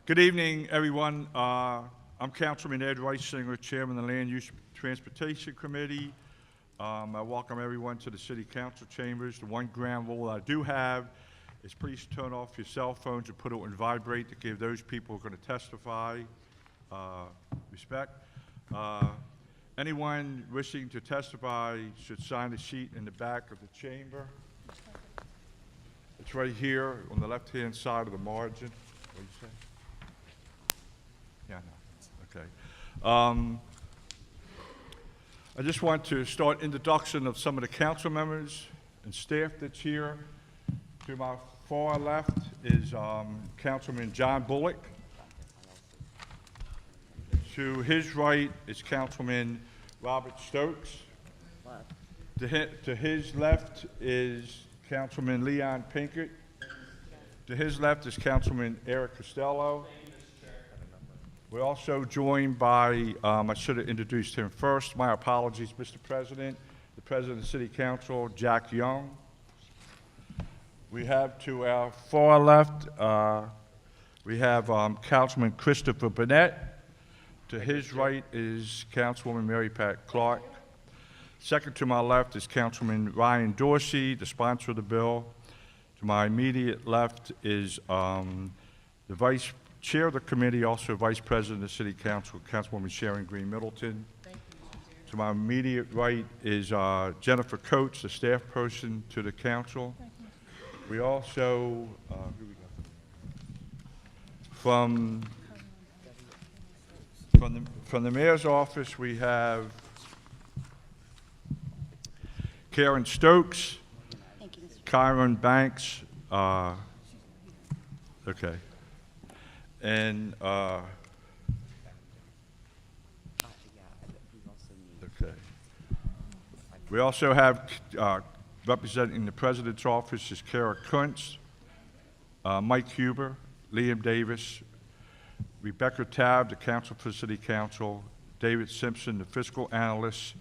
Good evening, everyone. I'm Councilman Ed Reisinger, Chairman of the Land Use Transportation Committee. I welcome everyone to the City Council chambers. The one ground rule I do have is please turn off your cell phones and put it on vibrate to give those people who are going to testify respect. Anyone wishing to testify should sign a sheet in the back of the chamber. It's right here on the left-hand side of the margin. What did you say? Yeah, no. Okay. I just want to start introduction of some of the council members and staff that's here. To my far left is Councilman John Bullock. To his right is Councilman Robert Stokes. To his left is Councilman Leon Pinkett. To his left is Councilman Eric Costello. We're also joined by, I should have introduced him first, my apologies, Mr. President, the President of the City Council, Jack Young. We have to our far left, we have Councilman Christopher Burnett. To his right is Councilwoman Mary Pat Clark. Second to my left is Councilman Ryan Dorsey, the sponsor of the bill. To my immediate left is the Vice Chair of the committee, also Vice President of the City Council, Councilwoman Sharon Green Middleton. To my immediate right is Jennifer Coates, the staff person to the council. We also, who we got? From the mayor's office, we have Karen Stokes, Kyron Banks, okay. And, okay. We also have, representing the President's office is Kara Kuntz, Mike Huber, Liam Davis, Rebecca Tabb, the Council for City Council, David Simpson, the Fiscal Analyst,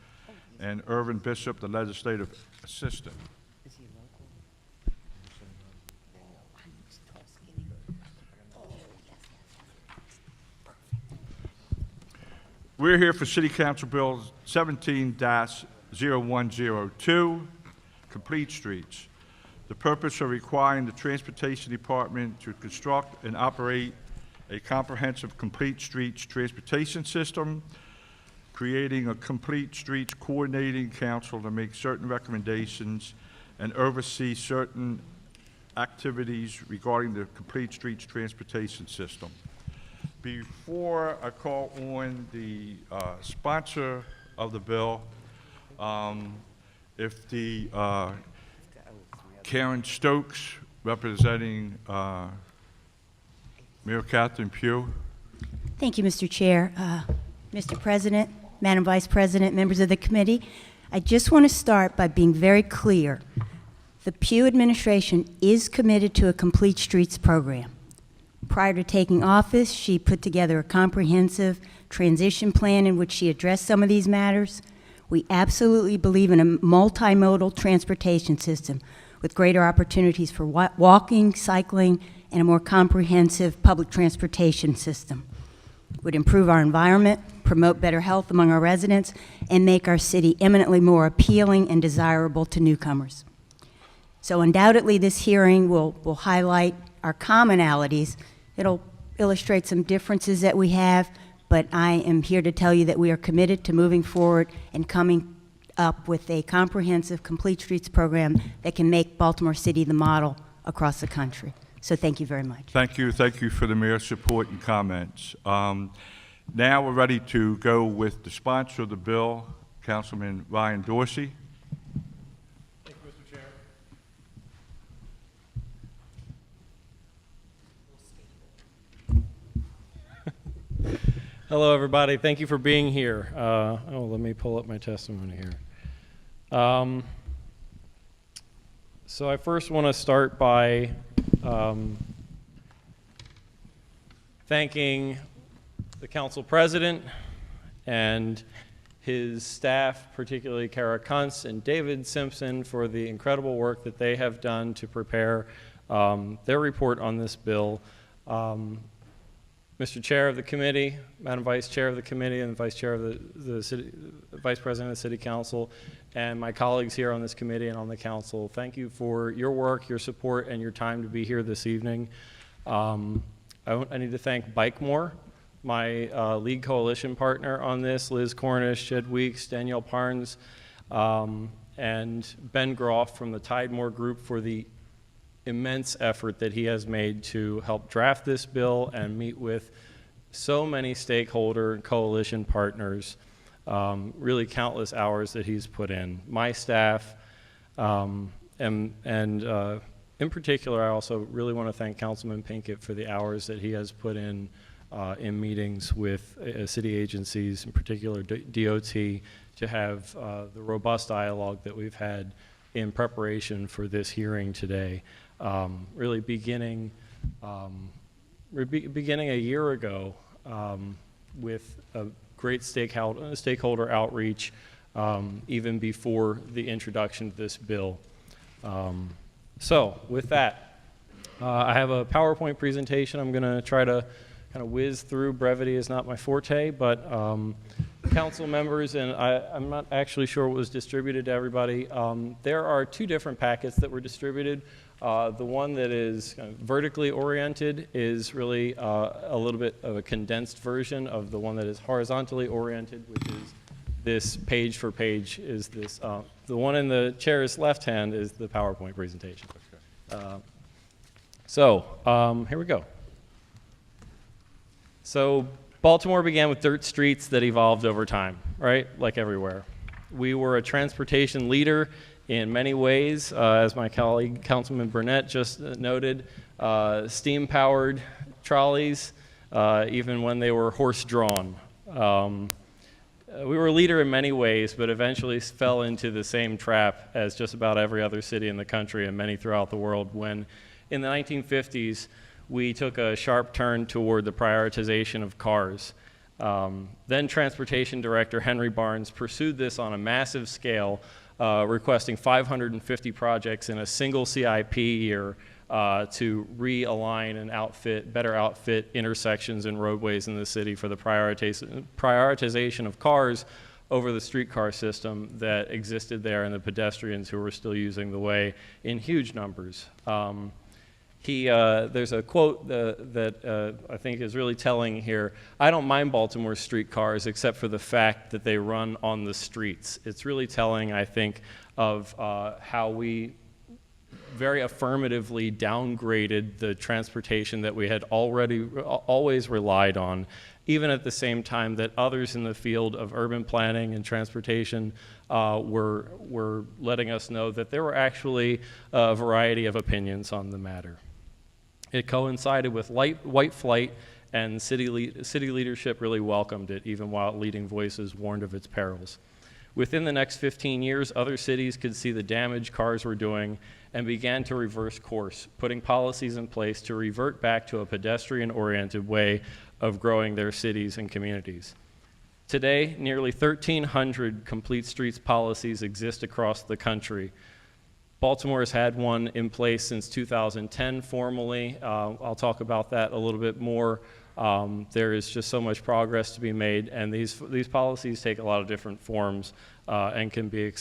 and Irvin Bishop, the Legislative Assistant. We're here for City Council Bill 17-0102, Complete Streets. The purpose of requiring the Transportation Department to construct and operate a comprehensive complete streets transportation system, creating a complete streets coordinating council to make certain recommendations and oversee certain activities regarding the complete streets transportation system. Before I call on the sponsor of the bill, if the Karen Stokes, representing Mayor Catherine Pugh. Thank you, Mr. Chair. Mr. President, Madam Vice President, members of the committee, I just want to start by being very clear. The Pugh administration is committed to a complete streets program. Prior to taking office, she put together a comprehensive transition plan in which she addressed some of these matters. We absolutely believe in a multimodal transportation system with greater opportunities for walking, cycling, and a more comprehensive public transportation system. It would improve our environment, promote better health among our residents, and make our city eminently more appealing and desirable to newcomers. So undoubtedly this hearing will highlight our commonalities. It'll illustrate some differences that we have, but I am here to tell you that we are committed to moving forward and coming up with a comprehensive complete streets program that can make Baltimore City the model across the country. So thank you very much. Thank you for the mayor's support and comments. Now we're ready to go with the sponsor of the bill, Councilman Ryan Dorsey. Thank you, Mr. Chair. Hello, everybody. Thank you for being here. Let me pull up my testimony here. So I first want to start by thanking the council president and his staff, particularly Kara Kuntz and David Simpson, for the incredible work that they have done to prepare their report on this bill. Mr. Chair of the committee, Madam Vice Chair of the committee, and Vice Chair of the Vice President of the City Council, and my colleagues here on this committee and on the council, thank you for your work, your support, and your time to be here this evening. I need to thank Baltimore, my lead coalition partner on this, Liz Cornish, Jed Weeks, Danielle Parnes, and Ben Groff from the Tidemore Group for the immense effort that he has made to help draft this bill and meet with so many stakeholder and coalition partners, really countless hours that he's put in. My staff, and in particular, I also really want to thank Councilman Pinkett for the hours that he has put in meetings with city agencies, in particular DOT, to have the robust dialogue that we've had in preparation for this hearing today. Really beginning a year ago with a great stakeholder outreach, even before the introduction of this bill. So with that, I have a PowerPoint presentation. I'm going to try to kind of whiz through. Brevity is not my forte, but council members, and I'm not actually sure what was distributed to everybody. There are two different packets that were distributed. The one that is kind of vertically oriented is really a little bit of a condensed version of the one that is horizontally oriented, which is this page for page is this. The one in the chair's left hand is the PowerPoint presentation. Here we go. So Baltimore began with dirt streets that evolved over time, right? Like everywhere. We were a transportation leader in many ways, as my colleague Councilman Burnett just noted, steam-powered trolleys, even when they were horse-drawn. We were a leader in many ways, but eventually fell into the same trap as just about every other city in the country and many throughout the world when, in the 1950s, we took a sharp turn toward the prioritization of cars. Then Transportation Director Henry Barnes pursued this on a massive scale, requesting 550 projects in a single CIP year to realign and better outfit intersections and roadways in the city for the prioritization of cars over the streetcar system that existed there and the pedestrians who were still using the way in huge numbers. There's a quote that I think is really telling here. I don't mind Baltimore's streetcars except for the fact that they run on the streets. It's really telling, I think, of how we very affirmatively downgraded the transportation that we had always relied on, even at the same time that others in the field of urban planning and transportation were letting us know that there were actually a variety of opinions on the matter. It coincided with white flight, and city leadership really welcomed it, even while leading voices warned of its perils. Within the next 15 years, other cities could see the damage cars were doing and began to reverse course, putting policies in place to revert back to a pedestrian-oriented way of growing their cities and communities. Today, nearly 1,300 complete streets policies exist across the country. Baltimore has had one in place since 2010 formally. I'll talk about that a little bit more. There is just so much progress to be made, and these policies take a lot of different forms and can be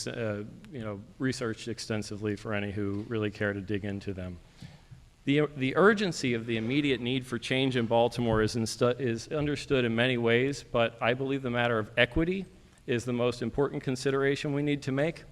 researched extensively for any who really care to dig into them. The urgency of the immediate need for change in Baltimore is understood in many ways, but I believe the matter of equity is the most important consideration we need to make.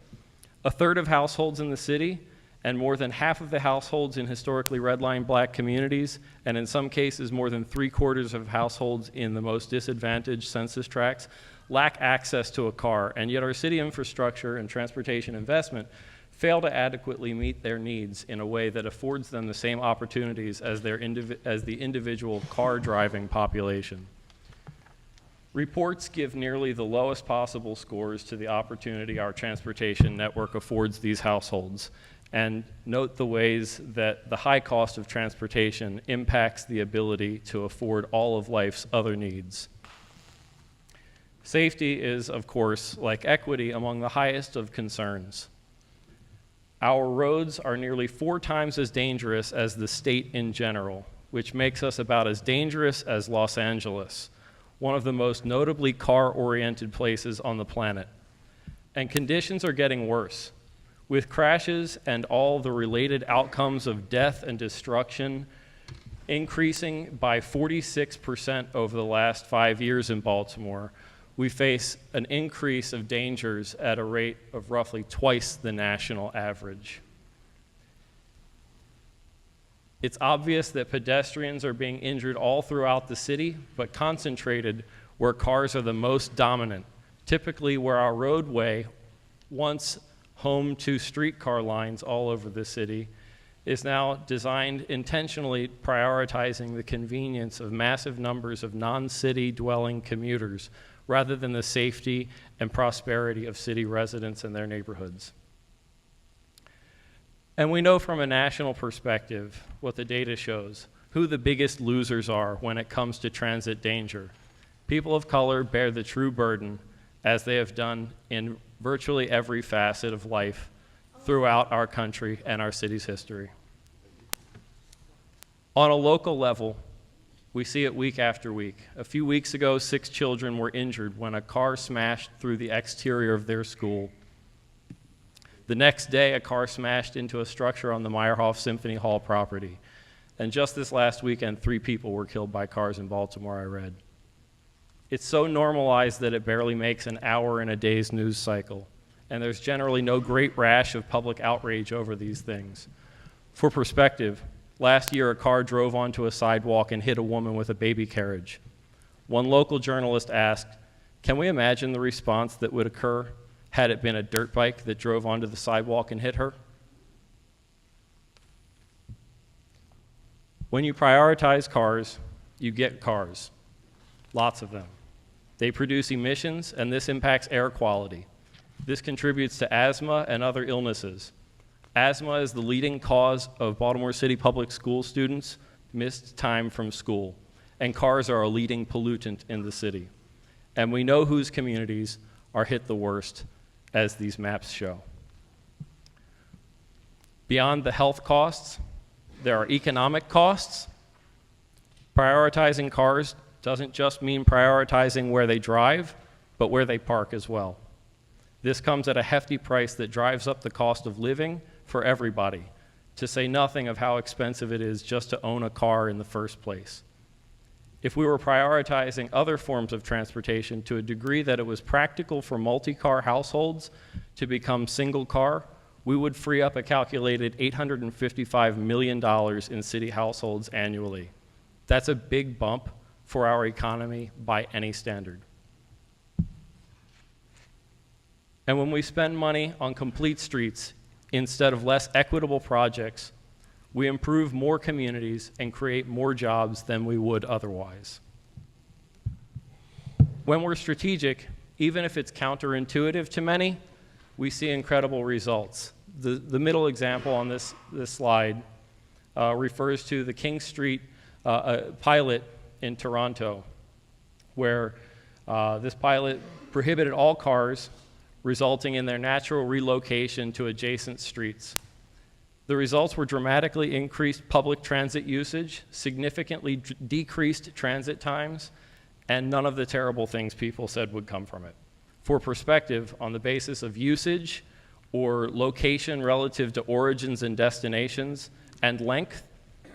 A third of households in the city, and more than half of the households in historically redlined black communities, and in some cases more than 3/4 of households in the most disadvantaged census tracts, lack access to a car, and yet our city infrastructure and transportation investment fail to adequately meet their needs in a way that affords them the same opportunities as the individual car-driving population. Reports give nearly the lowest possible scores to the opportunity our transportation network affords these households, and note the ways that the high cost of transportation impacts the ability to afford all of life's other needs. Safety is, of course, like equity, among the highest of concerns. Our roads are nearly 4 times as dangerous as the state in general, which makes us about as dangerous as Los Angeles, one of the most notably car-oriented places on the planet. And conditions are getting worse, with crashes and all the related outcomes of death and destruction increasing by 46% over the last 5 years in Baltimore. We face an increase of dangers at a rate of roughly twice the national average. It's obvious that pedestrians are being injured all throughout the city, but concentrated where cars are the most dominant, typically where our roadway, once home to streetcar lines all over the city, is now designed intentionally prioritizing the convenience of massive numbers of non-city dwelling commuters rather than the safety and prosperity of city residents and their neighborhoods. And we know from a national perspective what the data shows, who the biggest losers are when it comes to transit danger. People of color bear the true burden, as they have done in virtually every facet of life throughout our country and our city's history. On a local level, we see it week after week. A few weeks ago, 6 children were injured when a car smashed through the exterior of their school. The next day, a car smashed into a structure on the Meyerhoff Symphony Hall property. And just this last weekend, 3 people were killed by cars in Baltimore, I read. It's so normalized that it barely makes an hour in a day's news cycle, and there's generally no great rash of public outrage over these things. For perspective, last year a car drove onto a sidewalk and hit a woman with a baby carriage. One local journalist asked, "Can we imagine the response that would occur had it been a dirt bike that drove onto the sidewalk and hit her?" When you prioritize cars, you get cars, lots of them. They produce emissions, and this impacts air quality. This contributes to asthma and other illnesses. Asthma is the leading cause of Baltimore City public school students' missed time from school, and cars are a leading pollutant in the city. And we know whose communities are hit the worst, as these maps show. Beyond the health costs, there are economic costs. Prioritizing cars doesn't just mean prioritizing where they drive, but where they park as well. This comes at a hefty price that drives up the cost of living for everybody, to say nothing of how expensive it is just to own a car in the first place. If we were prioritizing other forms of transportation to a degree that it was practical for multi-car households to become single car, we would free up a calculated $855 million in city households annually. That's a big bump for our economy by any standard. And when we spend money on complete streets instead of less equitable projects, we improve more communities and create more jobs than we would otherwise. When we're strategic, even if it's counterintuitive to many, we see incredible results. The middle example on this slide refers to the King Street pilot in Toronto, where this pilot prohibited all cars, resulting in their natural relocation to adjacent streets. The results were dramatically increased public transit usage, significantly decreased transit times, and none of the terrible things people said would come from it. For perspective, on the basis of usage or location relative to origins and destinations and length,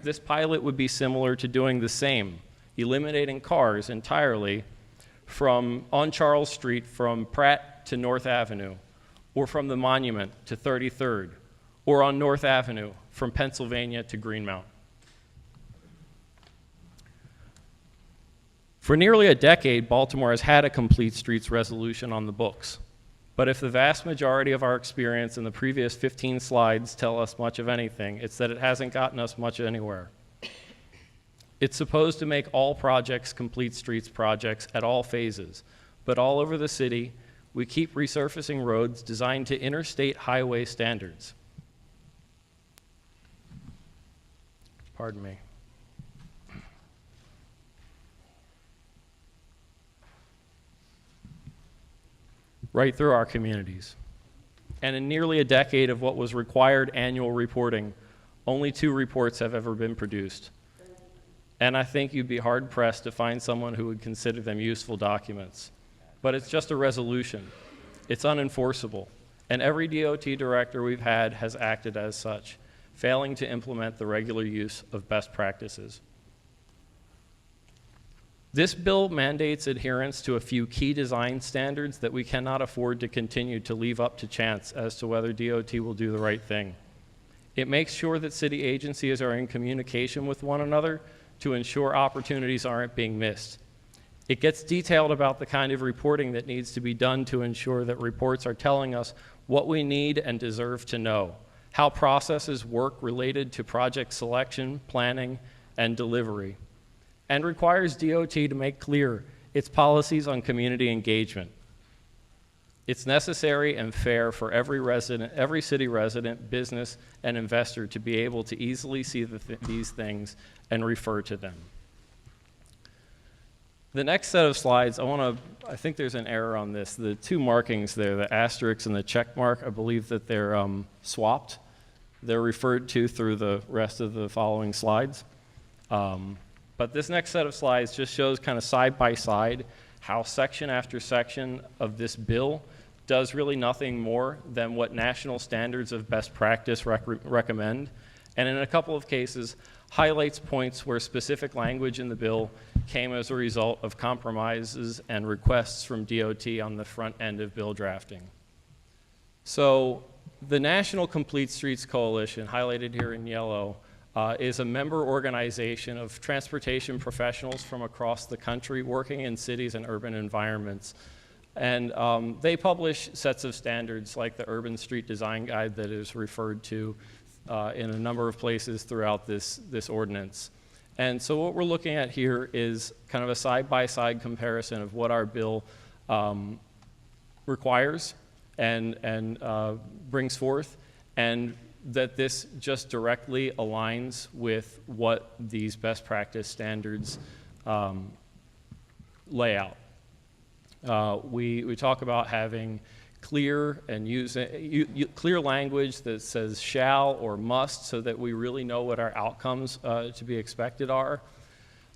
this pilot would be similar to doing the same, eliminating cars entirely from on Charles Street from Pratt to North Avenue, or from the Monument to 33rd, or on North Avenue from Pennsylvania to Greenmount. For nearly a decade, Baltimore has had a complete streets resolution on the books. But if the vast majority of our experience in the previous 15 slides tell us much of anything, it's that it hasn't gotten us much anywhere. It's supposed to make all projects complete streets projects at all phases, but all over the city, we keep resurfacing roads designed to interstate highway standards. Pardon me. Right through our communities. And in nearly a decade of what was required annual reporting, only 2 reports have ever been produced. and I think you'd be hard-pressed to find someone who would consider them useful documents. But it's just a resolution. It's unenforceable, and every DOT director we've had has acted as such, failing to implement the regular use of best practices. This bill mandates adherence to a few key design standards that we cannot afford to continue to leave up to chance as to whether DOT will do the right thing. It makes sure that city agencies are in communication with one another to ensure opportunities aren't being missed. It gets detailed about the kind of reporting that needs to be done to ensure that reports are telling us what we need and deserve to know, how processes work related to project selection, planning, and delivery, and requires DOT to make clear its policies on community engagement. It's necessary and fair for every city resident, business, and investor to be able to easily see these things and refer to them. The next set of slides, I think there's an error on this. The two markings there, the asterisk and the check mark, I believe that they're swapped. They're referred to through the rest of the following slides. But this next set of slides just shows kind of side by side how section after section of this bill does really nothing more than what national standards of best practice recommend, and in a couple of cases highlights points where specific language in the bill came as a result of compromises and requests from DOT on the front end of bill drafting. So the National Complete Streets Coalition, highlighted here in yellow, is a member organization of transportation professionals from across the country working in cities and urban environments. And they publish sets of standards like the Urban Street Design Guide that is referred to in a number of places throughout this ordinance. And so what we're looking at here is kind of a side-by-side comparison of what our bill requires and brings forth, and that this just directly aligns with what these best practice standards lay out. We talk about having clear and clear language that says shall or must, so that we really know what our outcomes to be expected are.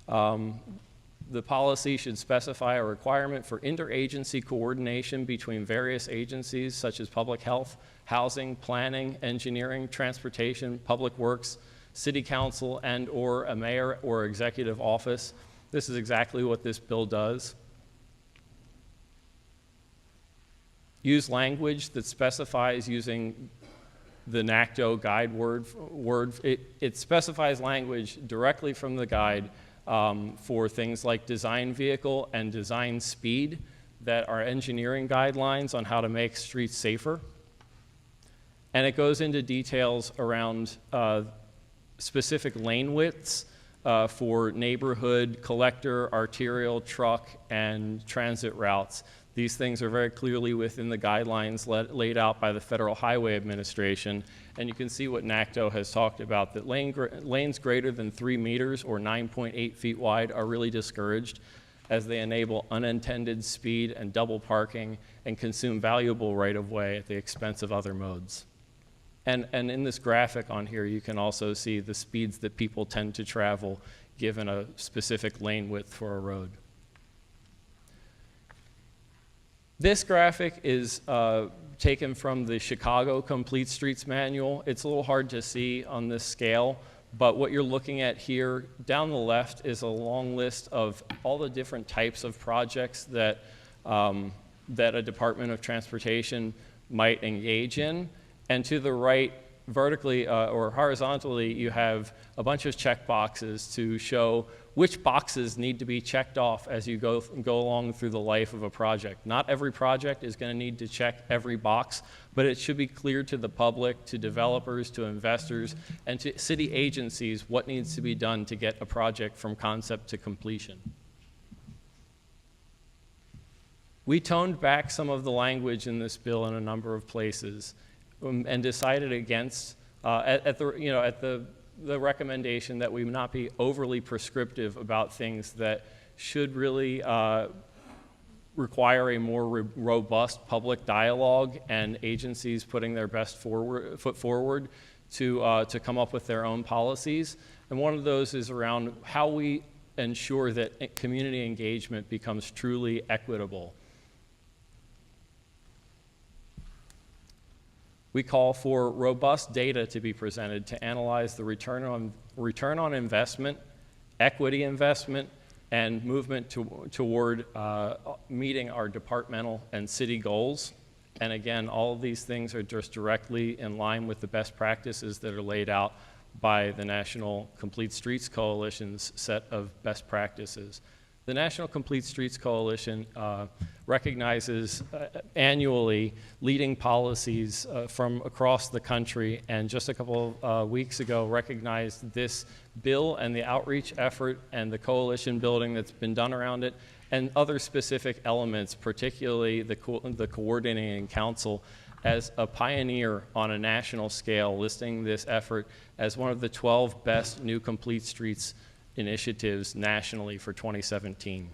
The policy should specify a requirement for interagency coordination between various agencies such as public health, housing, planning, engineering, transportation, public works, city council, and/or a mayor or executive office. This is exactly what this bill does. Use language that specifies using the NACDO guide word. It specifies language directly from the guide for things like design vehicle and design speed that are engineering guidelines on how to make streets safer. And it goes into details around specific lane widths for neighborhood, collector, arterial, truck, and transit routes. These things are very clearly within the guidelines laid out by the Federal Highway Administration. And you can see what NACDO has talked about, that lanes greater than 3 meters or 9.8 feet wide are really discouraged, as they enable unintended speed and double parking and consume valuable right-of-way at the expense of other modes. And in this graphic on here, you can also see the speeds that people tend to travel given a specific lane width for a road. This graphic is taken from the Chicago Complete Streets Manual. It's a little hard to see on this scale, but what you're looking at here down the left is a long list of all the different types of projects that, that a Department of Transportation might engage in. And to the right, vertically or horizontally, you have a bunch of check boxes to show which boxes need to be checked off as you go along through the life of a project. Not every project is going to need to check every box, but it should be clear to the public, to developers, to investors, and to city agencies what needs to be done to get a project from concept to completion. We toned back some of the language in this bill in a number of places and decided against, at the recommendation that we not be overly prescriptive about things that should really require a more robust public dialogue and agencies putting their best foot forward to come up with their own policies. And one of those is around how we ensure that community engagement becomes truly equitable. We call for robust data to be presented to analyze the return on investment, equity investment, and movement toward meeting our departmental and city goals. And again, all of these things are just directly in line with the best practices that are laid out by the National Complete Streets Coalition's set of best practices. The National Complete Streets Coalition recognizes annually leading policies from across the country, and just a couple of weeks ago recognized this bill and the outreach effort and the coalition building that's been done around it, and other specific elements, particularly the coordinating council, as a pioneer on a national scale, listing this effort as one of the 12 best new complete streets initiatives nationally for 2017.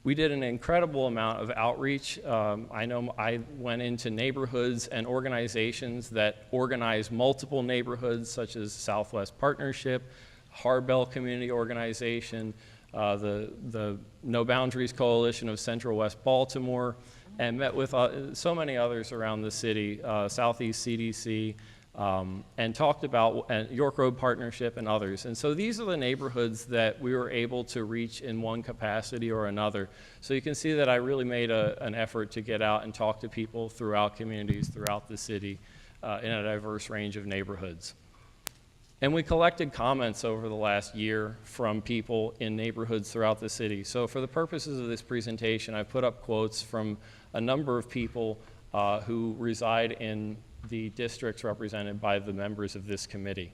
We did an incredible amount of outreach. I know I went into neighborhoods and organizations that organize multiple neighborhoods, such as Southwest Partnership, Harbell Community Organization, the No Boundaries Coalition of Central West Baltimore, and met with so many others around the city, Southeast CDC, and talked about York Road Partnership and others. And so these are the neighborhoods that we were able to reach in one capacity or another. So you can see that I really made an effort to get out and talk to people throughout communities throughout the city in a diverse range of neighborhoods. And we collected comments over the last year from people in neighborhoods throughout the city. So for the purposes of this presentation, I put up quotes from a number of people who reside in the districts represented by the members of this committee.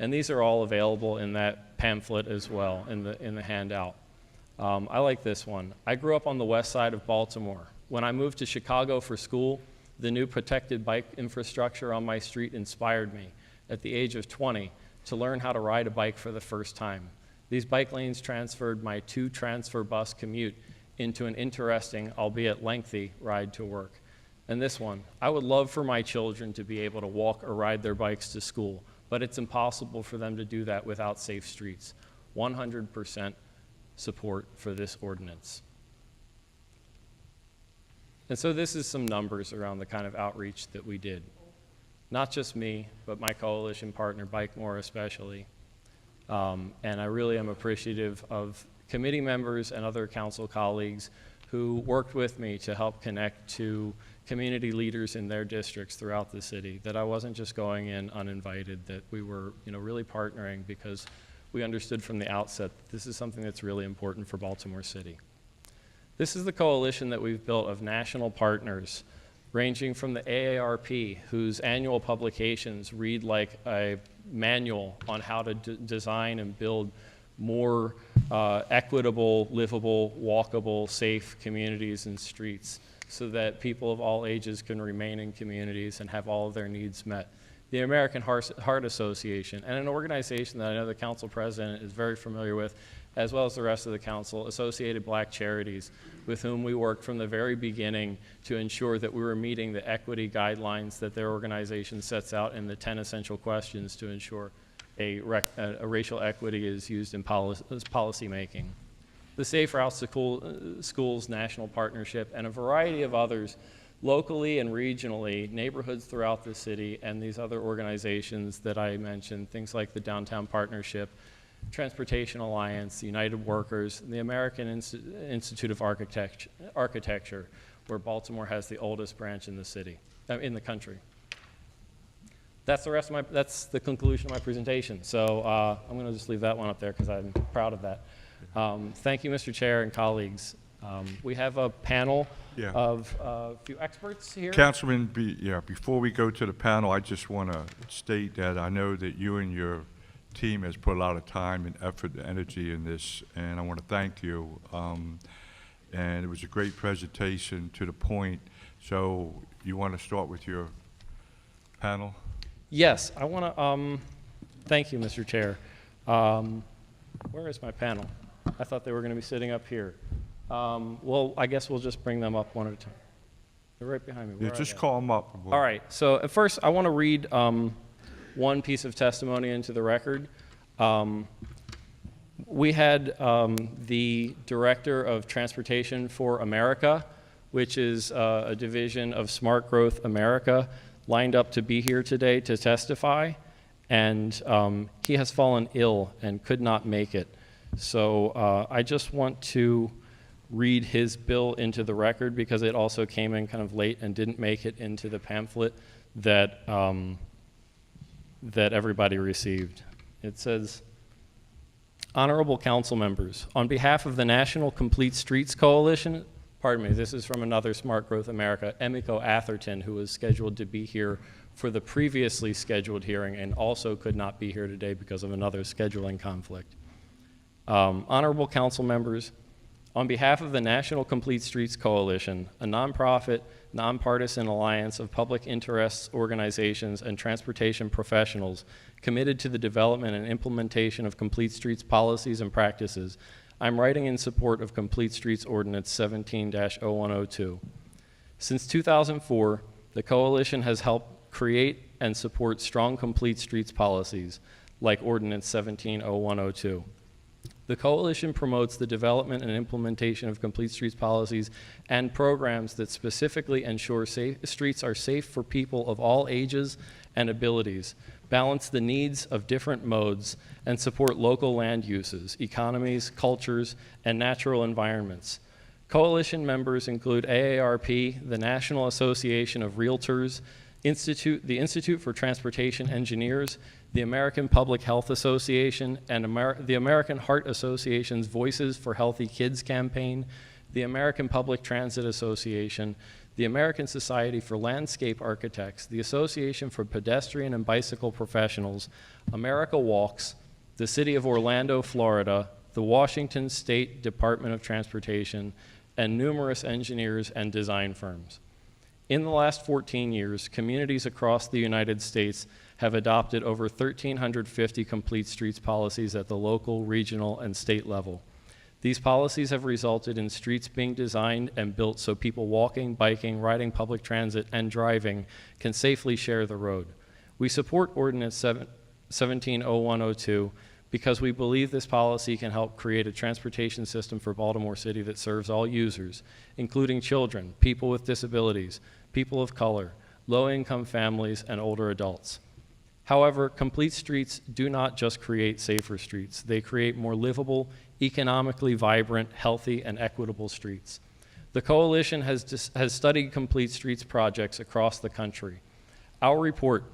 And these are all available in that pamphlet as well, in the handout. I like this one. I grew up on the west side of Baltimore. When I moved to Chicago for school, the new protected bike infrastructure on my street inspired me at the age of 20 to learn how to ride a bike for the first time. These bike lanes transferred my 2 transfer bus commute into an interesting, albeit lengthy, ride to work. And this one, I would love for my children to be able to walk or ride their bikes to school, but it's impossible for them to do that without safe streets. 100% support for this ordinance. And so this is some numbers around the kind of outreach that we did. Not just me, but my coalition partner, Bike More especially. And I really am appreciative of committee members and other council colleagues who worked with me to help connect to community leaders in their districts throughout the city, that I wasn't just going in uninvited, that we were really partnering because we understood from the outset that this is something that's really important for Baltimore City. This is the coalition that we've built of national partners, ranging from the AARP, whose annual publications read like a manual on how to design and build more equitable, livable, walkable, safe communities and streets so that people of all ages can remain in communities and have all of their needs met. The American Heart Association, and an organization that I know the council president is very familiar with, as well as the rest of the council, Associated Black Charities, with whom we worked from the very beginning to ensure that we were meeting the equity guidelines that their organization sets out in the 10 essential questions to ensure a racial equity is used in policy making. The Safe Routes to Schools National Partnership, and a variety of others locally and regionally, neighborhoods throughout the city, and these other organizations that I mentioned, things like the Downtown Partnership, Transportation Alliance, the United Workers, the American Institute of Architecture, where Baltimore has the oldest branch in the city, in the country. That's the conclusion of my presentation. So I'm going to just leave that one up there because I'm proud of that. Thank you, Mr. Chair and colleagues. We have a panel of a few experts here. Councilman, before we go to the panel, I just want to state that I know that you and your team has put a lot of time and effort and energy in this, and I want to thank you. And it was a great presentation, to the point. So you want to start with your panel? Yes, I want to thank you, Mr. Chair. Where is my panel? I thought they were going to be sitting up here. Well, I guess we'll just bring them up one at a time. They're right behind me. Yeah, Where are just they? call them up. All right, so at first I want to read one piece of testimony into the record. We had the Director of Transportation for America, which is a division of Smart Growth America, lined up to be here today to testify, and he has fallen ill and could not make it. So I just want to read his bill into the record because it also came in kind of late and didn't make it into the pamphlet that, that everybody received. It says, Honorable Council members, on behalf of the National Complete Streets Coalition, pardon me, this is from another Smart Growth America, Emiko Atherton, who was scheduled to be here for the previously scheduled hearing and also could not be here today because of another scheduling conflict. Honorable Council members, on behalf of the National Complete Streets Coalition, a nonprofit, nonpartisan alliance of public interests organizations and transportation professionals committed to the development and implementation of Complete Streets policies and practices, I'm writing in support of Complete Streets Ordinance 17-0102. Since 2004, the Coalition has helped create and support strong Complete Streets policies, like Ordinance 17-0102. The Coalition promotes the development and implementation of Complete Streets policies and programs that specifically ensure streets are safe for people of all ages and abilities, balance the needs of different modes, and support local land uses, economies, cultures, and natural environments. Coalition members include AARP, the National Association of Realtors, the Institute for Transportation Engineers, the American Public Health Association, and the American Heart Association's Voices for Healthy Kids campaign, the American Public Transit Association, the American Society for Landscape Architects, the Association for Pedestrian and Bicycle Professionals, America Walks, the City of Orlando, Florida, the Washington State Department of Transportation, and numerous engineers and design firms. In the last 14 years, communities across the United States have adopted over 1,350 Complete Streets policies at the local, regional, and state level. These policies have resulted in streets being designed and built so people walking, biking, riding public transit, and driving can safely share the road. We support Ordinance 17-0102 because we believe this policy can help create a transportation system for Baltimore City that serves all users, including children, people with disabilities, people of color, low-income families, and older adults. However, Complete Streets do not just create safer streets. They create more livable, economically vibrant, healthy, and equitable streets. The Coalition has studied Complete Streets projects across the country. Our report,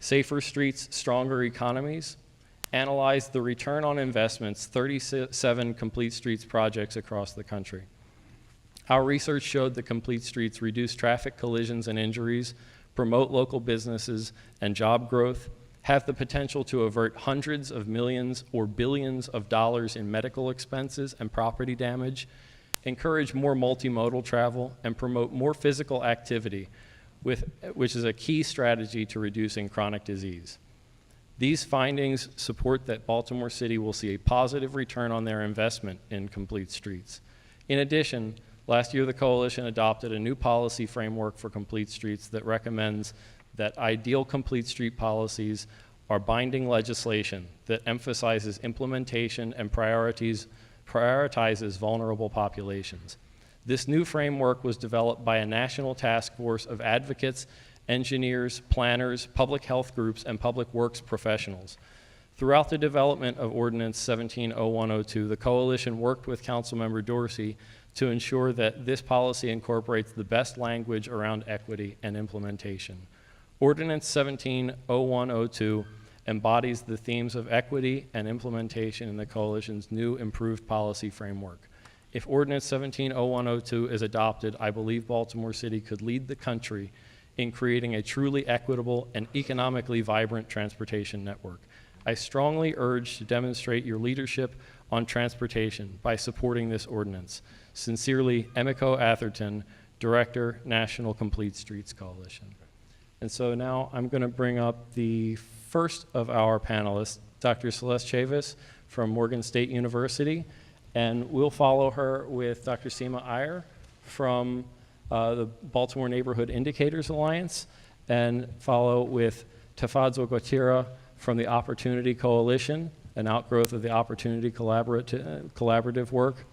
Safer Streets, Stronger Economies, analyzed the return on investments 37 Complete Streets projects across the country. Our research showed that Complete Streets reduce traffic collisions and injuries, promote local businesses and job growth, have the potential to avert hundreds of millions or billions of dollars in medical expenses and property damage, encourage more multimodal travel, and promote more physical activity, which is a key strategy to reducing chronic disease. These findings support that Baltimore City will see a positive return on their investment in Complete Streets. In addition, last year the Coalition adopted a new policy framework for Complete Streets that recommends that ideal Complete Street policies are binding legislation that emphasizes implementation and prioritizes vulnerable populations. This new framework was developed by a national task force of advocates, engineers, planners, public health groups, and public works professionals. Throughout the development of Ordinance 17-0102, the Coalition worked with Councilmember Dorsey to ensure that this policy incorporates the best language around equity and implementation. Ordinance 17-0102 embodies the themes of equity and implementation in the Coalition's new improved policy framework. If Ordinance 17-0102 is adopted, I believe Baltimore City could lead the country in creating a truly equitable and economically vibrant transportation network. I strongly urge to demonstrate your leadership on transportation by supporting this ordinance. Sincerely, Emiko Atherton, Director, National Complete Streets Coalition. And so now I'm going to bring up the first of our panelists, Dr. Celeste Chavis from Morgan State University, and we'll follow her with Dr. Seema Iyer from the Baltimore Neighborhood Indicators Alliance, and follow with Tafadzo Guatira from the Opportunity Coalition, an outgrowth of the Opportunity Collaborative work.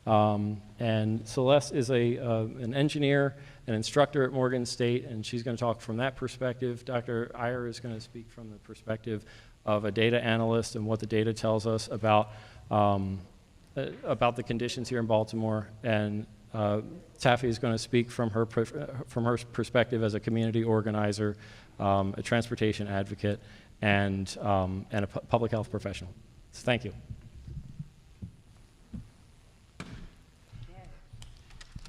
And Celeste is an engineer, an instructor at Morgan State, and she's going to talk from that perspective. Dr. Iyer is going to speak from the perspective of a data analyst and what the data tells us about the conditions here in Baltimore. And Taffy is going to speak from her perspective as a community organizer, a transportation advocate, and a public health professional. So thank you.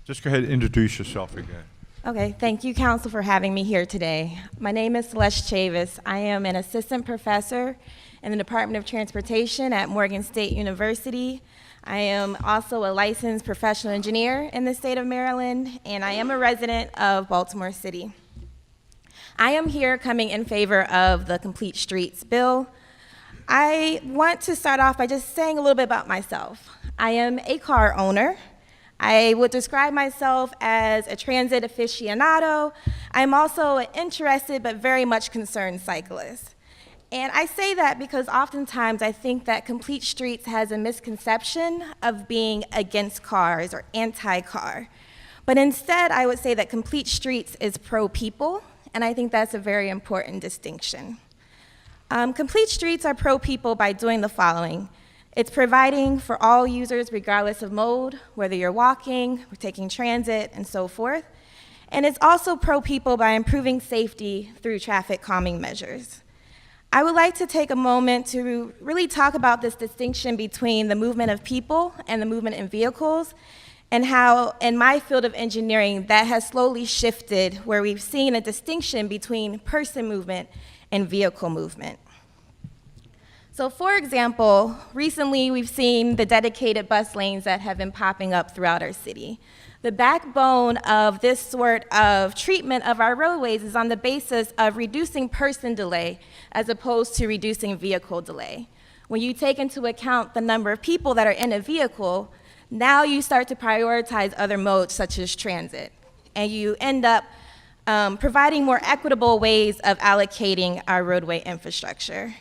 Just go ahead and introduce yourself again. Okay, thank you, Council, for having me here today. My name is Celeste Chavis. I am an assistant professor in the Department of Transportation at Morgan State University. I am also a licensed professional engineer in the state of Maryland, and I am a resident of Baltimore City. I am here coming in favor of the Complete Streets bill. I want to start off by just saying a little bit about myself. I am a car owner. I would describe myself as a transit aficionado. I'm also an interested but very much concerned cyclist. And I say that because oftentimes I think that Complete Streets has a misconception of being against cars or anti-car. But instead, I would say that Complete Streets is pro-people, and I think that's a very important distinction. Complete Streets are pro-people by doing the following. It's providing for all users regardless of mode, whether you're walking, or taking transit, and so forth. And it's also pro-people by improving safety through traffic calming measures. I would like to take a moment to really talk about this distinction between the movement of people and the movement in vehicles, and how in my field of engineering that has slowly shifted where we've seen a distinction between person movement and vehicle movement. So for example, recently we've seen the dedicated bus lanes that have been popping up throughout our city. The backbone of this sort of treatment of our roadways is on the basis of reducing person delay as opposed to reducing vehicle delay. When you take into account the number of people that are in a vehicle, now you start to prioritize other modes such as transit, and you end up providing more equitable ways of allocating our roadway infrastructure.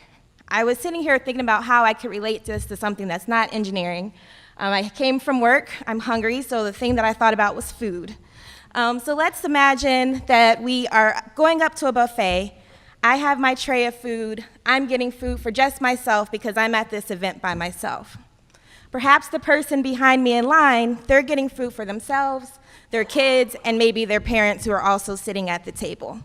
I was sitting here thinking about how I could relate this to something that's not engineering. I came from work, I'm hungry, so the thing that I thought about was food. So let's imagine that we are going up to a buffet. I have my tray of food. I'm getting food for just myself because I'm at this event by myself. Perhaps the person behind me in line, they're getting food for themselves, their kids, and maybe their parents who are also sitting at the table.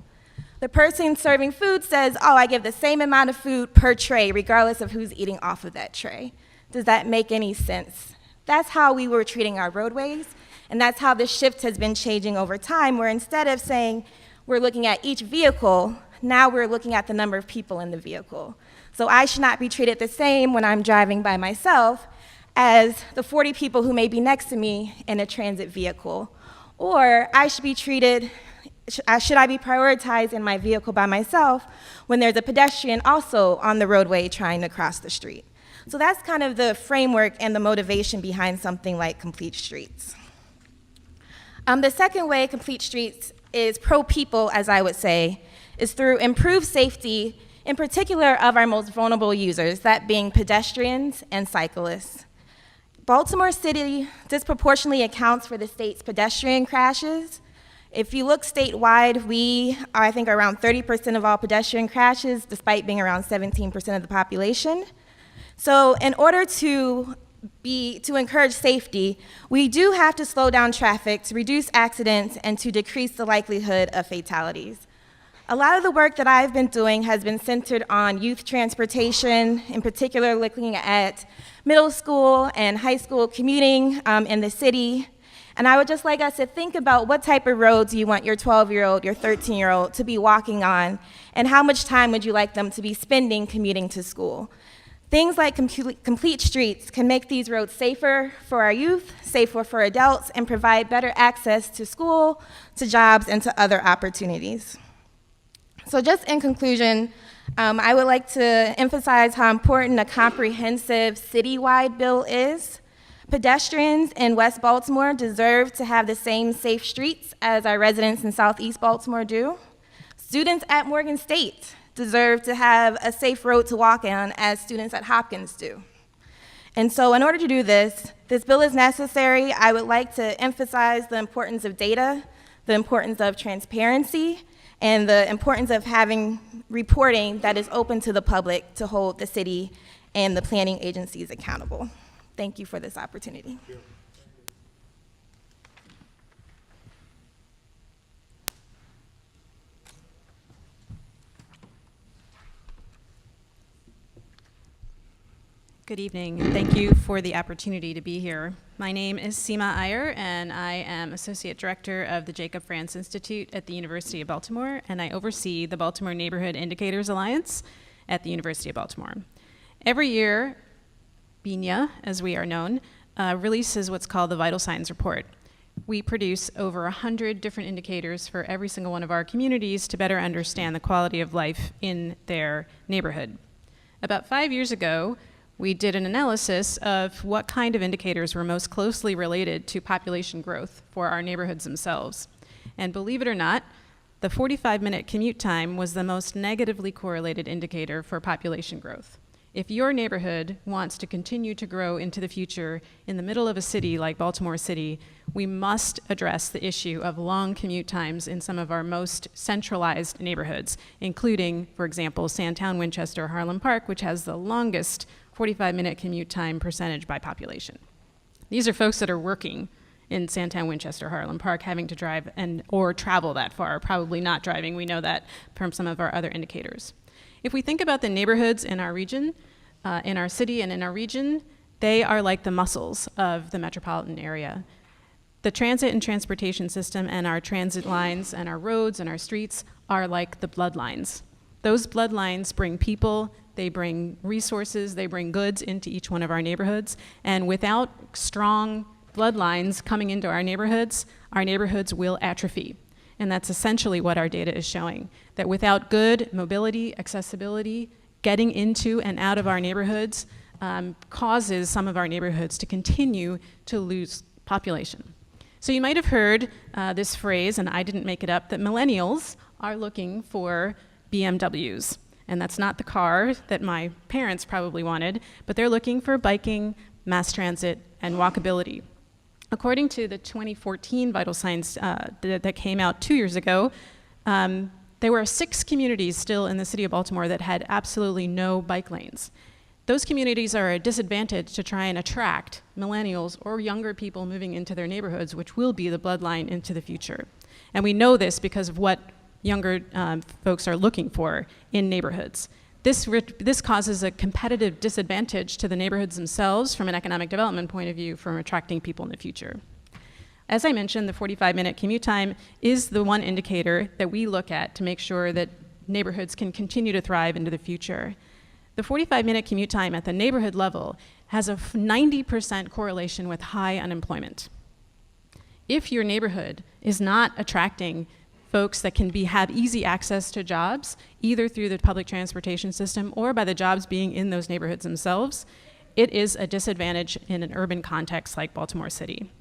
The person serving food says, oh, I give the same amount of food per tray, regardless of who's eating off of that tray. Does that make any sense? That's how we were treating our roadways, and that's how the shift has been changing over time, where instead of saying we're looking at each vehicle, now we're looking at the number of people in the vehicle. So I should not be treated the same when I'm driving by myself as the 40 people who may be next to me in a transit vehicle. Or I should be treated, should I be prioritized in my vehicle by myself when there's a pedestrian also on the roadway trying to cross the street? So that's kind of the framework and the motivation behind something like Complete Streets. The second way Complete Streets is pro-people, as I would say, is through improved safety, in particular of our most vulnerable users, that being pedestrians and cyclists. Baltimore City disproportionately accounts for the state's pedestrian crashes. If you look statewide, we are, I think, around 30% of all pedestrian crashes, despite being around 17% of the population. So in order to encourage safety, we do have to slow down traffic to reduce accidents and to decrease the likelihood of fatalities. A lot of the work that I've been doing has been centered on youth transportation, in particular looking at middle school and high school commuting in the city. And I would just like us to think about what type of roads you want your 12-year-old, your 13-year-old to be walking on, and how much time would you like them to be spending commuting to school. Things like Complete Streets can make these roads safer for our youth, safer for adults, and provide better access to school, to jobs, and to other opportunities. So just in conclusion, I would like to emphasize how important a comprehensive citywide bill is, Pedestrians in West Baltimore deserve to have the same safe streets as our residents in Southeast Baltimore do. Students at Morgan State deserve to have a safe road to walk on as students at Hopkins do. And so in order to do this, this bill is necessary. I would like to emphasize the importance of data, the importance of transparency, and the importance of having reporting that is open to the public to hold the city and the planning agencies accountable. Thank you for this opportunity. Good evening, and thank you for the opportunity to be here. My name is Seema Iyer, and I am Associate Director of the Jacob Frantz Institute at the University of Baltimore, and I oversee the Baltimore Neighborhood Indicators Alliance at the University of Baltimore. Every year, BINYA, as we are known, releases what's called the Vital Signs Report. We produce over 100 different indicators for every single one of our communities to better understand the quality of life in their neighborhood. About 5 years ago, we did an analysis of what kind of indicators were most closely related to population growth for our neighborhoods themselves. And believe it or not, the 45-minute commute time was the most negatively correlated indicator for population growth. If your neighborhood wants to continue to grow into the future in the middle of a city like Baltimore City, we must address the issue of long commute times in some of our most centralized neighborhoods, including, for example, Sandtown, Winchester, Harlem Park, which has the longest 45-minute commute time percentage by population. These are folks that are working in Sandtown, Winchester, Harlem Park, having to drive or travel that far, probably not driving. We know that from some of our other indicators. If we think about the neighborhoods in our region, in our city and in our region, they are like the muscles of the metropolitan area. The transit and transportation system and our transit lines and our roads and our streets are like the bloodlines. Those bloodlines bring people, they bring resources, they bring goods into each one of our neighborhoods, and without strong bloodlines coming into our neighborhoods will atrophy. And that's essentially what our data is showing, that without good mobility, accessibility, getting into and out of our neighborhoods causes some of our neighborhoods to continue to lose population. So you might have heard this phrase, and I didn't make it up, that millennials are looking for BMWs. And that's not the car that my parents probably wanted, but they're looking for biking, mass transit, and walkability. According to the 2014 Vital Signs that came out 2 years ago, there were 6 communities still in the city of Baltimore that had absolutely no bike lanes. Those communities are a disadvantage to try and attract millennials or younger people moving into their neighborhoods, which will be the bloodline into the future. And we know this because of what younger folks are looking for in neighborhoods. This causes a competitive disadvantage to the neighborhoods themselves from an economic development point of view from attracting people in the future. As I mentioned, the 45-minute commute time is the one indicator that we look at to make sure that neighborhoods can continue to thrive into the future. The 45-minute commute time at the neighborhood level has a 90% correlation with high unemployment. If your neighborhood is not attracting folks that can have easy access to jobs, either through the public transportation system or by the jobs being in those neighborhoods themselves, it is a disadvantage in an urban context like Baltimore City.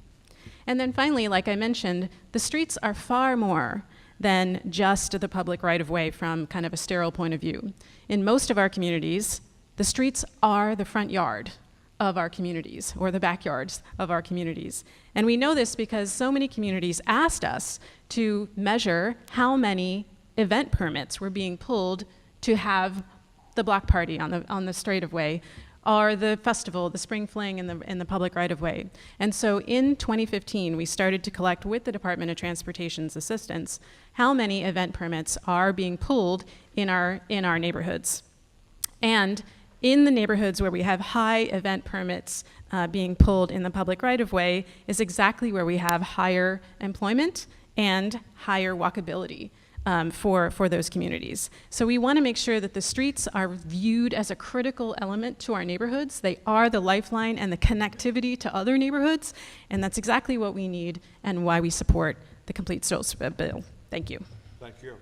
And then finally, like I mentioned, the streets are far more than just the public right-of-way from kind of a sterile point of view. In most of our communities, the streets are the front yard of our communities, or the backyards of our communities. And we know this because so many communities asked us to measure how many event permits were being pulled to have the block party on the straight-of-way, or the festival, the spring fling in the public right-of-way. And so in 2015, we started to collect with the Department of Transportation's assistance how many event permits are being pulled in our neighborhoods. And in the neighborhoods where we have high event permits being pulled in the public right-of-way is exactly where we have higher employment and higher walkability for those communities. So we want to make sure that the streets are viewed as a critical element to our neighborhoods. They are the lifeline and the connectivity to other neighborhoods, and that's exactly what we need and why we support the Complete Streets bill. Thank you. Thank you.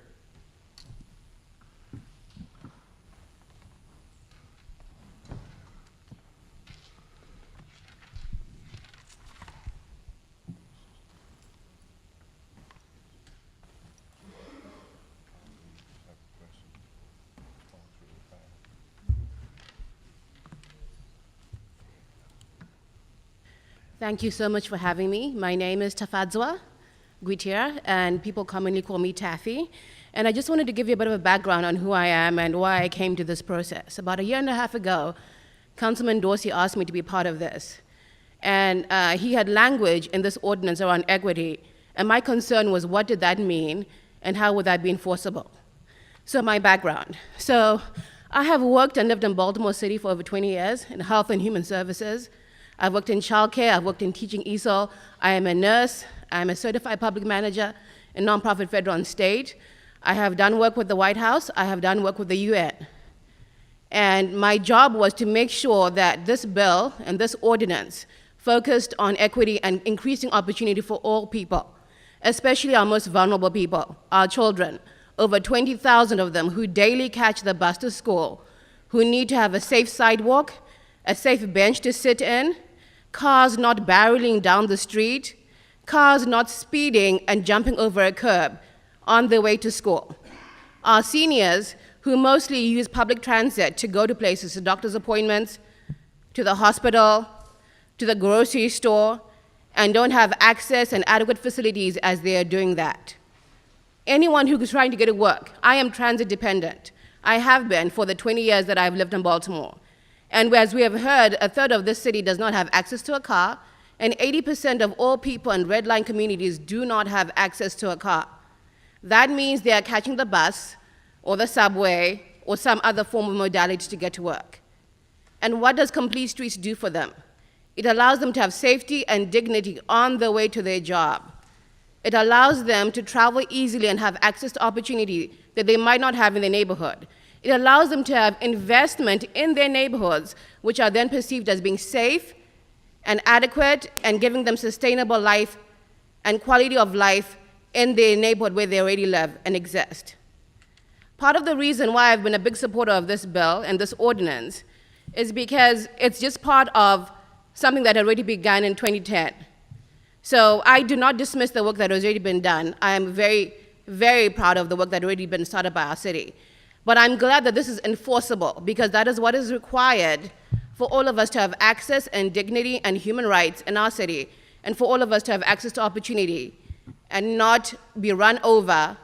Thank you so much for having me. My name is Tafadzwa Guitia, and people commonly call me Taffy. And I just wanted to give you a bit of a background on who I am and why I came to this process. About 1.5 years ago, Councilman Dorsey asked me to be part of this. And he had language in this ordinance around equity. And my concern was, what did that mean and how would that be enforceable? So my background. So I have worked and lived in Baltimore City for over 20 years in health and human services. I've worked in childcare, I've worked in teaching ESOL. I am a nurse, I'm a certified public manager in nonprofit federal and state. I have done work with the White House, I have done work with the UN. And my job was to make sure that this bill and this ordinance focused on equity and increasing opportunity for all people, especially our most vulnerable people, our children, over 20,000 of them who daily catch the bus to school, who need to have a safe sidewalk, a safe bench to sit in, cars not barreling down the street, cars not speeding and jumping over a curb on their way to school. Our seniors, who mostly use public transit to go to places, to doctor's appointments, to the hospital, to the grocery store, and don't have access and adequate facilities as they are doing that. Anyone who is trying to get to work, I am transit dependent. I have been for the 20 years that I've lived in Baltimore. And as we have heard, 1/3 of this city does not have access to a car, and 80% of all people in red line communities do not have access to a car. That means they are catching the bus or the subway or some other form of modality to get to work. And what does Complete Streets do for them? It allows them to have safety and dignity on the way to their job. It allows them to travel easily and have access to opportunity that they might not have in their neighborhood. It allows them to have investment in their neighborhoods, which are then perceived as being safe and adequate and giving them sustainable life and quality of life in their neighborhood where they already live and exist. Part of the reason why I've been a big supporter of this bill and this ordinance is because it's just part of something that had already begun in 2010. So I do not dismiss the work that has already been done. I am very, very proud of the work that had already been started by our city. But I'm glad that this is enforceable, because that is what is required for all of us to have access and dignity and human rights in our city, and for all of us to have access to opportunity and not be run over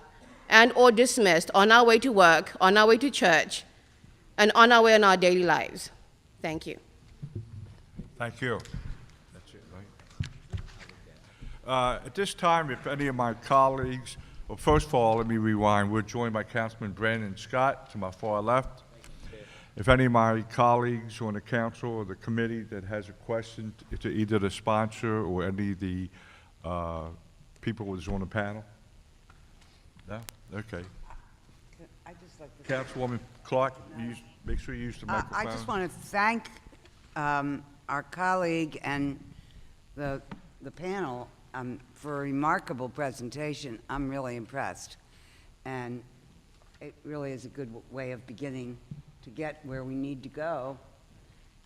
and or dismissed on our way to work, on our way to church, and on our way in our daily lives. Thank you. Thank you. That's it, right? At this time, if any of my colleagues, well, first of all, let me rewind. We're joined by Councilman Brandon Scott to my far left. If any of my colleagues on the council or the committee that has a question to either the sponsor or any of the people who's on the panel? No? Okay. I just like to Councilwoman Clark, make sure you use the microphone. I just want to thank our colleague and the panel for a remarkable presentation. I'm really impressed. And it really is a good way of beginning to get where we need to go.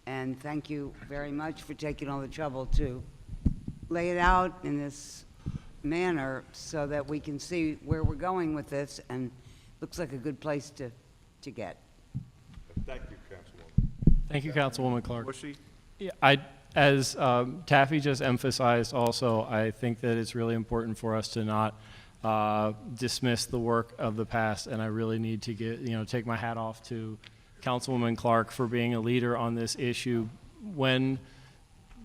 And thank you very much for taking all the trouble to lay it out in this manner so that we can see where we're going with this, and looks like a good place to get. Thank you, Councilwoman. Thank you, Councilwoman Clark. Dorsey? Yeah, as Taffy just emphasized also, I think that it's really important for us to not dismiss the work of the past, and I really need to take my hat off to Councilwoman Clark for being a leader on this issue when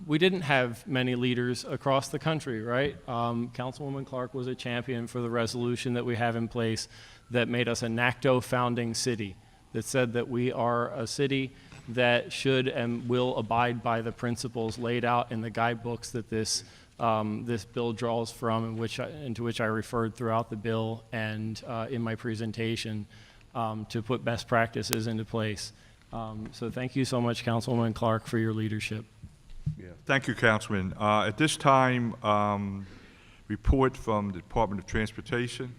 we didn't have many leaders across the country, right? Councilwoman Clark was a champion for the resolution that we have in place that made us a NACTO founding city, that said that we are a city that should and will abide by the principles laid out in the guidebooks that this bill draws from, into which I referred throughout the bill and in my presentation to put best practices into place. So thank you so much, Councilwoman Clark, for your leadership. Yeah. Thank you, Councilman. At this time, report from the Department of Transportation.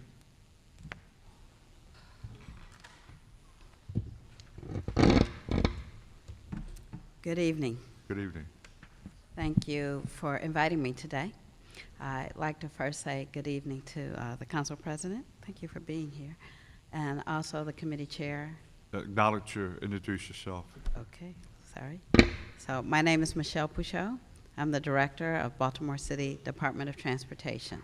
Good evening. Good evening. Thank you for inviting me today. I'd like to first say good evening to the Council President. Thank you for being here. And also the committee chair. Introduce yourself. Okay, sorry. So my name is Michelle Pouchot. I'm the director of Baltimore City Department of Transportation.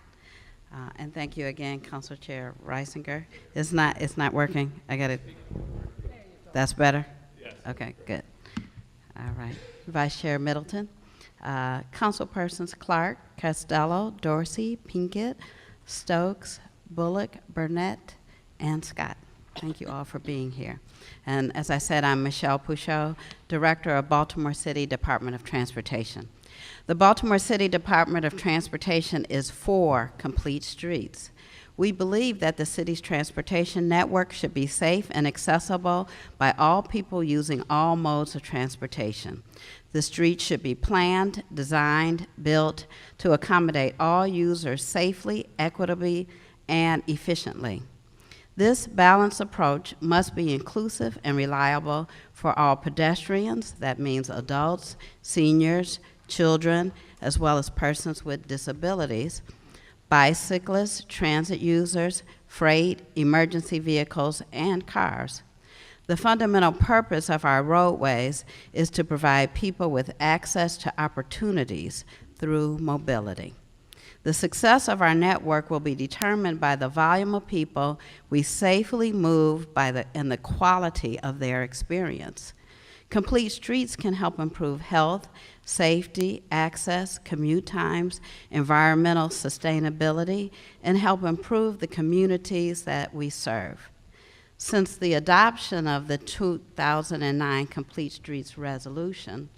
And thank you again, Council Chair Reisinger. It's not working. I got it. That's better? Yes. Okay, good. All right. Vice Chair Middleton, Councilpersons Clark, Costello, Dorsey, Pinkett, Stokes, Bullock, Burnett, and Scott. Thank you all for being here. And as I said, I'm Michelle Pouchot, Director of Baltimore City Department of Transportation. The Baltimore City Department of Transportation is for complete streets. We believe that the city's transportation network should be safe and accessible by all people using all modes of transportation. The streets should be planned, designed, built to accommodate all users safely, equitably, and efficiently. This balanced approach must be inclusive and reliable for all pedestrians, that means adults, seniors, children, as well as persons with disabilities, bicyclists, transit users, freight, emergency vehicles, and cars. The fundamental purpose of our roadways is to provide people with access to opportunities through mobility. The success of our network will be determined by the volume of people we safely move and the quality of their experience. Complete streets can help improve health, safety, access, commute times, environmental sustainability, and help improve the communities that we serve. Since the adoption of the 2009 Complete Streets Resolution,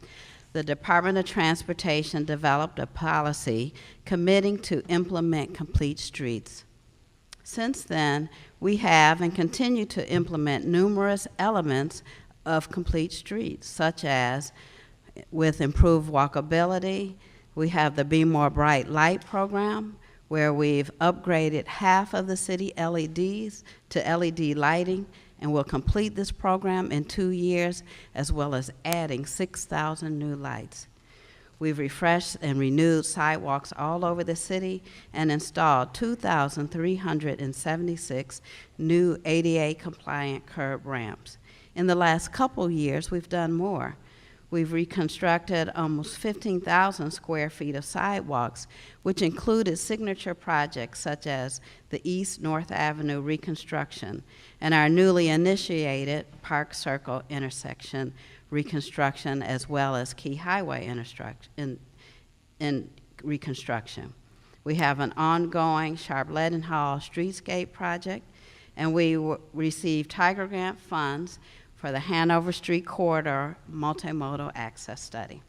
the Department of Transportation developed a policy committing to implement complete streets. Since then, we have and continue to implement numerous elements of complete streets, such as with improved walkability, we have the Be More Bright Light program, where we've upgraded half of the city LEDs to LED lighting, and will complete this program in 2 years, as well as adding 6,000 new lights. We've refreshed and renewed sidewalks all over the city and installed 2,376 new ADA-compliant curb ramps. In the last couple years, we've done more. We've reconstructed almost 15,000 square feet of sidewalks, which included signature projects such as the East North Avenue reconstruction and our newly initiated Park Circle intersection reconstruction, as well as Key Highway reconstruction. We have an ongoing Sharp-Leadenhall streetscape project, and we received Tiger Grant funds for the Hanover Street Corridor multimodal access study.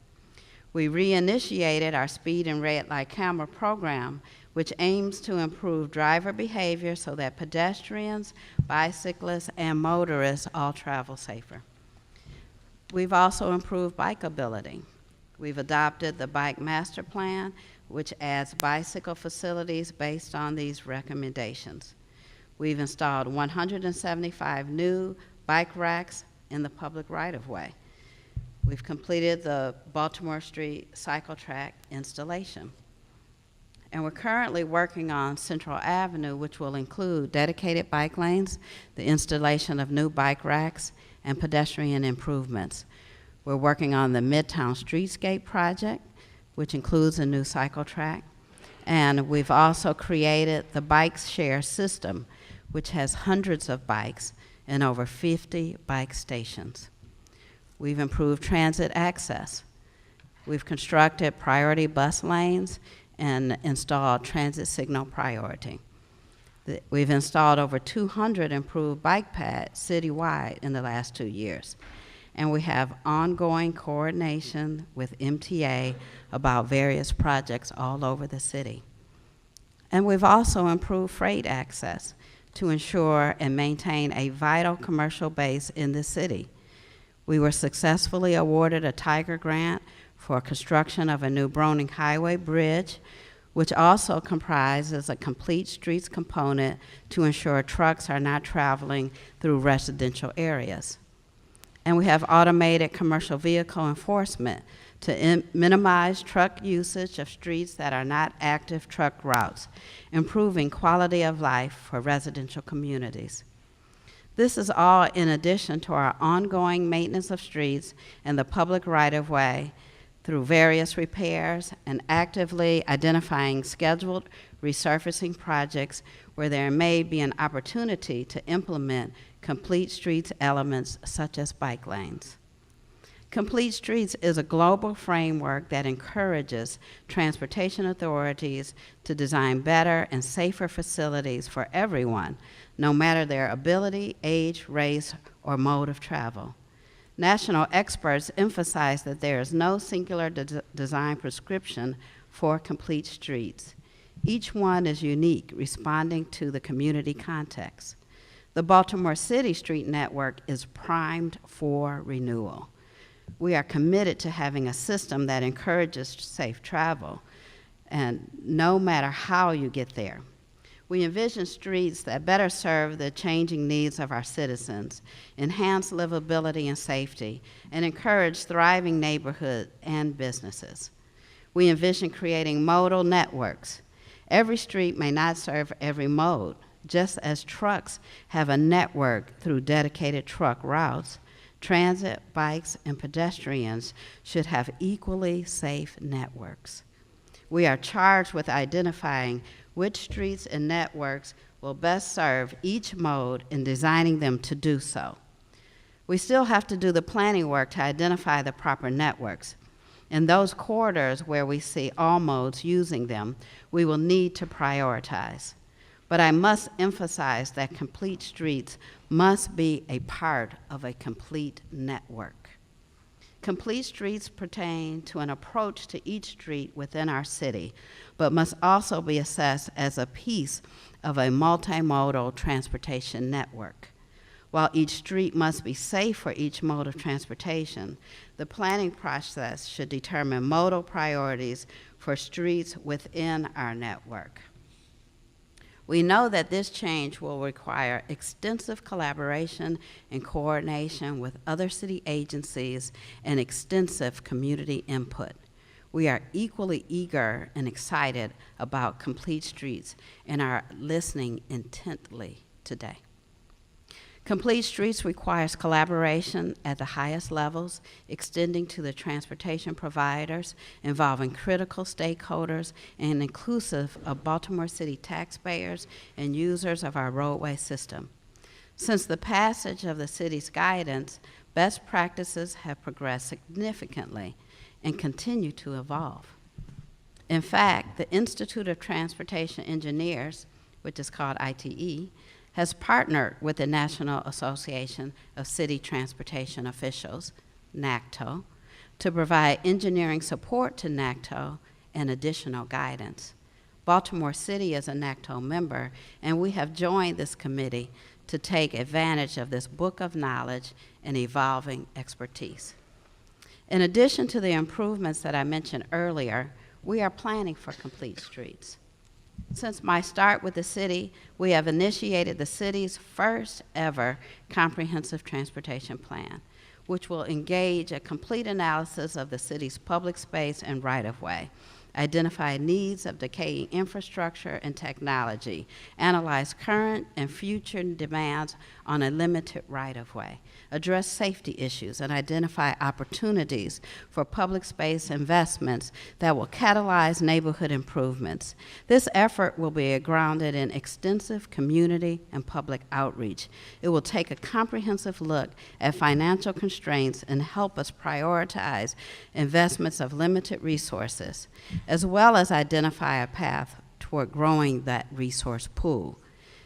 We reinitiated our speed and red light camera program, which aims to improve driver behavior so that pedestrians, bicyclists, and motorists all travel safer. We've also improved bikeability. We've adopted the Bike Master Plan, which adds bicycle facilities based on these recommendations. We've installed 175 new bike racks in the public right-of-way. We've completed the Baltimore Street cycle track installation. And we're currently working on Central Avenue, which will include dedicated bike lanes, the installation of new bike racks, and pedestrian improvements. We're working on the Midtown Streetscape project, which includes a new cycle track. And we've also created the bike share system, which has hundreds of bikes and over 50 bike stations. We've improved transit access. We've constructed priority bus lanes and installed transit signal priority. We've installed over 200 improved bike paths citywide in the last 2 years. And we have ongoing coordination with MTA about various projects all over the city. And we've also improved freight access to ensure and maintain a vital commercial base in the city. We were successfully awarded a Tiger Grant for construction of a new Broning Highway bridge, which also comprises a complete streets component to ensure trucks are not traveling through residential areas. And we have automated commercial vehicle enforcement to minimize truck usage of streets that are not active truck routes, improving quality of life for residential communities. This is all in addition to our ongoing maintenance of streets and the public right-of-way through various repairs and actively identifying scheduled resurfacing projects where there may be an opportunity to implement complete streets elements such as bike lanes. Complete Streets is a global framework that encourages transportation authorities to design better and safer facilities for everyone, no matter their ability, age, race, or mode of travel. National experts emphasize that there is no singular design prescription for complete streets. Each one is unique, responding to the community context. The Baltimore City Street Network is primed for renewal. We are committed to having a system that encourages safe travel, and no matter how you get there. We envision streets that better serve the changing needs of our citizens, enhance livability and safety, and encourage thriving neighborhoods and businesses. We envision creating modal networks. Every street may not serve every mode, just as trucks have a network through dedicated truck routes. Transit, bikes, and pedestrians should have equally safe networks. We are charged with identifying which streets and networks will best serve each mode and designing them to do so. We still have to do the planning work to identify the proper networks. In those corridors where we see all modes using them, we will need to prioritize. But I must emphasize that complete streets must be a part of a complete network. Complete streets pertain to an approach to each street within our city, but must also be assessed as a piece of a multimodal transportation network. While each street must be safe for each mode of transportation, the planning process should determine modal priorities for streets within our network. We know that this change will require extensive collaboration and coordination with other city agencies and extensive community input. We are equally eager and excited about complete streets and are listening intently today. Complete Streets requires collaboration at the highest levels, extending to the transportation providers, involving critical stakeholders, and inclusive of Baltimore City taxpayers and users of our roadway system. Since the passage of the city's guidance, best practices have progressed significantly and continue to evolve. In fact, the Institute of Transportation Engineers, which is called ITE, has partnered with the National Association of City Transportation Officials, NACTO, to provide engineering support to NACTO and additional guidance. Baltimore City is a NACTO member, and we have joined this committee to take advantage of this book of knowledge and evolving expertise. In addition to the improvements that I mentioned earlier, we are planning for complete streets. Since my start with the city, we have initiated the city's first ever comprehensive transportation plan, which will engage a complete analysis of the city's public space and right-of-way, identify needs of decaying infrastructure and technology, analyze current and future demands on a limited right-of-way, address safety issues, and identify opportunities for public space investments that will catalyze neighborhood improvements. This effort will be grounded in extensive community and public outreach. It will take a comprehensive look at financial constraints and help us prioritize investments of limited resources, as well as identify a path toward growing that resource pool.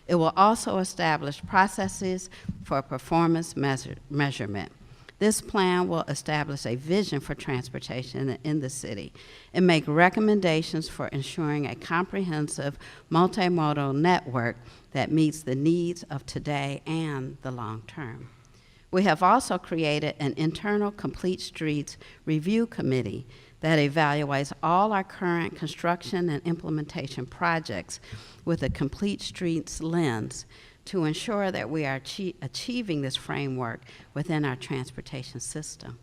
It will also establish processes for performance measurement. This plan will establish a vision for transportation in the city and make recommendations for ensuring a comprehensive multimodal network that meets the needs of today and the long term. We have also created an internal Complete Streets Review Committee that evaluates all our current construction and implementation projects with a complete streets lens to ensure that we are achieving this framework within our transportation system.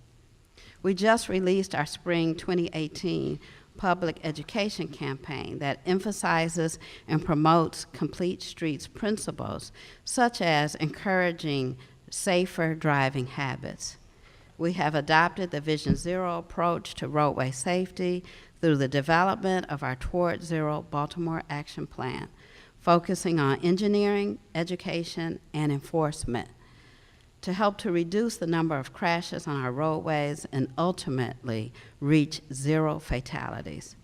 We just released our spring 2018 public education campaign that emphasizes and promotes complete streets principles, such as encouraging safer driving habits. We have adopted the Vision Zero approach to roadway safety through the development of our Toward Zero Baltimore Action Plan, focusing on engineering, education, and enforcement to help to reduce the number of crashes on our roadways and ultimately reach zero fatalities.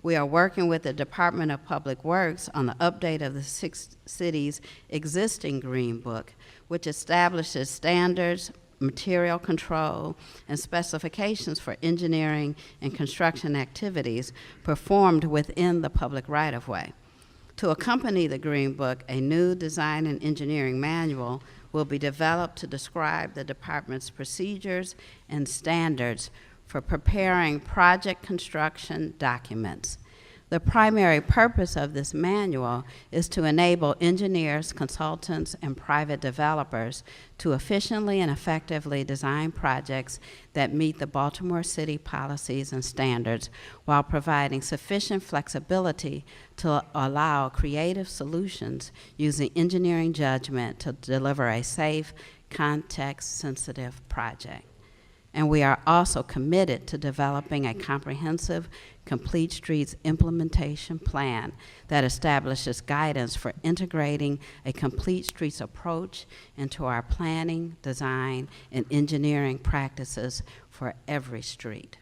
We are working with the Department of Public Works on the update of the 6 cities' existing Green Book, which establishes standards, material control, and specifications for engineering and construction activities performed within the public right-of-way. To accompany the Green Book, a new design and engineering manual will be developed to describe the department's procedures and standards for preparing project construction documents. The primary purpose of this manual is to enable engineers, consultants, and private developers to efficiently and effectively design projects that meet the Baltimore City policies and standards while providing sufficient flexibility to allow creative solutions using engineering judgment to deliver a safe, context-sensitive project. And we are also committed to developing a comprehensive Complete Streets implementation plan that establishes guidance for integrating a Complete Streets approach into our planning, design, and engineering practices for every street.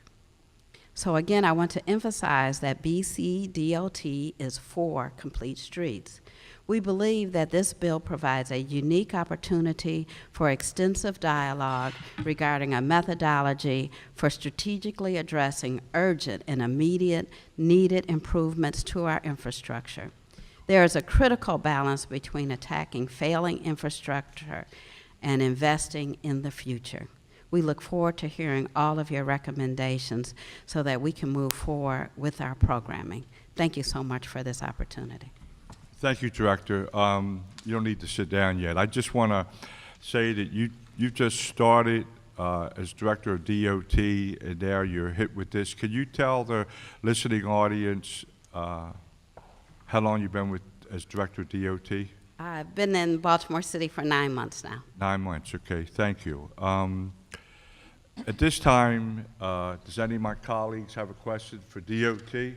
So again, I want to emphasize that BCDOT is for Complete Streets. We believe that this bill provides a unique opportunity for extensive dialogue regarding a methodology for strategically addressing urgent and immediate needed improvements to our infrastructure. There is a critical balance between attacking failing infrastructure and investing in the future. We look forward to hearing all of your recommendations so that we can move forward with our programming. Thank you so much for this opportunity. Thank you, Director. You don't need to sit down yet. I just want to say that you've just started as Director of DOT, and now you're hit with this. Can you tell the listening audience how long you've been as Director of DOT? I've been in Baltimore City for 9 months now. 9 months, okay, thank you. At this time, does any of my colleagues have a question for DOT?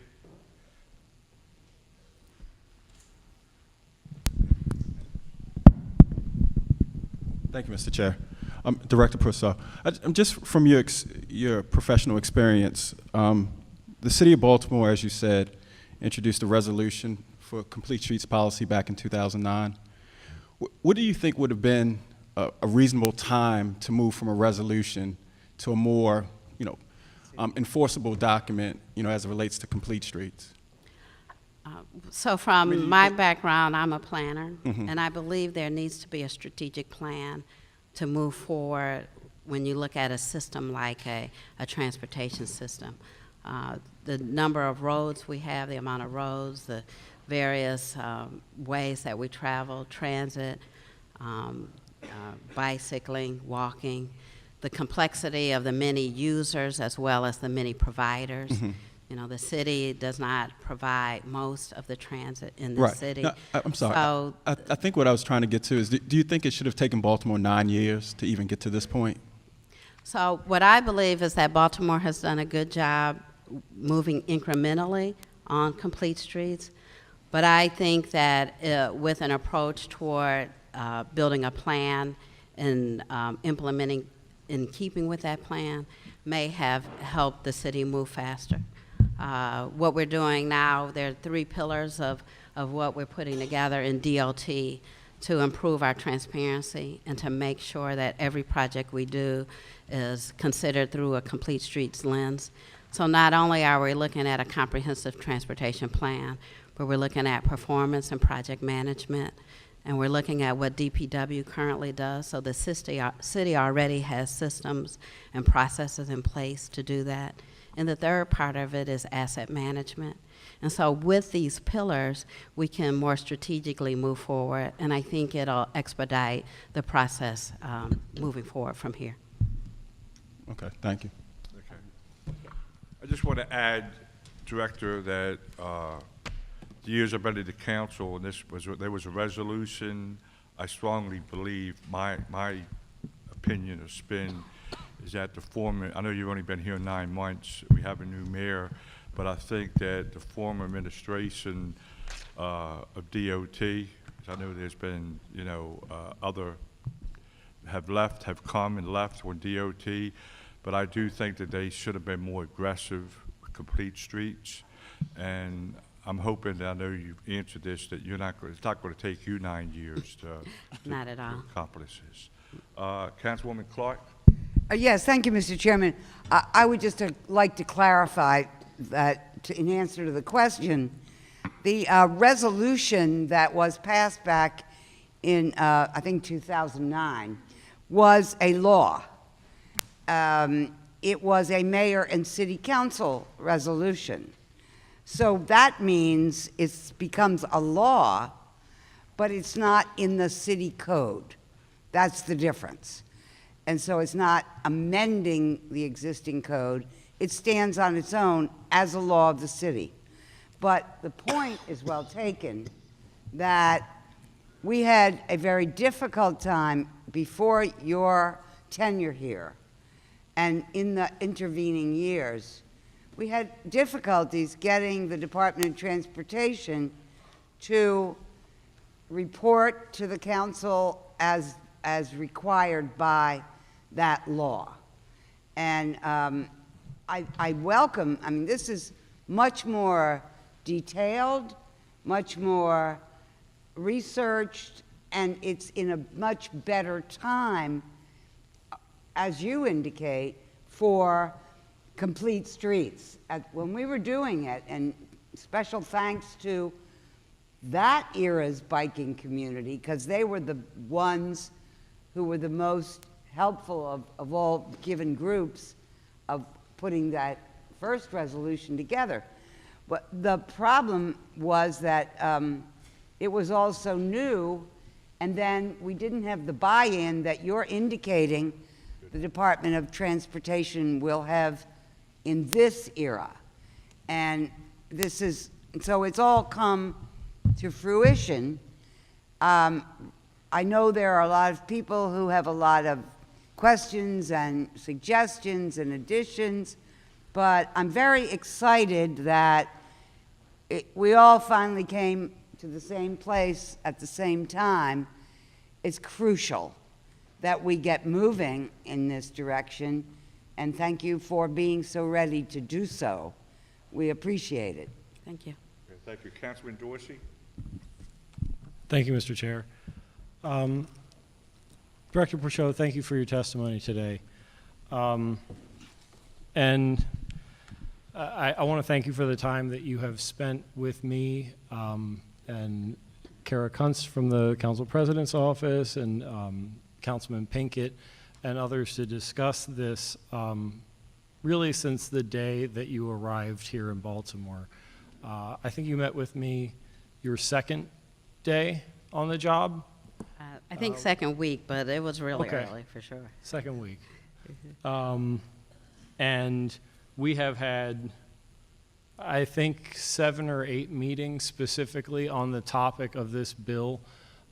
Thank you, Mr. Chair. Director Purcell, just from your professional experience, the City of Baltimore, as you said, introduced a resolution for Complete Streets policy back in 2009. What do you think would have been a reasonable time to move from a resolution to a more, enforceable document, as it relates to Complete Streets? So from my background, I'm a planner, and I believe there needs to be a strategic plan to move forward when you look at a system like a transportation system. The number of roads we have, the amount of roads, the various ways that we travel, transit, bicycling, walking, the complexity of the many users as well as the many providers. The city does not provide most of the transit in the city. No, I'm sorry. So, I think what I was trying to get to is, do you think it should have taken Baltimore 9 years to even get to this point? So what I believe is that Baltimore has done a good job moving incrementally on Complete Streets, but I think that with an approach toward building a plan and implementing in keeping with that plan may have helped the city move faster. What we're doing now, there are 3 pillars of what we're putting together in DOT to improve our transparency and to make sure that every project we do is considered through a Complete Streets lens. So not only are we looking at a comprehensive transportation plan, but we're looking at performance and project management, and we're looking at what DPW currently does. So the city already has systems and processes in place to do that. And the third part of it is asset management. And so with these pillars, we can more strategically move forward, and I think it'll expedite the process moving forward from here. Okay, thank you. Okay. I just want to add, Director, that the years I've been in the council, and there was a resolution. I strongly believe my opinion or spin is that the former, I know you've only been here 9 months, we have a new mayor, but I think that the former administration of DOT, 'cause I know there's been, you know, other have come and left on DOT, but I do think that they should have been more aggressive with complete streets. And I'm hoping, I know you've answered this, that you're not, it's not going to take you 9 years to Not at all. accomplish this. Councilwoman Clark? Yes, thank you, Mr. Chairman. I would just like to clarify that, in answer to the question, the resolution that was passed back in, I think, 2009, was a law. It was a mayor and city council resolution. So that means it becomes a law, but it's not in the city code. That's the difference. And so it's not amending the existing code. It stands on its own as a law of the city. But the point is well taken that we had a very difficult time before your tenure here, and in the intervening years, we had difficulties getting the Department of Transportation to report to the council as required by that law. And I welcome, I mean, this is much more detailed, much more researched, and it's in a much better time, as you indicate, for complete streets. When we were doing it, and special thanks to that era's biking community, because they were the ones who were the most helpful of all given groups of putting that first resolution together. But the problem was that it was also new, and then we didn't have the buy-in that you're indicating the Department of Transportation will have in this era. And this is, so it's all come to fruition. I know there are a lot of people who have a lot of questions and suggestions and additions, but I'm very excited that we all finally came to the same place at the same time. It's crucial that we get moving in this direction, and thank you for being so ready to do so. We appreciate it. Thank you. Okay, thank you. Councilman Dorsey? Thank you, Mr. Chair. Director Pruchot, thank you for your testimony today. And I want to thank you for the time that you have spent with me and Kara Kuntz from the Council President's Office and Councilman Pinkett and others to discuss this really since the day that you arrived here in Baltimore. I think you met with me your second day on the job. I think second week, but it was really okay. early for sure. Second week. And we have had, I think, 7 or 8 meetings specifically on the topic of this bill,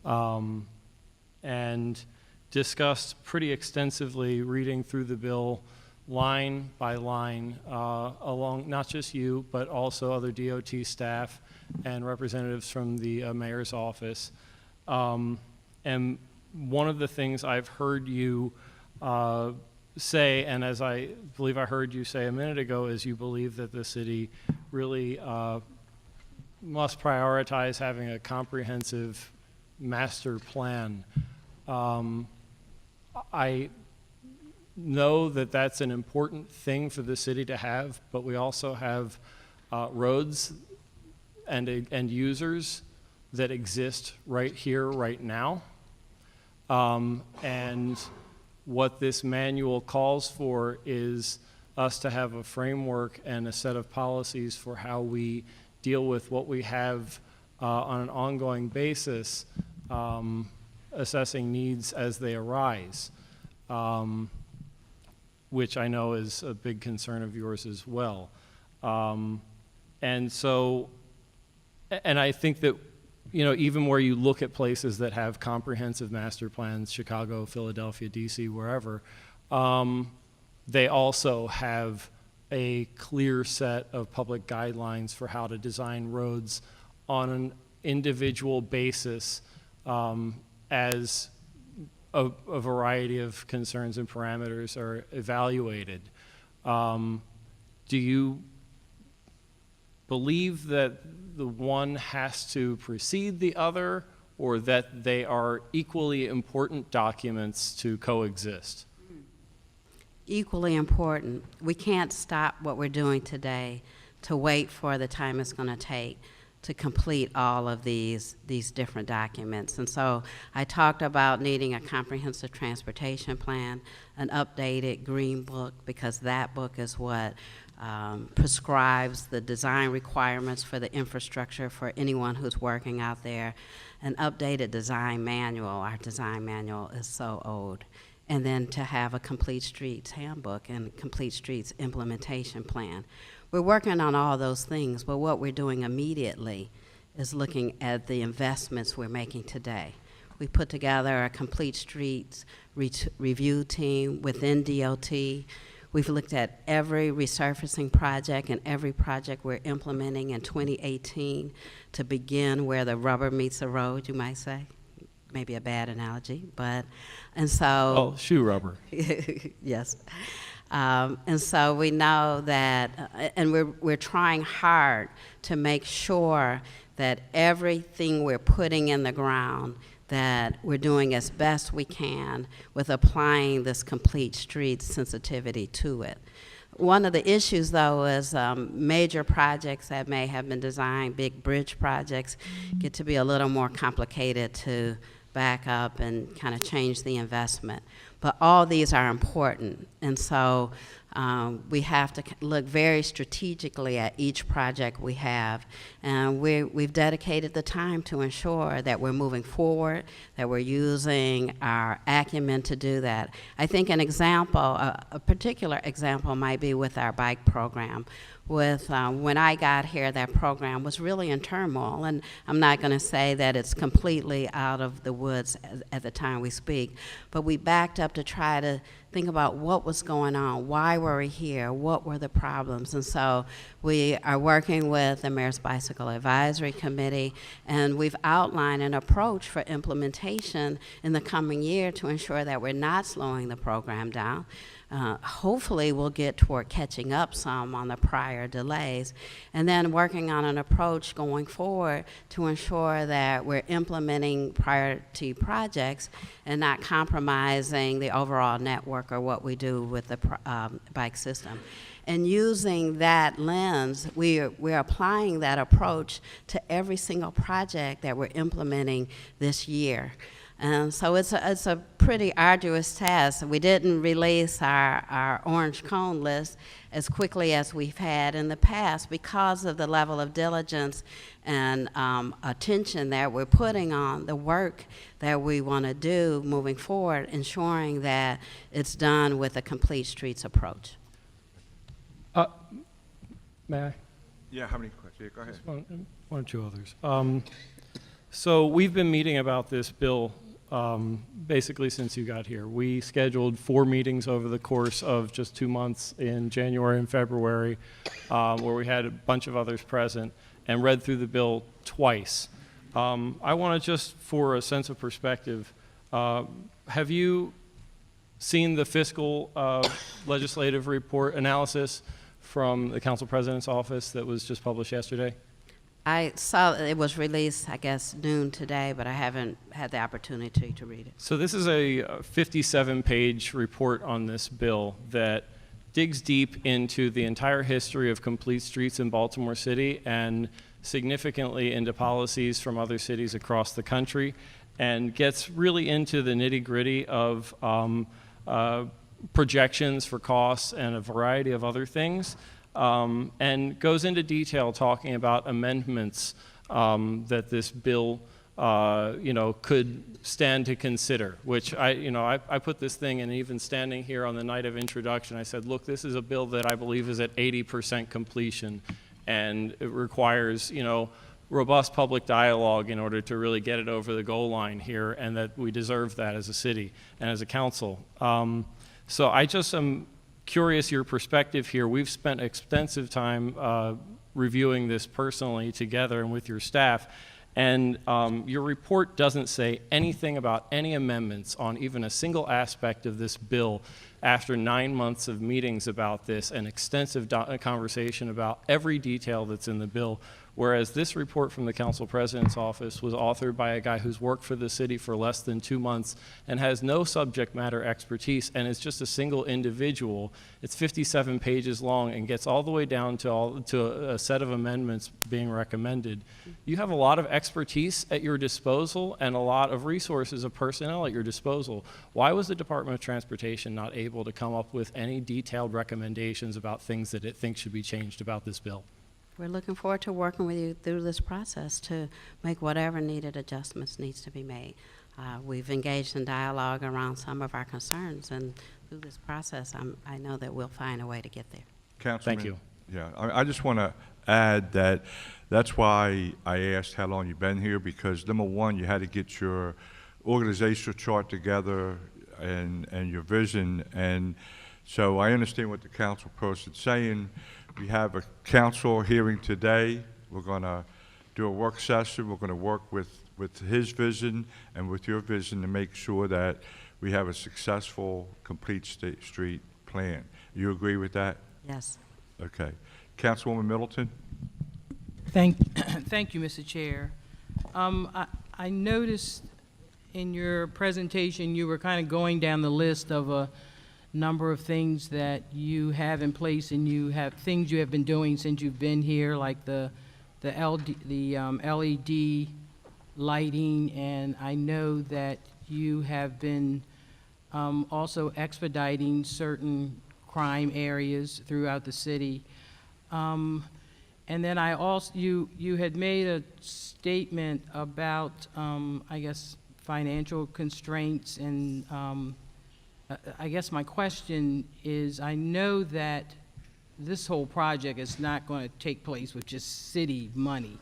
and discussed pretty extensively reading through the bill line by line, along not just you, but also other DOT staff and representatives from the mayor's office. And one of the things I've heard you say, and as I believe I heard you say a minute ago, is you believe that the city really must prioritize having a comprehensive master plan. I know that that's an important thing for the city to have, but we also have roads and users that exist right here, right now. And what this manual calls for is us to have a framework and a set of policies for how we deal with what we have on an ongoing basis, assessing needs as they arise, which I know is a big concern of yours as well. And so, and I think that, you know, even where you look at places that have comprehensive master plans, Chicago, Philadelphia, DC, wherever, they also have a clear set of public guidelines for how to design roads on an individual basis as a variety of concerns and parameters are evaluated. Do you believe that the one has to precede the other, or that they are equally important documents to coexist? Equally important. We can't stop what we're doing today to wait for the time it's going to take to complete all of these different documents. And so I talked about needing a comprehensive transportation plan, an updated green book, because that book is what prescribes the design requirements for the infrastructure for anyone who's working out there, an updated design manual. Our design manual is so old. And then to have a complete streets handbook and complete streets implementation plan. We're working on all those things, but what we're doing immediately is looking at the investments we're making today. We put together a complete streets review team within DOT. We've looked at every resurfacing project and every project we're implementing in 2018 to begin where the rubber meets the road, you might say. Maybe a bad analogy, but, and so. Oh, shoe rubber. Yes. And so we know that, and we're trying hard to make sure that everything we're putting in the ground, that we're doing as best we can with applying this complete street sensitivity to it. One of the issues, though, is major projects that may have been designed, big bridge projects, get to be a little more complicated to back up and kind of change the investment. But all these are important, and so we have to look very strategically at each project we have, and we've dedicated the time to ensure that we're moving forward, that we're using our acumen to do that. I think an example, a particular example might be with our bike program. With when I got here, that program was really in turmoil, and I'm not going to say that it's completely out of the woods at the time we speak, but we backed up to try to think about what was going on, why were we here, what were the problems, and so we are working with the Mayor's Bicycle Advisory Committee, and we've outlined an approach for implementation in the coming year to ensure that we're not slowing the program down. Hopefully we'll get toward catching up some on the prior delays, and then working on an approach going forward to ensure that we're implementing priority projects and not compromising the overall network or what we do with the bike system. And using that lens, we're applying that approach to every single project that we're implementing this year. And so it's a pretty arduous task. We didn't release our orange cone list as quickly as we've had in the past because of the level of diligence and attention that we're putting on the work that we want to do moving forward, ensuring that it's done with a complete streets approach. May I? Yeah, how many questions? Yeah, go ahead. One or two others. So we've been meeting about this bill basically since you got here. We scheduled 4 meetings over the course of just 2 months in January and February, where we had a bunch of others present and read through the bill twice. I want to just, for a sense of perspective, have you seen the fiscal legislative report analysis from the Council President's office that was just published yesterday? I saw it was released, I guess, noon today, but I haven't had the opportunity to read it. So this is a 57-page report on this bill that digs deep into the entire history of complete streets in Baltimore City and significantly into policies from other cities across the country, and gets really into the nitty-gritty of projections for costs and a variety of other things. And goes into detail talking about amendments that this bill, could stand to consider. Which I put this thing, and even standing here on the night of introduction, I said, look, this is a bill that I believe is at 80% completion, and it requires, robust public dialogue in order to really get it over the goal line here, and that we deserve that as a city and as a council. So I just am curious your perspective here. We've spent extensive time reviewing this personally together and with your staff. And your report doesn't say anything about any amendments on even a single aspect of this bill after 9 months of meetings about this and extensive conversation about every detail that's in the bill. Whereas this report from the Council President's Office was authored by a guy who's worked for the city for less than 2 months and has no subject matter expertise and is just a single individual. It's 57 pages long and gets all the way down to a set of amendments being recommended. You have a lot of expertise at your disposal and a lot of resources of personnel at your disposal. Why was the Department of Transportation not able to come up with any detailed recommendations about things that it thinks should be changed about this bill? We're looking forward to working with you through this process to make whatever needed adjustments needs to be made. We've engaged in dialogue around some of our concerns, and through this process, I know that we'll find a way to get there. Councilman, Thank you. Yeah, I just want to add that that's why I asked how long you've been here, because number one, you had to get your organizational chart together and your vision. And so I understand what the council person's saying. We have a council hearing today. We're going to do a work session. We're going to work with his vision and with your vision to make sure that we have a successful, complete street plan. You agree with that? Yes. Okay. Councilwoman Middleton? Thank you, Mr. Chair. I noticed in your presentation you were kind of going down the list of a number of things that you have in place, and you have things you have been doing since you've been here, like the LED lighting, and I know that you have been also expediting certain crime areas throughout the city. And then I also, you had made a statement about, I guess, financial constraints, and I guess my question is, I know that this whole project is not going to take place with just city money,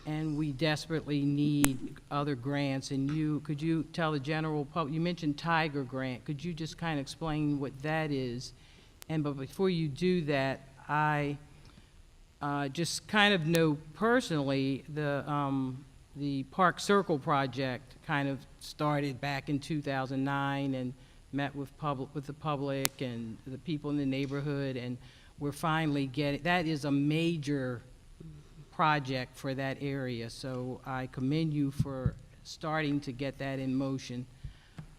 and we desperately need other grants. And could you tell the general public, you mentioned Tiger Grant, could you just kind of explain what that is? But before you do that, I just kind of know personally the Park Circle project kind of started back in 2009 and met with the public and the people in the neighborhood, and we're finally getting, that is a major project for that area. So I commend you for starting to get that in motion,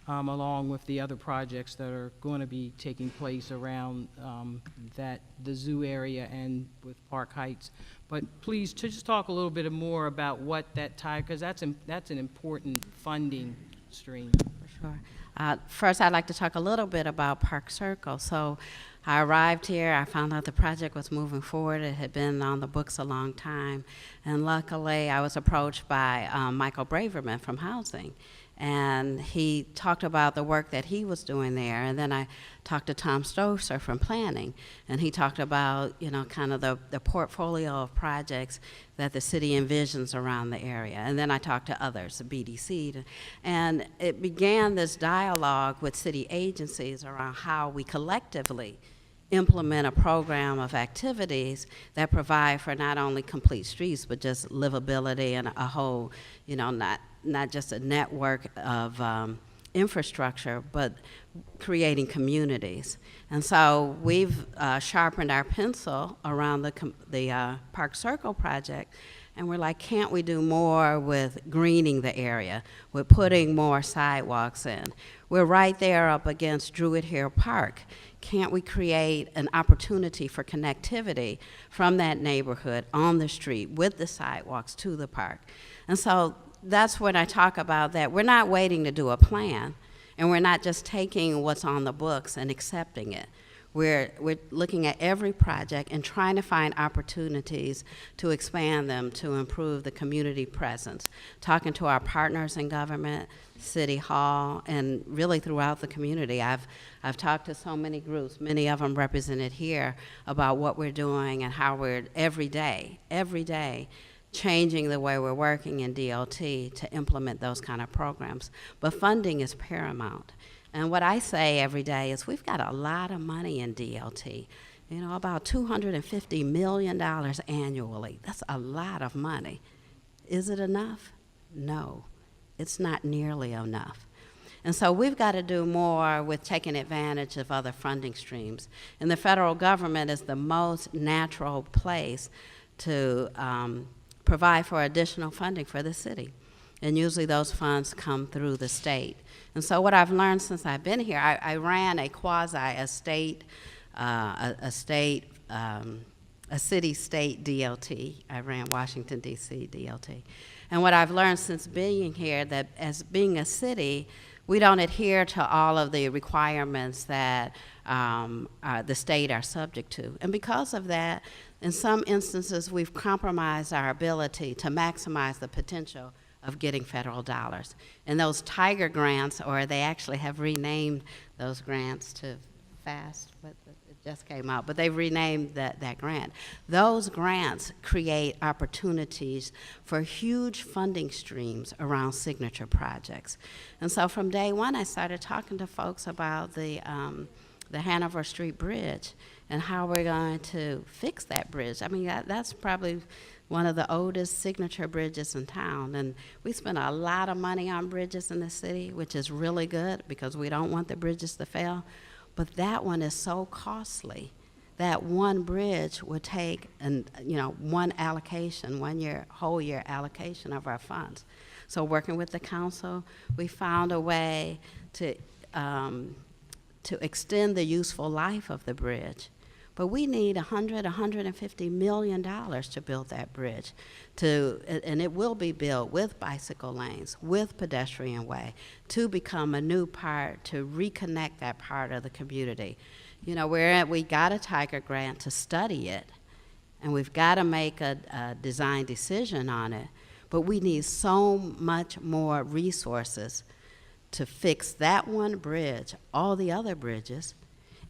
along with the other projects that are going to be taking place around the zoo area and with Park Heights. But please, just talk a little bit more about what that because that's an important funding stream. For sure. First, I'd like to talk a little bit about Park Circle. So I arrived here, I found out the project was moving forward. It had been on the books a long time. And luckily, I was approached by Michael Braverman from Housing. And he talked about the work that he was doing there. And then I talked to Tom Stoser from Planning, and he talked about, kind of the portfolio of projects that the city envisions around the area. And then I talked to others, the BDC, and it began this dialogue with city agencies around how we collectively implement a program of activities that provide for not only complete streets, but just livability and a whole, not just a network of infrastructure, but creating communities. And so we've sharpened our pencil around the Park Circle project, and we're like, can't we do more with greening the area, with putting more sidewalks in? We're right there up against Druid Hill Park. Can't we create an opportunity for connectivity from that neighborhood on the street with the sidewalks to the park? And so that's when I talk about that. We're not waiting to do a plan, and we're not just taking what's on the books and accepting it. We're looking at every project and trying to find opportunities to expand them to improve the community presence, talking to our partners in government, City Hall, and really throughout the community. I've talked to so many groups, many of them represented here, about what we're doing and how we're every day, changing the way we're working in DOT to implement those kind of programs. But funding is paramount. And what I say every day is we've got a lot of money in DLT, you know, about $250 million annually. That's a lot of money. Is it enough? No, it's not nearly enough. And so we've got to do more with taking advantage of other funding streams. And the federal government is the most natural place to provide for additional funding for the city. And usually those funds come through the state. And so what I've learned since I've been here, I ran a city-state DLT. I ran Washington, D.C. DLT. And what I've learned since being here, that as being a city, we don't adhere to all of the requirements that the state are subject to. And because of that, in some instances, we've compromised our ability to maximize the potential of getting federal dollars. And those Tiger grants, or they actually have renamed those grants to FAST, but it just came out, but they've renamed that grant. Those grants create opportunities for huge funding streams around signature projects. And so from day one, I started talking to folks about the Hanover Street Bridge and how we're going to fix that bridge. I mean, that's probably one of the oldest signature bridges in town. And we spend a lot of money on bridges in the city, which is really good because we don't want the bridges to fail. But that one is so costly. That one bridge would take one allocation, whole year allocation of our funds. So working with the council, we found a way to extend the useful life of the bridge. But we need $150 million to build that bridge, and it will be built with bicycle lanes, with pedestrian way, to become a new part, to reconnect that part of the community. You know, we got a Tiger grant to study it, and we've got to make a design decision on it, but we need so much more resources to fix that one bridge, all the other bridges,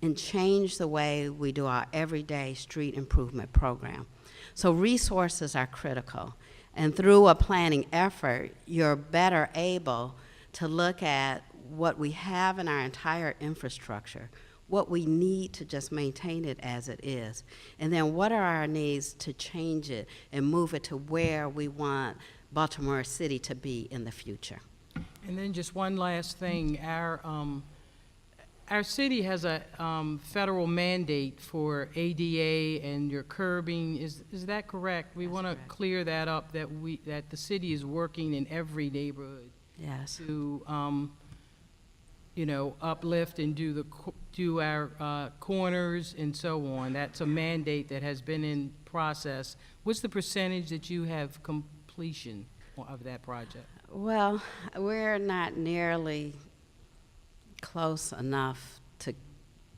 and change the way we do our everyday street improvement program. So resources are critical. And through a planning effort, you're better able to look at what we have in our entire infrastructure, what we need to just maintain it as it is, and then what are our needs to change it and move it to where we want Baltimore City to be in the future. And then just one last thing, our city has a federal mandate for ADA and your curbing. Is that correct? We want to clear that up, that the city is working in every neighborhood. Yes. To uplift and do our corners and so on. That's a mandate that has been in process. What's the percentage that you have completion of that project? Well, we're not nearly close enough to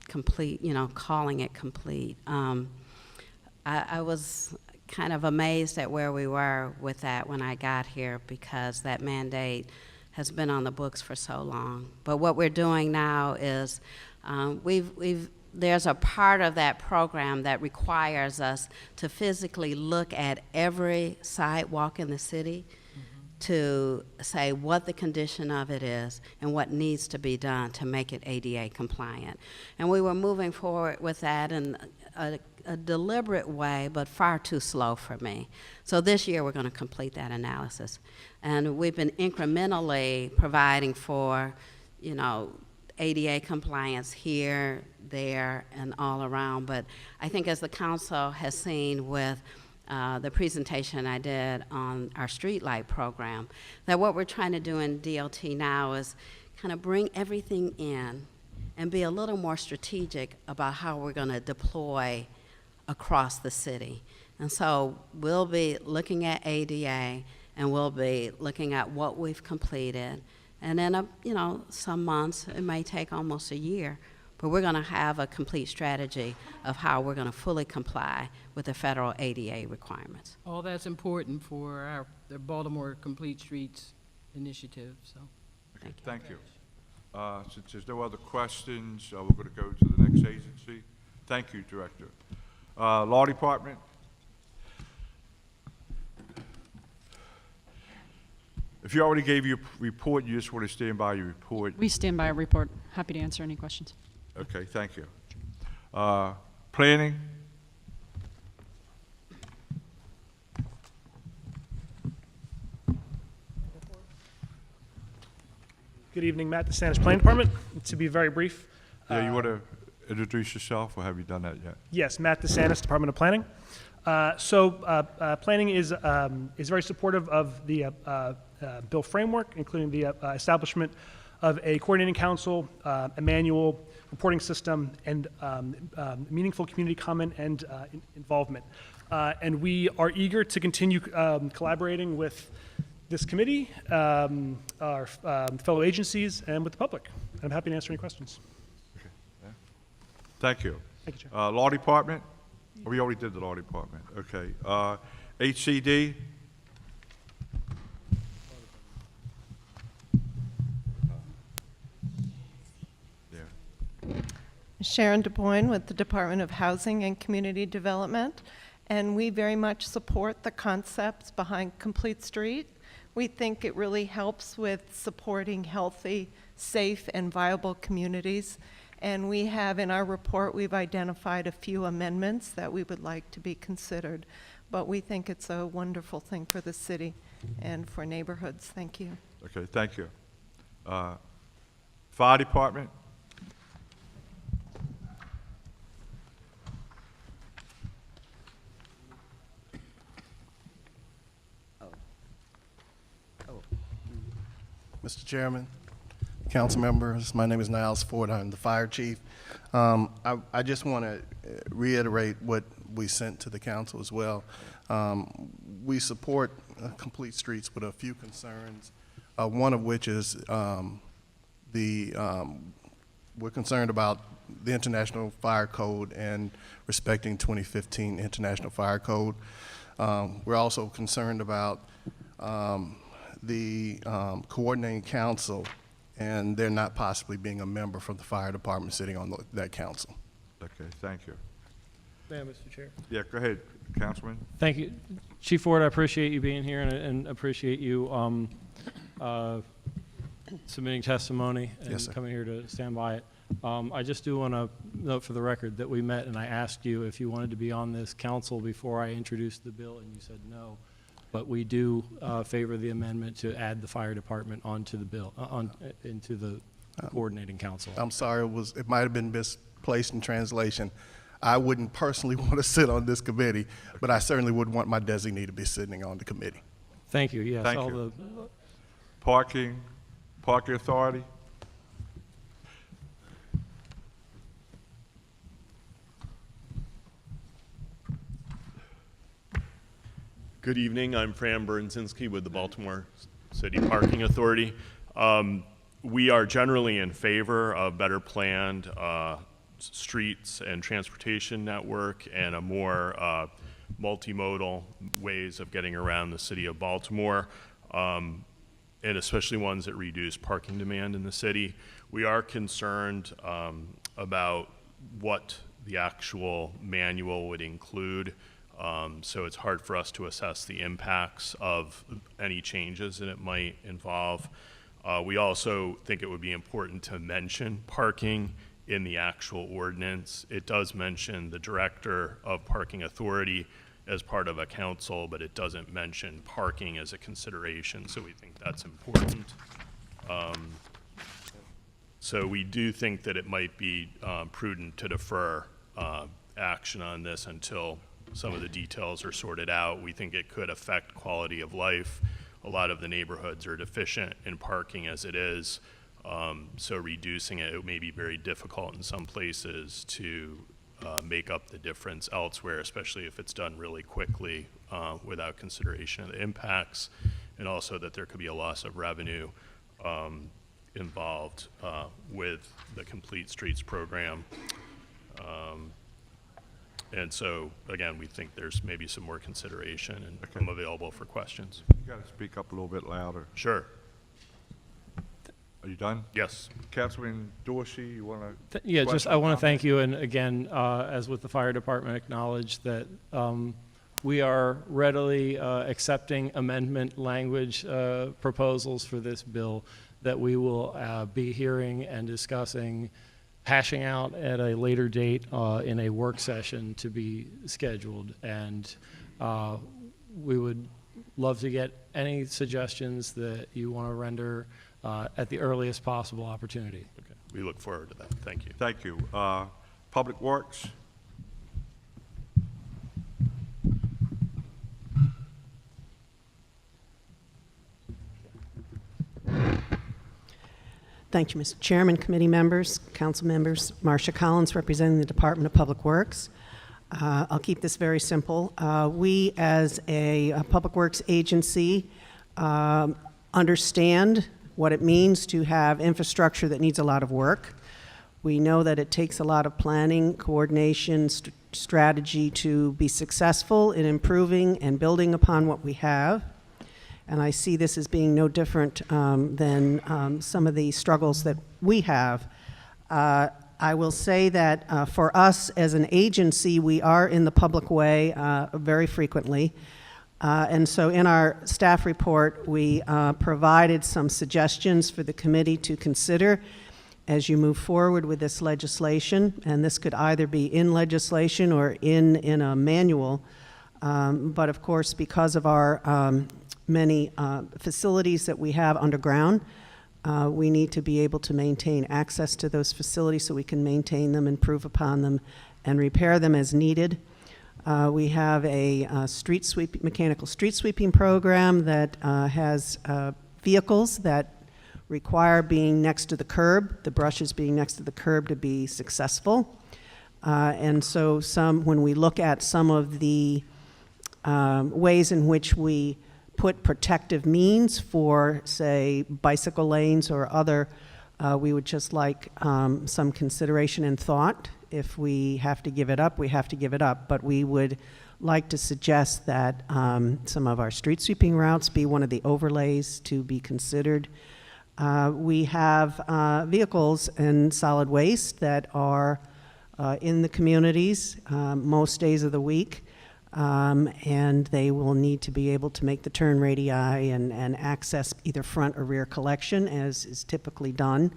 complete, calling it complete. I was kind of amazed at where we were with that when I got here because that mandate has been on the books for so long. But what we're doing now is there's a part of that program that requires us to physically look at every sidewalk in the city to say what the condition of it is and what needs to be done to make it ADA compliant. And we were moving forward with that in a deliberate way, but far too slow for me. So this year we're going to complete that analysis. And we've been incrementally providing for, ADA compliance here, there, and all around. But I think as the council has seen with the presentation I did on our streetlight program, that what we're trying to do in DLT now is kind of bring everything in and be a little more strategic about how we're going to deploy across the city. And so we'll be looking at ADA and we'll be looking at what we've completed. And then, some months, it may take almost a year, but we're going to have a complete strategy of how we're going to fully comply with the federal ADA requirements. All that's important for the Baltimore Complete Streets initiative. So, Thank you. Since there's no other questions, we're going to go to the next agency. Thank you, Director. Law Department. If you already gave your report, you just want to stand by your report. We stand by our report. Happy to answer any questions. Okay, thank you. Planning? Good evening, Matt DeSantis, Planning Department. To be very brief. Yeah, you want to introduce yourself, or have you done that yet? Yes, Matt DeSantis, Department of Planning. Planning is very supportive of the bill framework, including the establishment of a coordinating council, a manual, reporting system, and meaningful community comment and involvement. And we are eager to continue collaborating with this committee, our fellow agencies, and with the public. I'm happy to answer any questions. Okay. Yeah. Thank you. Thank you, Chair. Law Department? Oh, we already did the Law Department. Okay. HCD? Sharon DuBois with the Department of Housing and Community Development, and we very much support the concepts behind Complete Street. We think it really helps with supporting healthy, safe, and viable communities. And we have, in our report, we've identified a few amendments that we would like to be considered. But we think it's a wonderful thing for the city and for neighborhoods. Thank you. Okay, thank you. Fire Department? Mr. Chairman, council members, my name is Niles Ford. I'm the fire chief. I just want to reiterate what we sent to the council as well. We support Complete Streets with a few concerns, one of which is we're concerned about the International Fire Code and respecting 2015 International Fire Code. We're also concerned about the coordinating council, and they're not possibly being a member from the fire department sitting on that council. Okay, thank you. Mr. Chair. Yeah, go ahead, Councilman. Thank you. Chief Ford, I appreciate you being here and appreciate you submitting testimony and Yes, sir. coming here to stand by it. I just do want to note for the record that we met and I asked you if you wanted to be on this council before I introduced the bill, and you said no. But we do favor the amendment to add the fire department onto the bill, into the coordinating council. I'm sorry, it might have been misplaced in translation. I wouldn't personally want to sit on this committee, but I certainly would want my designee to be sitting on the committee. Thank you, yes. Thank you. Parking Authority? Good evening. I'm Fran Bernzinski with the Baltimore City Parking Authority. We are generally in favor of better planned streets and transportation network and a more multimodal ways of getting around the city of Baltimore, and especially ones that reduce parking demand in the city. We are concerned about what the actual manual would include. So it's hard for us to assess the impacts of any changes that it might involve. We also think it would be important to mention parking in the actual ordinance. It does mention the director of parking authority as part of a council, but it doesn't mention parking as a consideration, so we think that's important. So we do think that it might be prudent to defer action on this until some of the details are sorted out. We think it could affect quality of life. A lot of the neighborhoods are deficient in parking as it is, so reducing it may be very difficult in some places to make up the difference elsewhere, especially if it's done really quickly without consideration of the impacts, and also that there could be a loss of revenue involved with the Complete Streets program. And so, again, we think there's maybe some more consideration, and I'm available for questions. You got to speak up a little bit louder. Sure. Are you done? Yes. Councilman Dorsey, you want to? Yeah, just I want to thank you, and again, as with the fire department, acknowledge that we are readily accepting amendment language proposals for this bill that we will be hearing and discussing, hashing out at a later date in a work session to be scheduled. And we would love to get any suggestions that you want to render at the earliest possible opportunity. Okay. We look forward to that. Thank you. Thank you. Public Works? Thank you, Mr. Chairman, committee members, council members. Marcia Collins, representing the Department of Public Works. I'll keep this very simple. We, as a public works agency, understand what it means to have infrastructure that needs a lot of work. We know that it takes a lot of planning, coordination, strategy to be successful in improving and building upon what we have. And I see this as being no different than some of the struggles that we have. I will say that for us as an agency, we are in the public way very frequently. And so in our staff report, we provided some suggestions for the committee to consider as you move forward with this legislation. And this could either be in legislation or in a manual. But of course, because of our many facilities that we have underground, we need to be able to maintain access to those facilities so we can maintain them, improve upon them, and repair them as needed. We have a mechanical street sweeping program that has vehicles that require being next to the curb, the brushes being next to the curb to be successful. And so when we look at some of the ways in which we put protective means for, say, bicycle lanes or other, we would just like some consideration and thought. If we have to give it up, we have to give it up. But we would like to suggest that some of our street sweeping routes be one of the overlays to be considered. We have vehicles and solid waste that are in the communities most days of the week. And they will need to be able to make the turn radii and access either front or rear collection, as is typically done.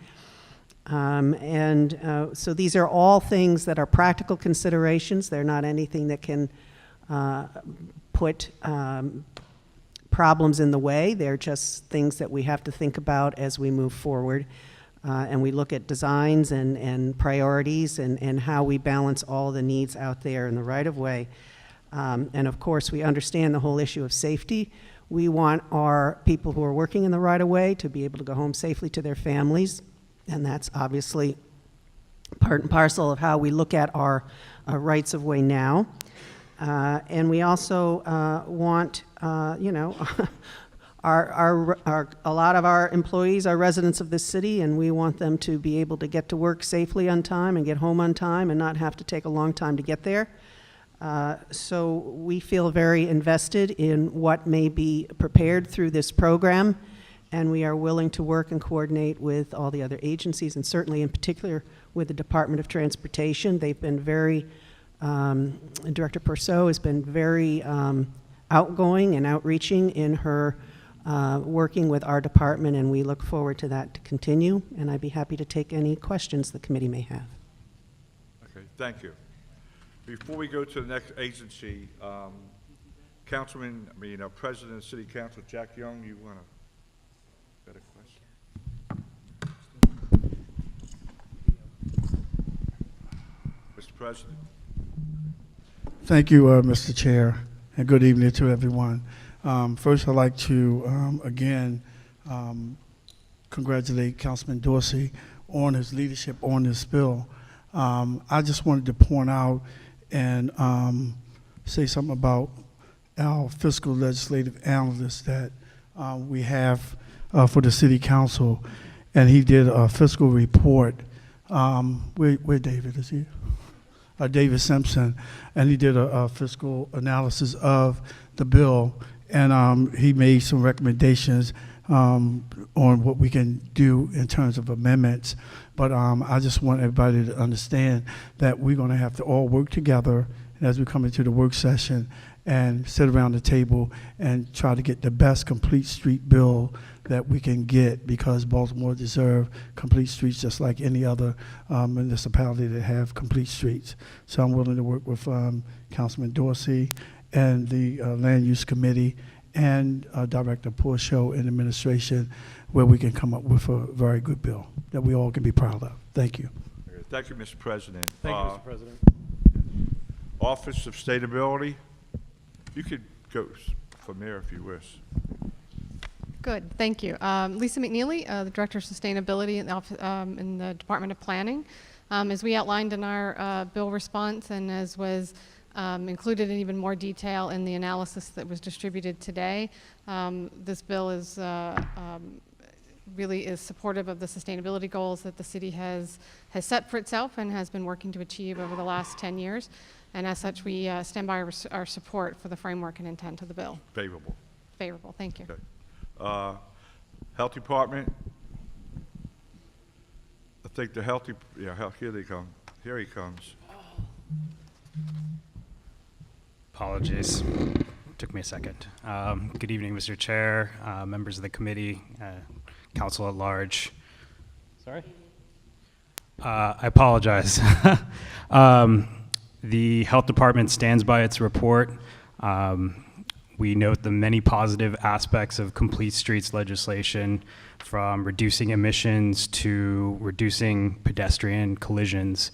So these are all things that are practical considerations. They're not anything that can put problems in the way. They're just things that we have to think about as we move forward. And we look at designs and priorities and how we balance all the needs out there in the right-of-way. And of course, we understand the whole issue of safety. We want our people who are working in the right-of-way to be able to go home safely to their families, and that's obviously part and parcel of how we look at our rights-of-way now. And we also want, you know, a lot of our employees are residents of this city, and we want them to be able to get to work safely on time and get home on time and not have to take a long time to get there. So we feel very invested in what may be prepared through this program, and we are willing to work and coordinate with all the other agencies, and certainly in particular with the Department of Transportation. They've been very, Director Perceau has been very outgoing and outreaching in her working with our department, and we look forward to that to continue, and I'd be happy to take any questions the committee may have. Okay, thank you. Before we go to the next agency, President of City Council Jack Young, you want to got a question? Mr. President. Thank you, Mr. Chair, and good evening to everyone. First, I'd like to again congratulate Councilman Dorsey on his leadership on this bill. I just wanted to point out and say something about our fiscal legislative analyst that we have for the city council, and he did a fiscal report. Where David is he? David Simpson, and he did a fiscal analysis of the bill, and he made some recommendations on what we can do in terms of amendments. But I just want everybody to understand that we're going to have to all work together as we come into the work session and sit around the table and try to get the best complete street bill that we can get, because Baltimore deserves complete streets just like any other municipality that have complete streets. So I'm willing to work with Councilman Dorsey and the Land Use Committee and Director Porcho and administration, where we can come up with a very good bill that we all can be proud of. Thank you. Thank you, Mr. President. Thank you, Mr. President. Office of Sustainability, you could go from there if you wish. Good, thank you. Lisa McNeely, the Director of Sustainability in the Department of Planning. As we outlined in our bill response, and as was included in even more detail in the analysis that was distributed today, this bill is really is supportive of the sustainability goals that the city has set for itself and has been working to achieve over the last 10 years. And as such, we stand by our support for the framework and intent of the bill. Favorable. Favorable, thank you. Okay. Health Department. I think the here they come. Here he comes. Apologies. Took me a second. Good evening, Mr. Chair, members of the committee, council at large. Sorry? I apologize. The Health Department stands by its report. We note the many positive aspects of complete streets legislation, from reducing emissions to reducing pedestrian collisions.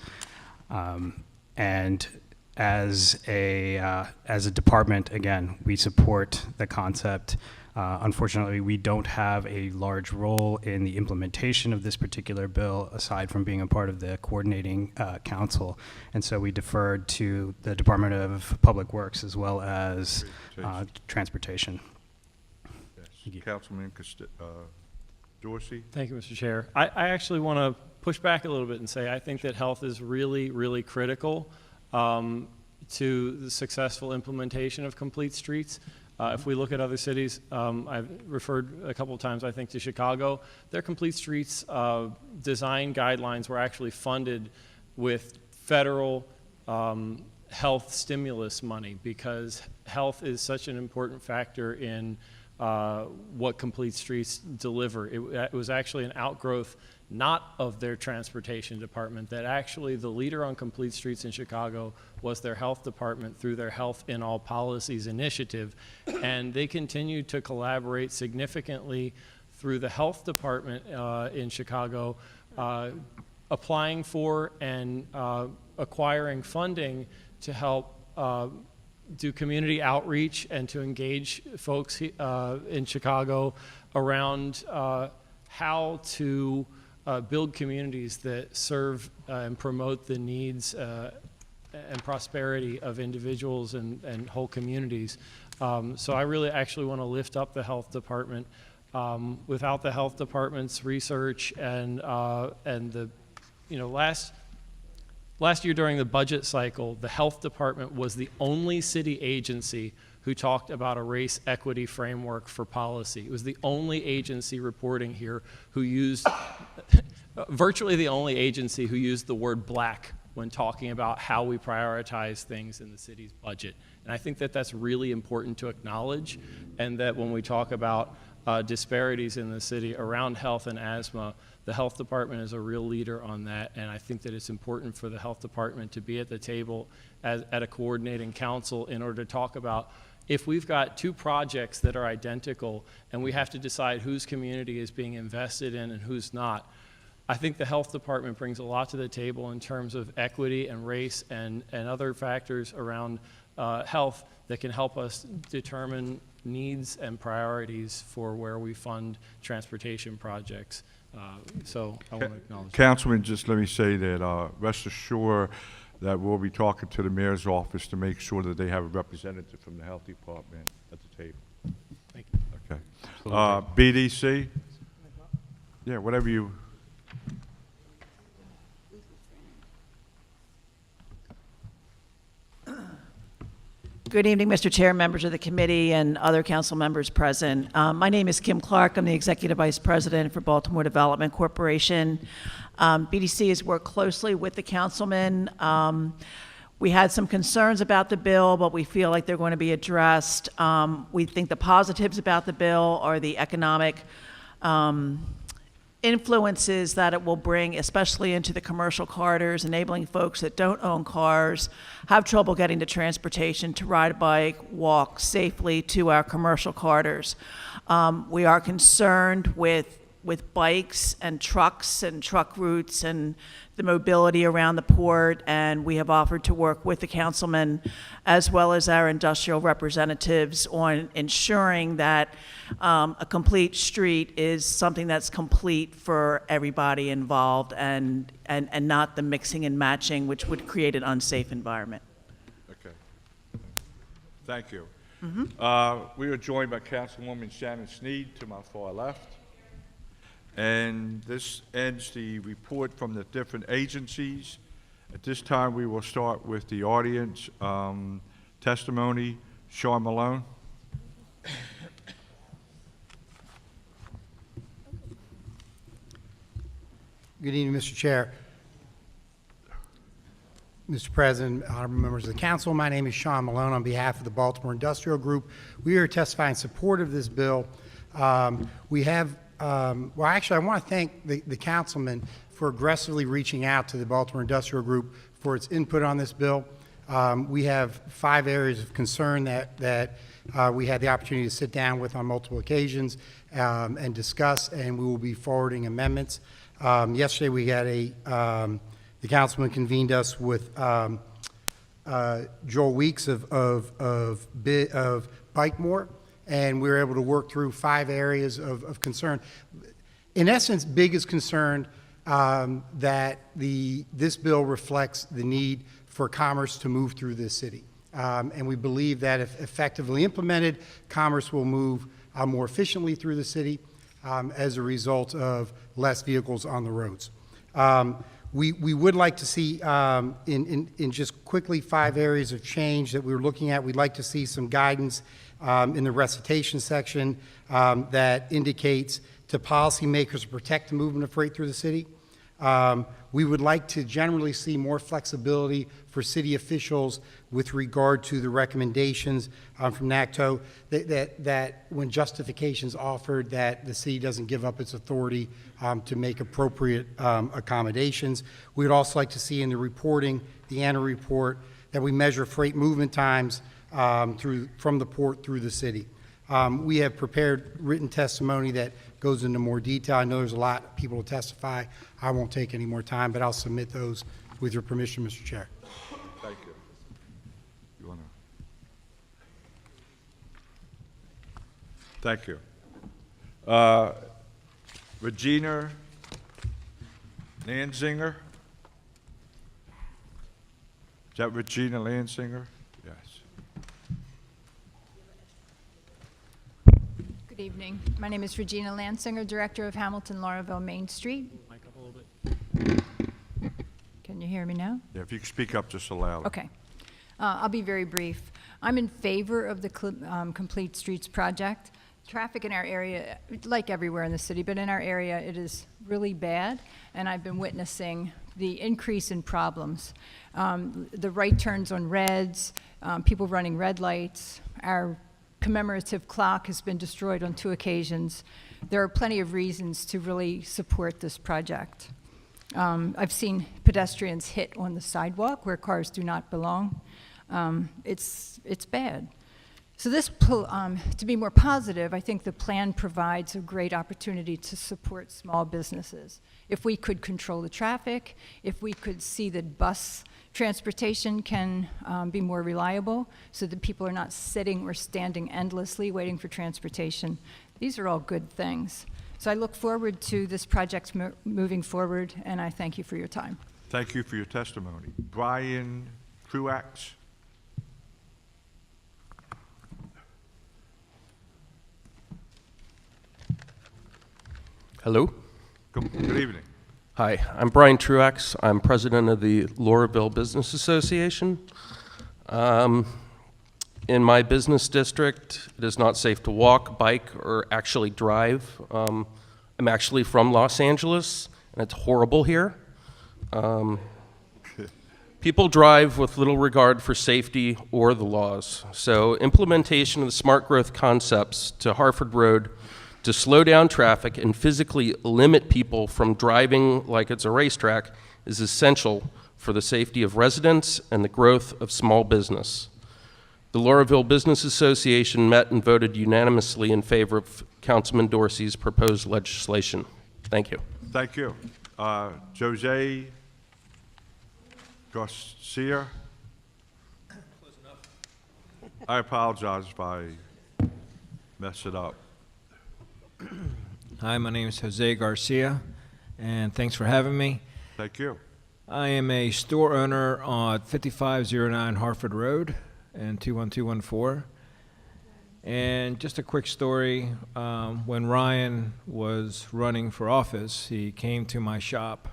And as a department, again, we support the concept. Unfortunately, we don't have a large role in the implementation of this particular bill, aside from being a part of the coordinating council. And so we deferred to the Department of Public Works as well as Transportation. Yes. Councilman Dorsey. Thank you, Mr. Chair. I actually want to push back a little bit and say I think that health is really, really critical to the successful implementation of complete streets. If we look at other cities, I've referred a couple of times, I think, to Chicago. Their complete streets design guidelines were actually funded with federal health stimulus money, because health is such an important factor in what complete streets deliver. It was actually an outgrowth not of their transportation department, that actually the leader on complete streets in Chicago was their health department through their Health in All Policies initiative. And they continued to collaborate significantly through the health department in Chicago, applying for and acquiring funding to help do community outreach and to engage folks in Chicago around how to build communities that serve and promote the needs and prosperity of individuals and whole communities. So I really actually want to lift up the health department. Without the health department's research and the, last year during the budget cycle, the health department was the only city agency who talked about a race equity framework for policy. It was the only agency reporting here who used, virtually the only agency who used the word black when talking about how we prioritize things in the city's budget. And I think that that's really important to acknowledge, and that when we talk about disparities in the city around health and asthma, the health department is a real leader on that, and I think that it's important for the health department to be at the table at a coordinating council in order to talk about, if we've got two projects that are identical and we have to decide whose community is being invested in and who's not, I think the health department brings a lot to the table in terms of equity and race and other factors around health that can help us determine needs and priorities for where we fund transportation projects. So I want to acknowledge that. Councilman, just let me say that rest assured that we'll be talking to the mayor's office to make sure that they have a representative from the health department at the table. Thank you. Okay. BDC? Yeah, whatever you. Good evening, Mr. Chair, members of the committee, and other council members present. My name is Kim Clark. I'm the Executive Vice President for Baltimore Development Corporation. BDC has worked closely with the councilman. We had some concerns about the bill, but we feel like they're going to be addressed. We think the positives about the bill are the economic influences that it will bring, especially into the commercial corridors, enabling folks that don't own cars, have trouble getting to transportation, to ride a bike, walk safely to our commercial corridors. We are concerned with bikes and truck routes and the mobility around the port, and we have offered to work with the councilman as well as our industrial representatives on ensuring that a complete street is something that's complete for everybody involved and not the mixing and matching, which would create an unsafe environment. Okay. Thank you. We are joined by Councilwoman Shannon Sneed to my far left. And this ends the report from the different agencies. At this time, we will start with the audience testimony. Sean Malone. Good evening, Mr. Chair. Mr. President, honorable members of the council, my name is Sean Malone on behalf of the Baltimore Industrial Group. We are testifying in support of this bill. Well, actually, I want to thank the councilman for aggressively reaching out to the Baltimore Industrial Group for its input on this bill. We have 5 areas of concern that we had the opportunity to sit down with on multiple occasions and discuss, and we will be forwarding amendments. Yesterday, we had the councilman convened us with Joel Weeks of Baltimore, and we were able to work through 5 areas of concern. In essence, Big is concerned that this bill reflects the need for commerce to move through this city. And we believe that if effectively implemented, commerce will move more efficiently through the city as a result of less vehicles on the roads. We would like to see, in just quickly 5 areas of change that we were looking at, we'd like to see some guidance in the recitation section that indicates to policymakers to protect the movement of freight through the city. We would like to generally see more flexibility for city officials with regard to the recommendations from NACTO, that when justifications offered that the city doesn't give up its authority to make appropriate accommodations. We would also like to see in the reporting, the annual report, that we measure freight movement times from the port through the city. We have prepared written testimony that goes into more detail. I know there's a lot of people to testify. I won't take any more time, but I'll submit those with your permission, Mr. Chair. Thank you. You want to? Thank you. Regina Lansinger. Is that Regina Lansinger? Yes. Good evening. My name is Regina Lansinger, Director of Hamilton Lauraville Main Street. Mic up a little bit. Can you hear me now? Yeah, if you could speak up just a little. Okay. I'll be very brief. I'm in favor of the Complete Streets project. Traffic in our area, like everywhere in the city, but in our area, it is really bad, and I've been witnessing the increase in problems. The right turns on reds, people running red lights. Our commemorative clock has been destroyed on 2 occasions. There are plenty of reasons to really support this project. I've seen pedestrians hit on the sidewalk where cars do not belong. It's bad. So this, to be more positive, I think the plan provides a great opportunity to support small businesses. If we could control the traffic, if we could see that bus transportation can be more reliable so that people are not sitting or standing endlessly waiting for transportation, these are all good things. So I look forward to this project moving forward, and I thank you for your time. Thank you for your testimony. Brian Truax. Hello. Good evening. Hi, I'm Brian Truax. I'm president of the Lauraville Business Association. In my business district, it is not safe to walk, bike, or actually drive. I'm actually from Los Angeles, and it's horrible here. People drive with little regard for safety or the laws. So implementation of the smart growth concepts to Harford Road to slow down traffic and physically limit people from driving like it's a racetrack is essential for the safety of residents and the growth of small business. The Laurelville Business Association met and voted unanimously in favor of Councilman Dorsey's proposed legislation. Thank you. Thank you. Jose Garcia. I apologize if I mess it up. Hi, my name is Jose Garcia, and thanks for having me. Thank you. I am a store owner on 5509 Harford Road and 21214. And just a quick story, when Ryan was running for office, he came to my shop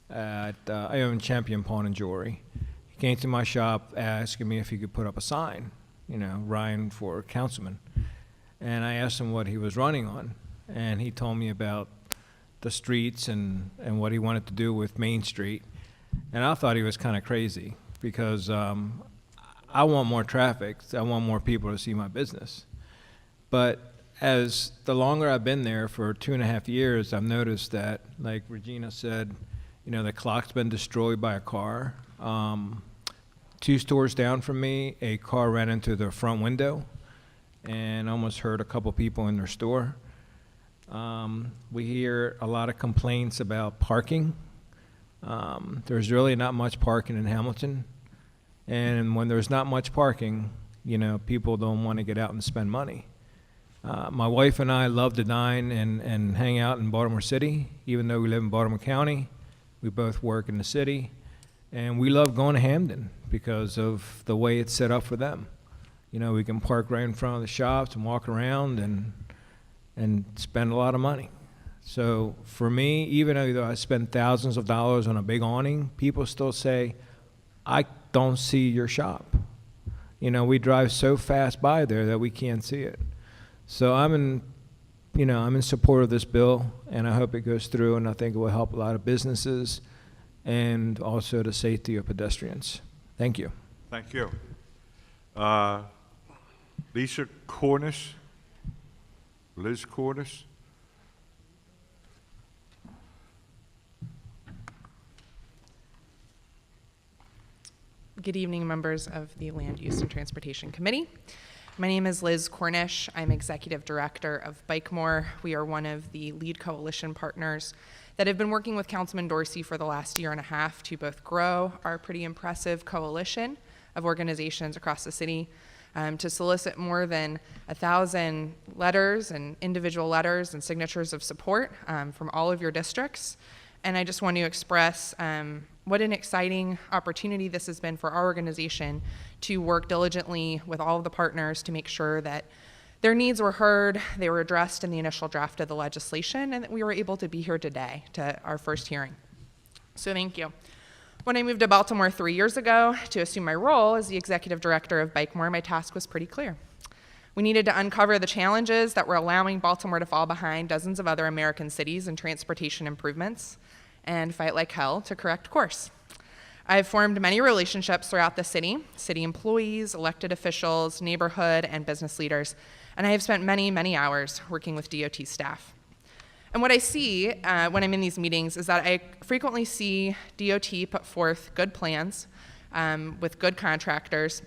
at, I own Champion Pawn and Jewelry. He came to my shop asking me if he could put up a sign, you know, Ryan for councilman. And I asked him what he was running on, and he told me about the streets and what he wanted to do with Main Street. And I thought he was kind of crazy because I want more traffic. I want more people to see my business. But as the longer I've been there, for 2.5 years, I've noticed that, like Regina said, you know, the clock's been destroyed by a car. 2 stores down from me, a car ran into the front window and almost hurt a couple people in their store. We hear a lot of complaints about parking. There's really not much parking in Hamilton. And when there's not much parking, you know, people don't want to get out and spend money. My wife and I love to dine and hang out in Baltimore City, even though we live in Baltimore County. We both work in the city. And we love going to Hamden because of the way it's set up for them. You know, we can park right in front of the shops and walk around and spend a lot of money. So for me, even though I spend thousands of dollars on a big awning, people still say, I don't see your shop. You know, we drive so fast by there that we can't see it. So I'm in support of this bill, and I hope it goes through, and I think it will help a lot of businesses and also the safety of pedestrians. Thank you. Thank you. Lisa Cornish. Liz Cornish. Good evening, members of the Land Use and Transportation Committee. My name is Liz Cornish. I'm Executive Director of Baltimore. We are one of the lead coalition partners that have been working with Councilman Dorsey for the last 1.5 years to both grow our pretty impressive coalition of organizations across the city, to solicit more than 1,000 letters and individual letters and signatures of support from all of your districts. And I just want to express what an exciting opportunity this has been for our organization to work diligently with all of the partners to make sure that their needs were heard, they were addressed in the initial draft of the legislation, and that we were able to be here today to our first hearing. So thank you. When I moved to Baltimore 3 years ago to assume my role as the executive director of Baltimore, my task was pretty clear. We needed to uncover the challenges that were allowing Baltimore to fall behind dozens of other American cities in transportation improvements and fight like hell to correct course. I've formed many relationships throughout the city employees, elected officials, neighborhood, and business leaders, and I have spent many, many hours working with DOT staff. And what I see when I'm in these meetings is that I frequently see DOT put forth good plans with good contractors,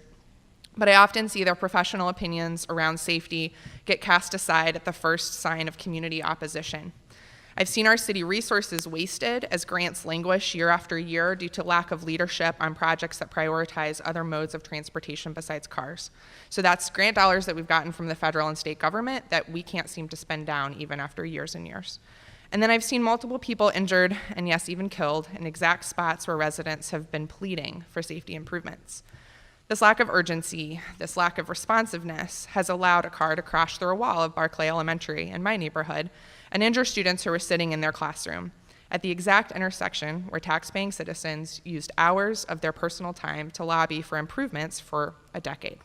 but I often see their professional opinions around safety get cast aside at the first sign of community opposition. I've seen our city resources wasted as grants languish year after year due to lack of leadership on projects that prioritize other modes of transportation besides cars. So that's grant dollars that we've gotten from the federal and state government that we can't seem to spend down even after years and years. And then I've seen multiple people injured and yes, even killed in exact spots where residents have been pleading for safety improvements. This lack of urgency, this lack of responsiveness has allowed a car to crash through a wall of Barclay Elementary in my neighborhood and injure students who were sitting in their classroom at the exact intersection where taxpaying citizens used hours of their personal time to lobby for improvements for a decade.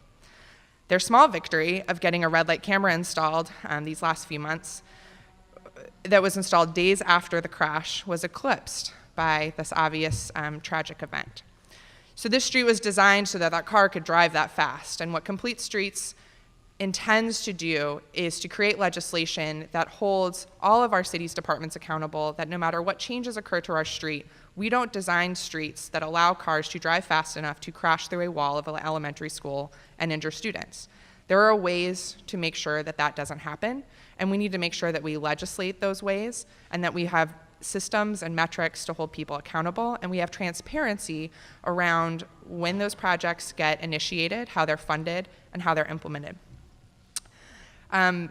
Their small victory of getting a red light camera installed these last few months that was installed days after the crash was eclipsed by this obvious tragic event. So this street was designed so that that car could drive that fast. And what Complete Streets intends to do is to create legislation that holds all of our city's departments accountable, that no matter what changes occur to our street, we don't design streets that allow cars to drive fast enough to crash through a wall of an elementary school and injure students. There are ways to make sure that that doesn't happen, and we need to make sure that we legislate those ways and that we have systems and metrics to hold people accountable, and we have transparency around when those projects get initiated, how they're funded, and how they're implemented. Something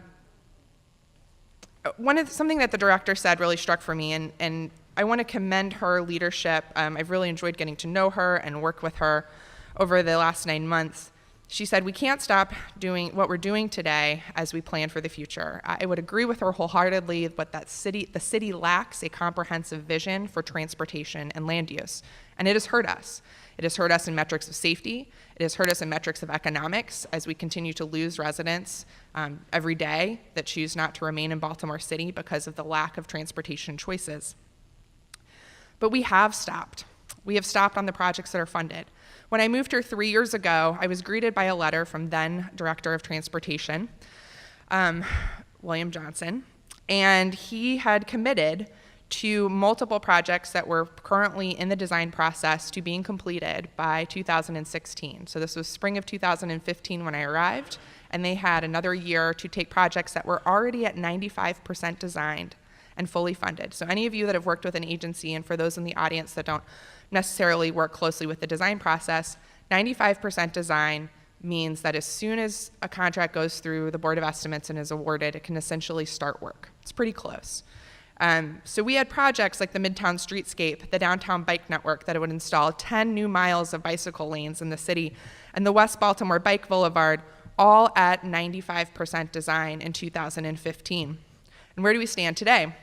that the director said really struck for me, and I want to commend her leadership. I've really enjoyed getting to know her and work with her over the last 9 months. She said, we can't stop doing what we're doing today as we plan for the future. I would agree with her wholeheartedly, but the city lacks a comprehensive vision for transportation and land use, and it has hurt us. It has hurt us in metrics of safety. It has hurt us in metrics of economics as we continue to lose residents every day that choose not to remain in Baltimore City because of the lack of transportation choices. But we have stopped. We have stopped on the projects that are funded. When I moved here 3 years ago, I was greeted by a letter from then Director of Transportation, William Johnson, and he had committed to multiple projects that were currently in the design process to being completed by 2016. So this was spring of 2015 when I arrived, and they had another year to take projects that were already at 95% designed and fully funded. So any of you that have worked with an agency, and for those in the audience that don't necessarily work closely with the design process, 95% design means that as soon as a contract goes through the Board of Estimates and is awarded, it can essentially start work. It's pretty close. So we had projects like the Midtown Streetscape, the Downtown Bike Network that would install 10 new miles of bicycle lanes in the city, and the West Baltimore Bike Boulevard, all at 95% design in 2015. And where do we stand today?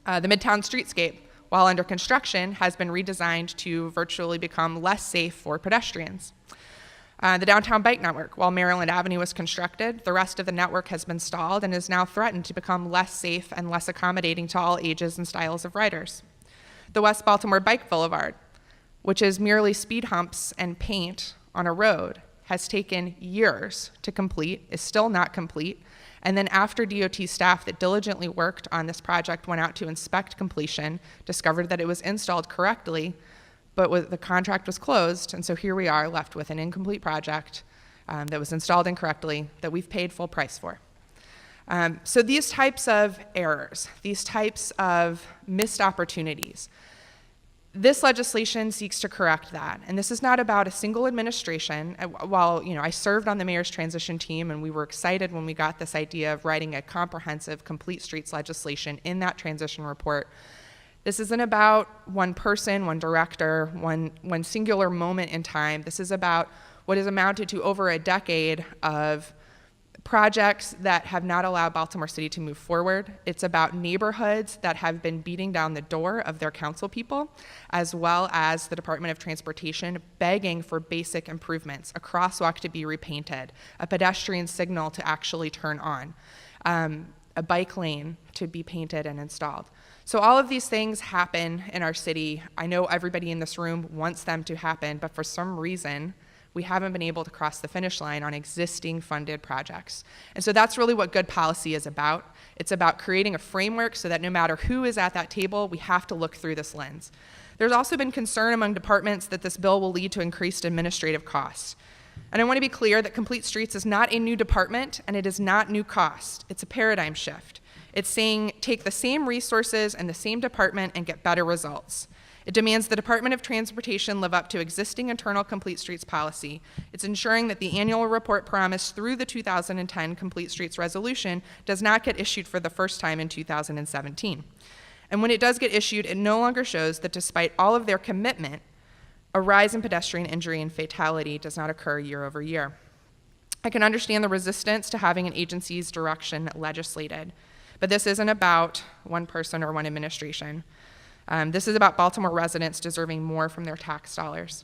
The Midtown Streetscape, while under construction, has been redesigned to virtually become less safe for pedestrians. The Downtown Bike Network, while Maryland Avenue was constructed, the rest of the network has been stalled and is now threatened to become less safe and less accommodating to all ages and styles of riders. The West Baltimore Bike Boulevard, which is merely speed humps and paint on a road, has taken years to complete, is still not complete, and then after DOT staff that diligently worked on this project went out to inspect completion, discovered that it was installed correctly, but the contract was closed, and so here we are left with an incomplete project that was installed incorrectly that we've paid full price for. So these types of errors, these types of missed opportunities, this legislation seeks to correct that. And this is not about a single administration. While I served on the mayor's transition team, and we were excited when we got this idea of writing a comprehensive complete streets legislation in that transition report, this isn't about one person, one director, one singular moment in time. This is about what has amounted to over a decade of projects that have not allowed Baltimore City to move forward. It's about neighborhoods that have been beating down the door of their council people, as well as the Department of Transportation begging for basic improvements, a crosswalk to be repainted, a pedestrian signal to actually turn on, a bike lane to be painted and installed. So all of these things happen in our city. I know everybody in this room wants them to happen, but for some reason, we haven't been able to cross the finish line on existing funded projects. And so that's really what good policy is about. It's about creating a framework so that no matter who is at that table, we have to look through this lens. There's also been concern among departments that this bill will lead to increased administrative costs. And I want to be clear that Complete Streets is not a new department and it is not new cost. It's a paradigm shift. It's saying take the same resources and the same department and get better results. It demands the Department of Transportation live up to existing internal Complete Streets policy. It's ensuring that the annual report promised through the 2010 Complete Streets resolution does not get issued for the first time in 2017. And when it does get issued, it no longer shows that despite all of their commitment, a rise in pedestrian injury and fatality does not occur year over year. I can understand the resistance to having an agency's direction legislated, but this isn't about one person or one administration. This is about Baltimore residents deserving more from their tax dollars.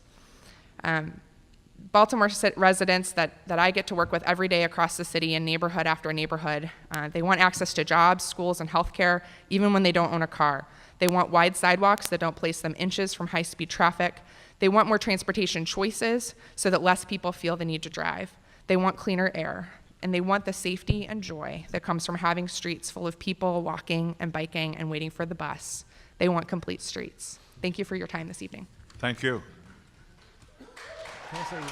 Baltimore residents that I get to work with every day across the city in neighborhood after neighborhood, they want access to jobs, schools, and healthcare, even when they don't own a car. They want wide sidewalks that don't place them inches from high-speed traffic. They want more transportation choices so that less people feel the need to drive. They want cleaner air, and they want the safety and joy that comes from having streets full of people walking and biking and waiting for the bus. They want complete streets. Thank you for your time this evening. Thank you. Can I say one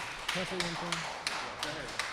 thing?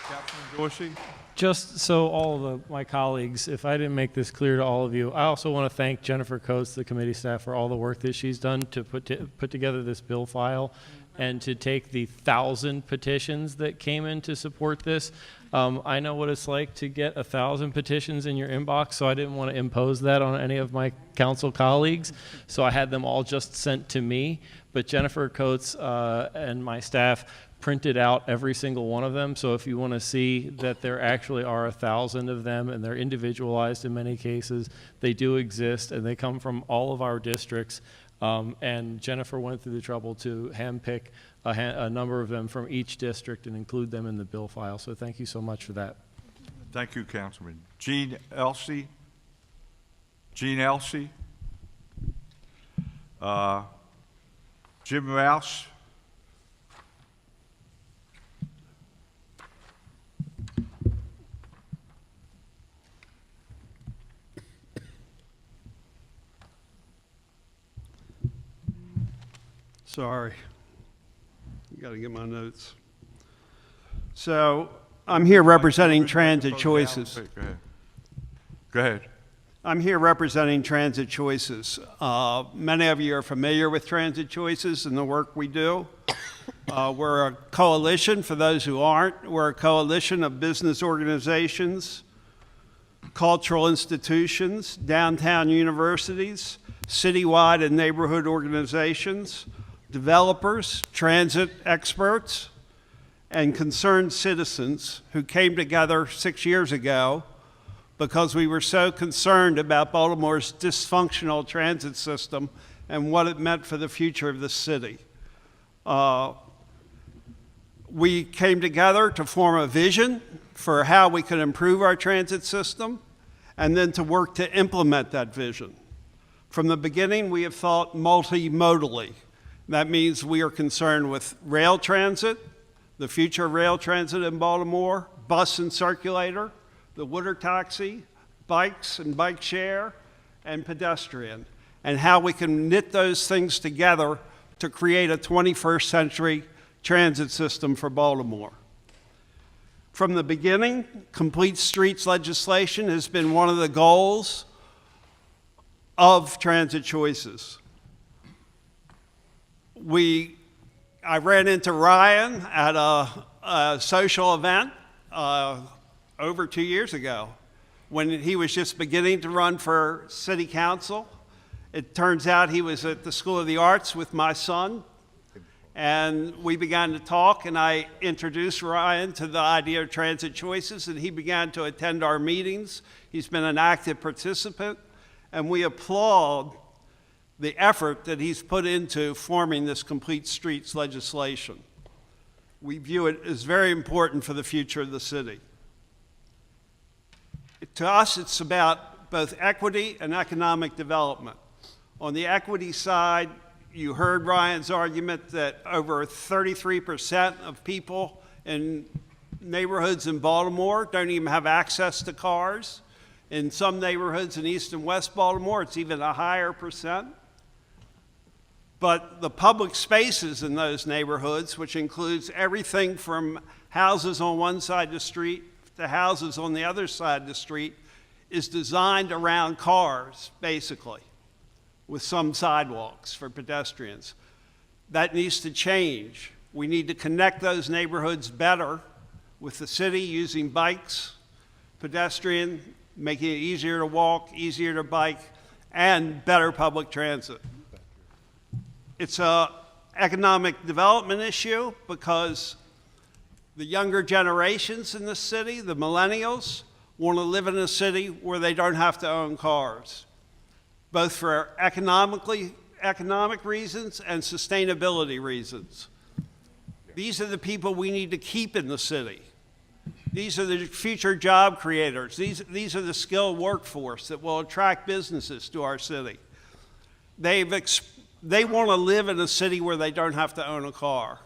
Councilman Dorsey? Just so all of my colleagues, if I didn't make this clear to all of you, I also want to thank Jennifer Coates, the committee staff, for all the work that she's done to put together this bill file and to take the 1,000 petitions that came in to support this. I know what it's like to get 1,000 petitions in your inbox, so I didn't want to impose that on any of my council colleagues. So I had them all just sent to me. But Jennifer Coates and my staff printed out every single one of them. So if you want to see that there actually are 1,000 of them, and they're individualized in many cases, they do exist, and they come from all of our districts. And Jennifer went through the trouble to handpick a number of them from each district and include them in the bill file. So thank you so much for that. Thank you, Councilman. Gene Elsey? Gene Elsey? Jim Rouse? Sorry, you got to get my notes. So I'm here representing Transit Choices. Go ahead. I'm here representing Transit Choices. Many of you are familiar with Transit Choices and the work we do. We're a coalition, for those who aren't. We're a coalition of business organizations, cultural institutions, downtown universities, citywide and neighborhood organizations, developers, transit experts, and concerned citizens who came together 6 years ago because we were so concerned about Baltimore's dysfunctional transit system and what it meant for the future of the city. We came together to form a vision for how we could improve our transit system and then to work to implement that vision. From the beginning, we have thought multimodally. That means we are concerned with rail transit, the future of rail transit in Baltimore, bus and circulator, the water taxi, bikes and bike share, and pedestrian, and how we can knit those things together to create a 21st century transit system for Baltimore. From the beginning, complete streets legislation has been one of the goals of Transit Choices. I ran into Ryan at a social event over 2 years ago when he was just beginning to run for city council. It turns out he was at the School of the Arts with my son, and we began to talk, and I introduced Ryan to the idea of Transit Choices, and he began to attend our meetings. He's been an active participant, and we applaud the effort that he's put into forming this complete streets legislation. We view it as very important for the future of the city. To us, it's about both equity and economic development. On the equity side, you heard Ryan's argument that over 33% of people in neighborhoods in Baltimore don't even have access to cars. In some neighborhoods in East and West Baltimore, it's even a higher percent. But the public spaces in those neighborhoods, which includes everything from houses on one side of the street to houses on the other side of the street, is designed around cars, basically, with some sidewalks for pedestrians. That needs to change. We need to connect those neighborhoods better with the city using bikes, pedestrian, making it easier to walk, easier to bike, and better public transit. It's an economic development issue because the younger generations in the city, the millennials, want to live in a city where they don't have to own cars, both for economic reasons and sustainability reasons. These are the people we need to keep in the city. These are the future job creators. These are the skilled workforce that will attract businesses to our city. they want to live in a city where they don't have to own a car.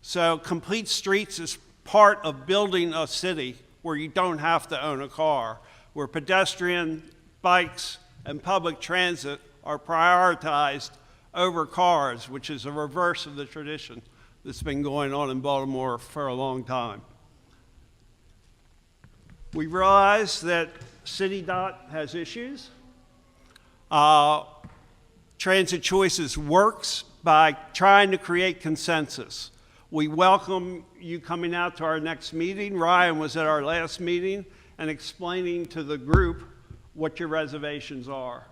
So Complete Streets is part of building a city where you don't have to own a car, where pedestrian, bikes, and public transit are prioritized over cars, which is a reverse of the tradition that's been going on in Baltimore for a long time. We realize that CityDOT has issues. Transit Choices works by trying to create consensus. We welcome you coming out to our next meeting. Ryan was at our last meeting and explaining to the group what your reservations are.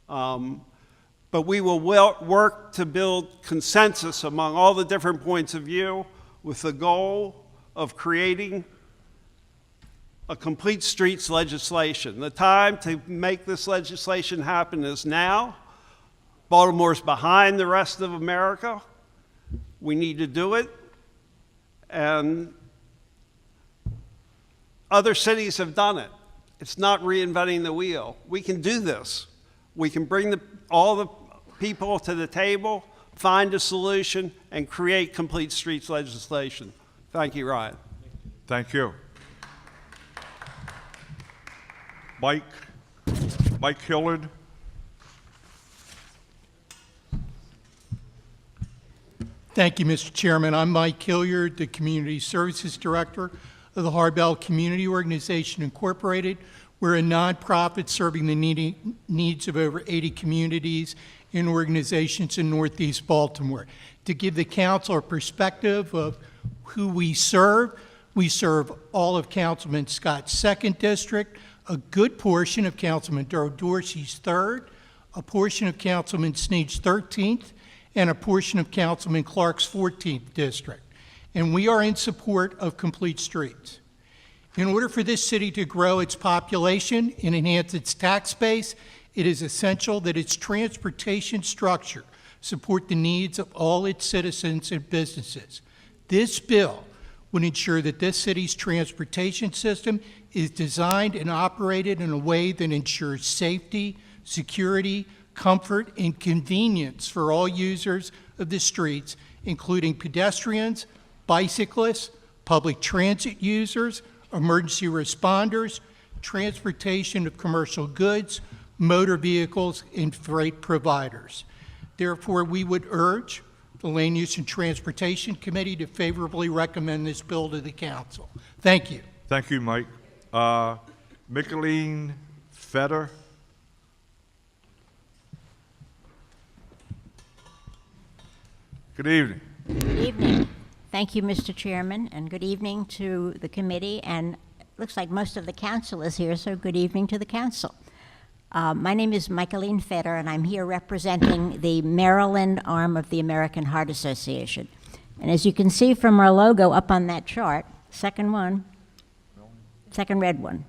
But we will work to build consensus among all the different points of view with the goal of creating a complete streets legislation. The time to make this legislation happen is now. Baltimore's behind the rest of America. We need to do it. And other cities have done it. It's not reinventing the wheel. We can do this. We can bring all the people to the table, find a solution, and create complete streets legislation. Thank you, Ryan. Thank you. Mike Hillard. Thank you, Mr. Chairman. I'm Mike Hilliard, the Community Services Director of the Harbell Community Organization Incorporated. We're a nonprofit serving the needs of over 80 communities and organizations in Northeast Baltimore. To give the council a perspective of who we serve all of Councilman Scott's 2nd District, a good portion of Councilman Dorsey's 3rd, a portion of Councilman Snead's 13th, and a portion of Councilman Clark's 14th District. And we are in support of complete streets. In order for this city to grow its population and enhance its tax base, it is essential that its transportation structure support the needs of all its citizens and businesses. This bill would ensure that this city's transportation system is designed and operated in a way that ensures safety, security, comfort, and convenience for all users of the streets, including pedestrians, bicyclists, public transit users, emergency responders, transportation of commercial goods, motor vehicles, and freight providers. Therefore, we would urge the Land Use and Transportation Committee to favorably recommend this bill to the council. Thank you. Thank you, Mike. Micheline Fetter. Good evening. Good evening. Thank you, Mr. Chairman, and good evening to the committee, and it looks like most of the council is here, so good evening to the council. My name is Micheline Fetter, and I'm here representing the Maryland arm of the American Heart Association. And as you can see from our logo up on that chart, second red one.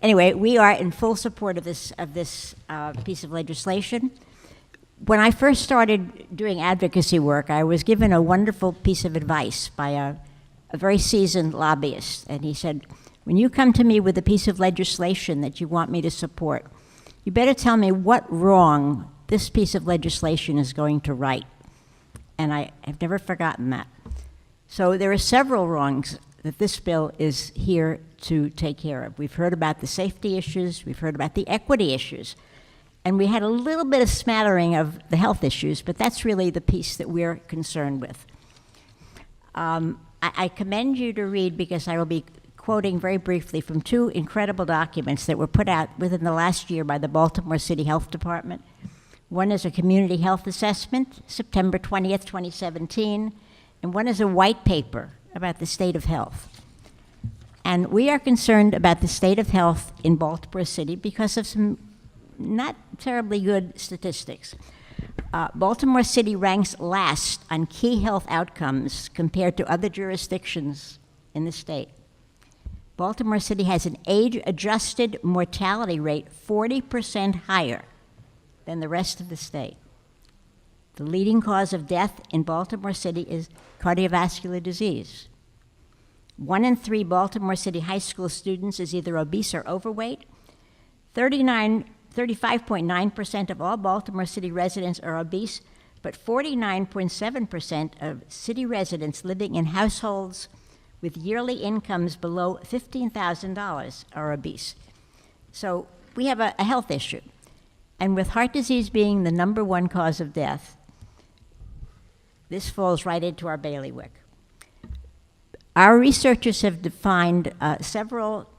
Anyway, we are in full support of this piece of legislation. When I first started doing advocacy work, I was given a wonderful piece of advice by a very seasoned lobbyist. And he said, when you come to me with a piece of legislation that you want me to support, you better tell me what wrong this piece of legislation is going to right. And I have never forgotten that. So there are several wrongs that this bill is here to take care of. We've heard about the safety issues, we've heard about the equity issues. And we had a little bit of smattering of the health issues, but that's really the piece that we're concerned with. I commend you to read, because I will be quoting very briefly from 2 incredible documents that were put out within the last year by the Baltimore City Health Department. One is a community health assessment, September 20th, 2017, and one is a white paper about the state of health. And we are concerned about the state of health in Baltimore City because of some not terribly good statistics. Baltimore City ranks last on key health outcomes compared to other jurisdictions in the state. Baltimore City has an age-adjusted mortality rate 40% higher than the rest of the state. The leading cause of death in Baltimore City is cardiovascular disease. 1 in 3 Baltimore City high school students is either obese or overweight. 39% 35.9% of all Baltimore City residents are obese, but 49.7% of city residents living in households with yearly incomes below $15,000 are obese. So we have a health issue. And with heart disease being the #1 cause of death, this falls right into our bailiwick. Our researchers have defined several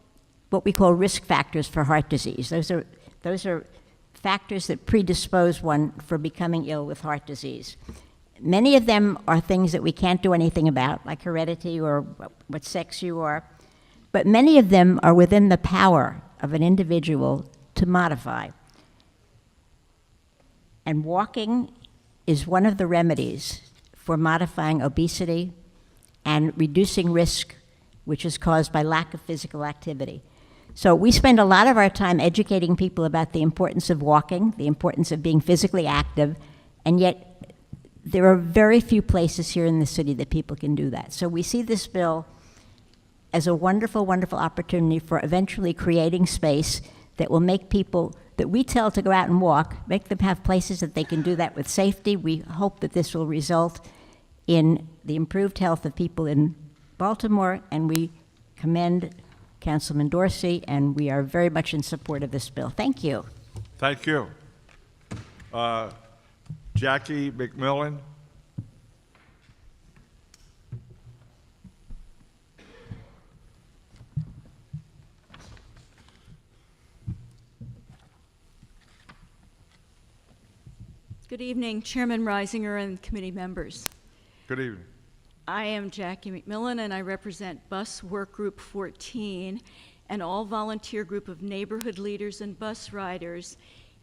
what we call risk factors for heart disease. Those are factors that predispose one for becoming ill with heart disease. Many of them are things that we can't do anything about, like heredity or what sex you are, but many of them are within the power of an individual to modify. And walking is one of the remedies for modifying obesity and reducing risk, which is caused by lack of physical activity. So we spend a lot of our time educating people about the importance of walking, the importance of being physically active, and yet there are very few places here in the city that people can do that. So we see this bill as a wonderful, wonderful opportunity for eventually creating space that will make people that we tell to go out and walk, make them have places that they can do that with safety. We hope that this will result in the improved health of people in Baltimore, and we commend Councilman Dorsey, and we are very much in support of this bill. Thank you. Thank you. Jackie McMillan. Good evening, Chairman Reisinger and committee members. Good evening. I am Jackie McMillan, and I represent Bus Work Group 14, an all-volunteer group of neighborhood leaders and bus riders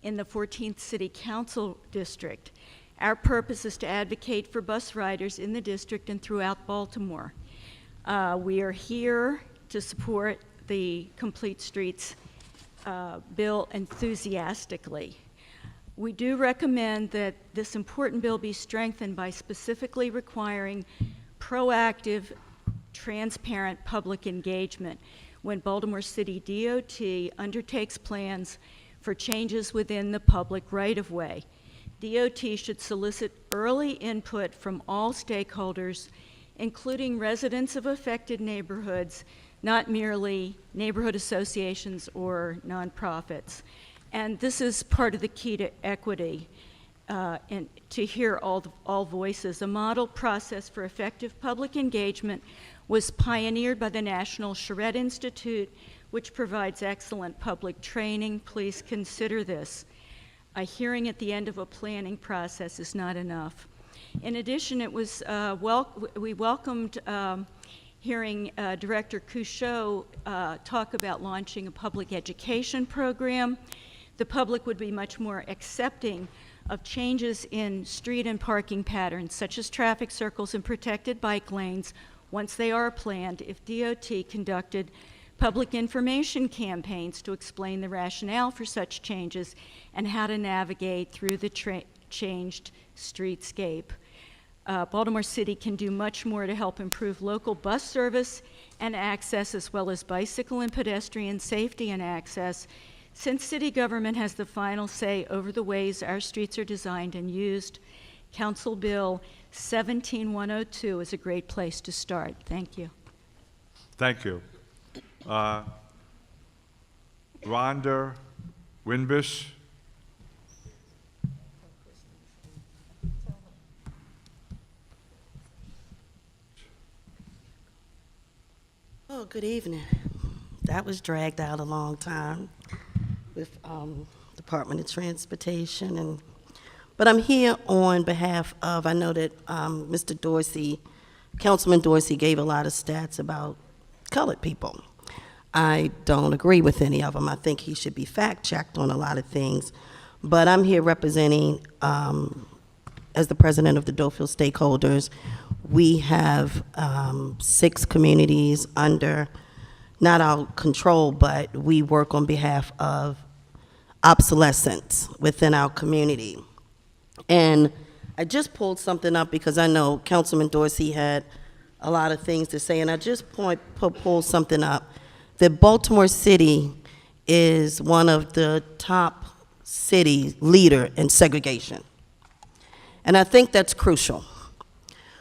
in the 14th City Council District. Our purpose is to advocate for bus riders in the district and throughout Baltimore. We are here to support the Complete Streets bill enthusiastically. We do recommend that this important bill be strengthened by specifically requiring proactive, transparent public engagement when Baltimore City DOT undertakes plans for changes within the public right-of-way. DOT should solicit early input from all stakeholders, including residents of affected neighborhoods, not merely neighborhood associations or nonprofits. And this is part of the key to equity, and to hear all voices. A model process for effective public engagement was pioneered by the National Charette Institute, which provides excellent public training. Please consider this. A hearing at the end of a planning process is not enough. In addition, it was we welcomed hearing Director Couchot talk about launching a public education program. The public would be much more accepting of changes in street and parking patterns, such as traffic circles and protected bike lanes, once they are planned, if DOT conducted public information campaigns to explain the rationale for such changes and how to navigate through the changed streetscape. Baltimore City can do much more to help improve local bus service and access, as well as bicycle and pedestrian safety and access, since city government has the final say over the ways our streets are designed and used. Council Bill 17102 is a great place to start. Thank you. Thank you. Rhonda Winbish. Oh, good evening. That was dragged out a long time with Department of Transportation, but I'm here on behalf of, I know that Mr. Dorsey, Councilman Dorsey gave a lot of stats about colored people. I don't agree with any of them. I think he should be fact-checked on a lot of things, but I'm here representing, as the president of the Dofield Stakeholders, we have 6 communities under not our control, but we work on behalf of obsolescence within our community. And I just pulled something up because I know Councilman Dorsey had a lot of things to say, and I just pulled something up that Baltimore City is one of the top city leader in segregation. And I think that's crucial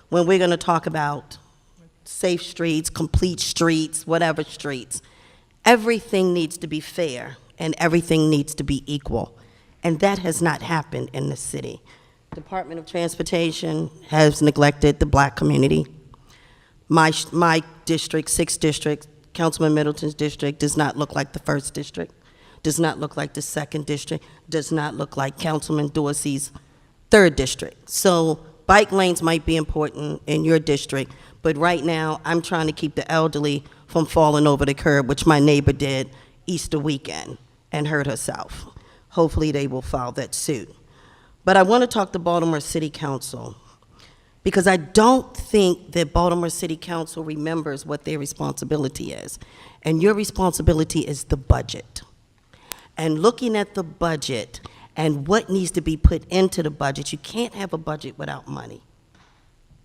when we're going to talk about safe streets, complete streets, whatever streets. Everything needs to be fair and everything needs to be equal. And that has not happened in the city. Department of Transportation has neglected the black community. My district, 6th district, Councilman Middleton's district, does not look like the 1st district, does not look like the 2nd district, does not look like Councilman Dorsey's 3rd district. So bike lanes might be important in your district, but right now I'm trying to keep the elderly from falling over the curb, which my neighbor did Easter weekend and hurt herself. Hopefully they will follow that suit. But I want to talk to Baltimore City Council, because I don't think that Baltimore City Council remembers what their responsibility is. And your responsibility is the budget. And looking at the budget and what needs to be put into the budget, you can't have a budget without money.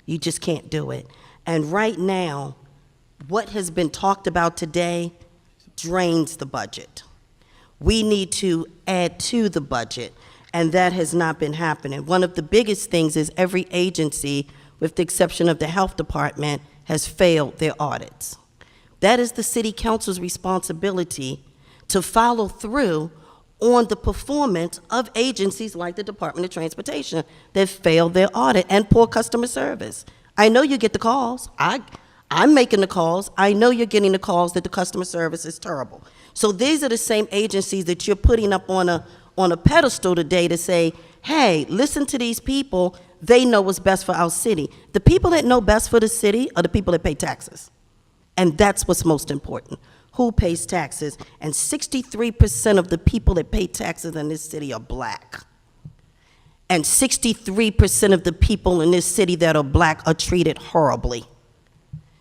You just can't do it. And right now, what has been talked about today drains the budget. We need to add to the budget, and that has not been happening. One of the biggest things is every agency, with the exception of the health department, has failed their audits. That is the city council's responsibility to follow through on the performance of agencies like the Department of Transportation that failed their audit and poor customer service. I know you get the calls. I'm making the calls. I know you're getting the calls that the customer service is terrible. So these are the same agencies that you're putting up on a pedestal today to say, hey, listen to these people. They know what's best for our city. The people that know best for the city are the people that pay taxes. And that's what's most important. Who pays taxes? And 63% of the people that pay taxes in this city are black. And 63% of the people in this city that are black are treated horribly.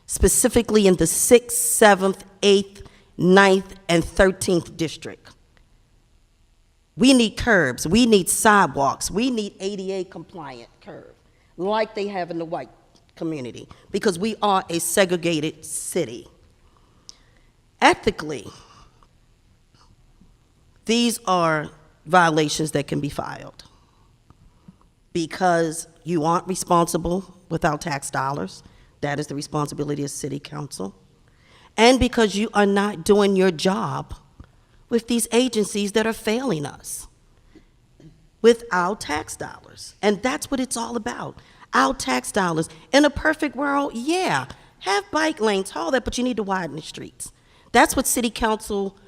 Specifically in the 6th, 7th, 8th, 9th, and 13th district. We need curbs, we need sidewalks, we need ADA compliant curb, like they have in the white community, because we are a segregated city. Ethically, these are violations that can be filed because you aren't responsible without tax dollars. That is the responsibility of city council. And because you are not doing your job with these agencies that are failing us with our tax dollars. And that's what it's all about, our tax dollars. In a perfect world, yeah, have bike lanes, all that, but you need to widen the streets. That's what City Council,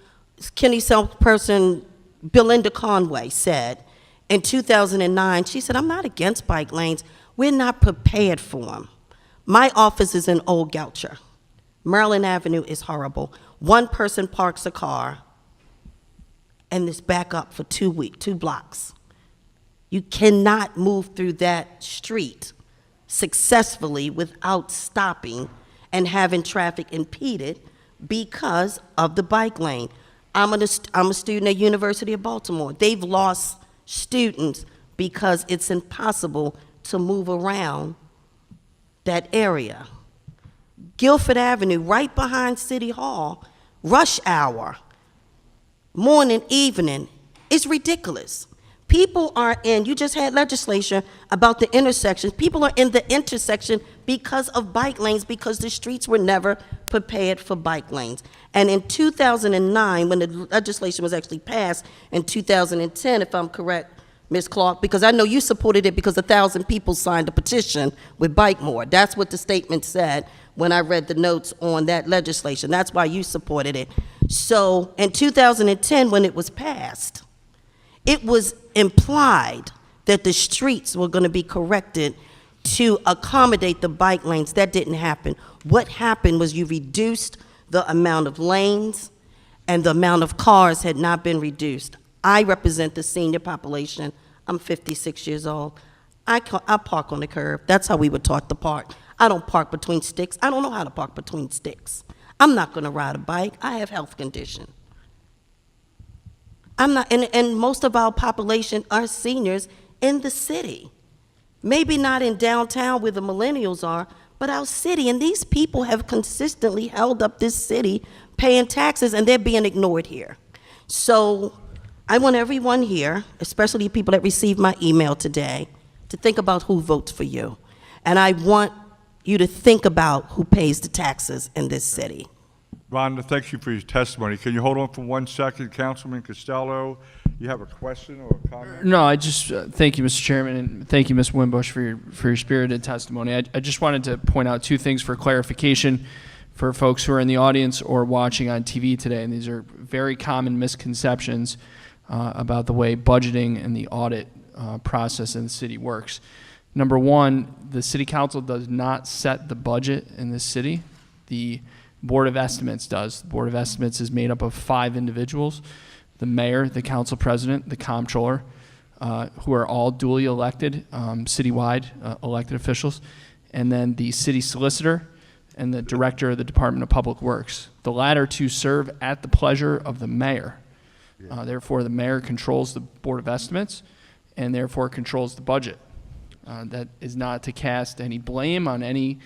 Kenny Person Belinda Conway said in 2009. She said, I'm not against bike lanes. We're not prepared for them. My office is in Old Goucher. Maryland Avenue is horrible. One person parks a car and it's back up for 2 blocks. You cannot move through that street successfully without stopping and having traffic impeded because of the bike lane. I'm a student at University of Baltimore. They've lost students because it's impossible to move around that area. Guilford Avenue, right behind City Hall, rush hour, morning, evening, is ridiculous. People are in, you just had legislation about the intersections. People are in the intersection because of bike lanes, because the streets were never prepared for bike lanes. And in 2009, when the legislation was actually passed, in 2010, if I'm correct, Ms. Clark, because I know you supported it because 1,000 people signed a petition with Bike More. That's what the statement said when I read the notes on that legislation. That's why you supported it. So in 2010, when it was passed, it was implied that the streets were going to be corrected to accommodate the bike lanes. That didn't happen. What happened was you reduced the amount of lanes and the amount of cars had not been reduced. I represent the senior population. I'm 56 years old. I park on the curb. That's how we were taught to park. I don't park between sticks. I don't know how to park between sticks. I'm not going to ride a bike. I have health condition. I'm not, and most of our population are seniors in the city. Maybe not in downtown where the millennials are, but our city. And these people have consistently held up this city paying taxes, and they're being ignored here. So I want everyone here, especially people that received my email today, to think about who votes for you. And I want you to think about who pays the taxes in this city. Rhonda, thank you for your testimony. Can you hold on for 1 second? Councilman Costello, you have a question or a comment? No, I just thank you, Mr. Chairman, and thank you, Ms. Wimbush, for your spirited testimony. I just wanted to point out 2 things for clarification for folks who are in the audience or watching on TV today, and these are very common misconceptions about the way budgeting and the audit process in the city works. Number one, the City Council does not set the budget in the city. The Board of Estimates does. The Board of Estimates is made up of 5 individuals: the mayor, the council president, the comptroller, who are all duly elected, citywide elected officials, and then the city solicitor and the director of the Department of Public Works. The latter 2 serve at the pleasure of the mayor. Therefore, the mayor controls the Board of Estimates and therefore controls the budget. That is not to cast any blame on any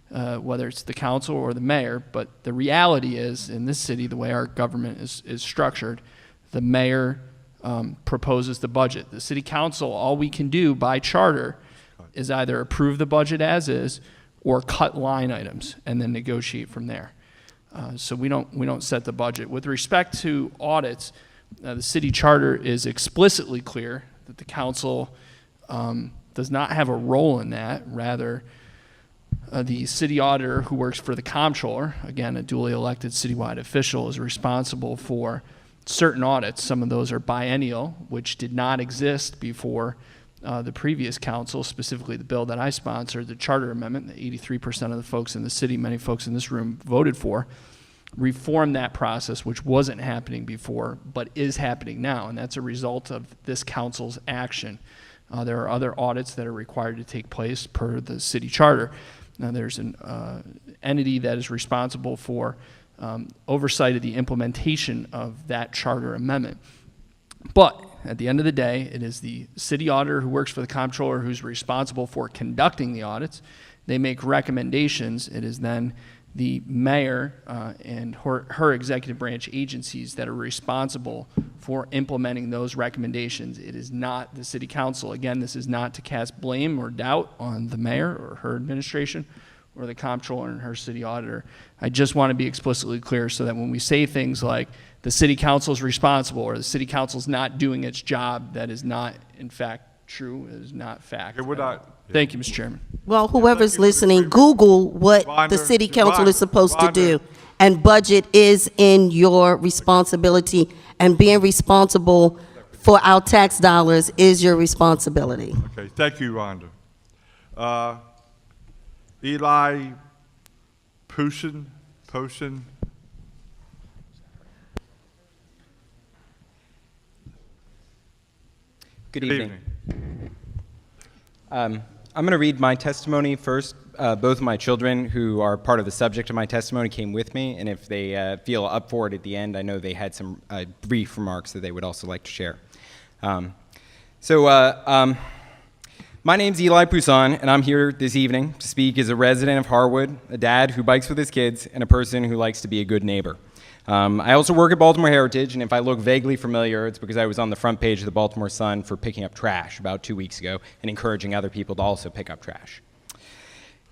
whether it's the council or the mayor, but the reality is, in this city, the way our government is structured, the mayor proposes the budget. The city council, all we can do by charter is either approve the budget as is or cut line items and then negotiate from there. So we don't set the budget. With respect to audits, the city charter is explicitly clear that the council does not have a role in that. Rather, the city auditor, who works for the comptroller, again, a duly elected citywide official, is responsible for certain audits. Some of those are biennial, which did not exist before the previous council, specifically the bill that I sponsored, the charter amendment that 83% of the folks in the city, many folks in this room, voted for, reformed that process, which wasn't happening before, but is happening now, and that's a result of this council's action. There are other audits that are required to take place per the city charter. Now, there's an entity that is responsible for oversight of the implementation of that charter amendment. But at the end of the day, it is the city auditor who works for the comptroller who's responsible for conducting the audits. They make recommendations. It is then the mayor and her executive branch agencies that are responsible for implementing those recommendations. It is not the city council. Again, this is not to cast blame or doubt on the mayor or her administration or the comptroller and her city auditor. I just want to be explicitly clear so that when we say things like the city council is responsible or the city council is not doing its job, that is not, in fact, true. It is not fact. Thank you, Mr. Chairman. Well, whoever's listening, Google what the city council is supposed to do. And budget is in your responsibility, and being responsible for our tax dollars is your responsibility. Okay, thank you, Rhonda. Eli Posen. Good evening. I'm going to read my testimony first. Both of my children, who are part of the subject of my testimony, came with me, and if they feel up for it at the end, I know they had some brief remarks that they would also like to share. My name's Eli Poussin, and I'm here this evening to speak as a resident of Harwood, a dad who bikes with his kids, and a person who likes to be a good neighbor. I also work at Baltimore Heritage, and if I look vaguely familiar, it's because I was on the front page of the Baltimore Sun for picking up trash about 2 weeks ago and encouraging other people to also pick up trash.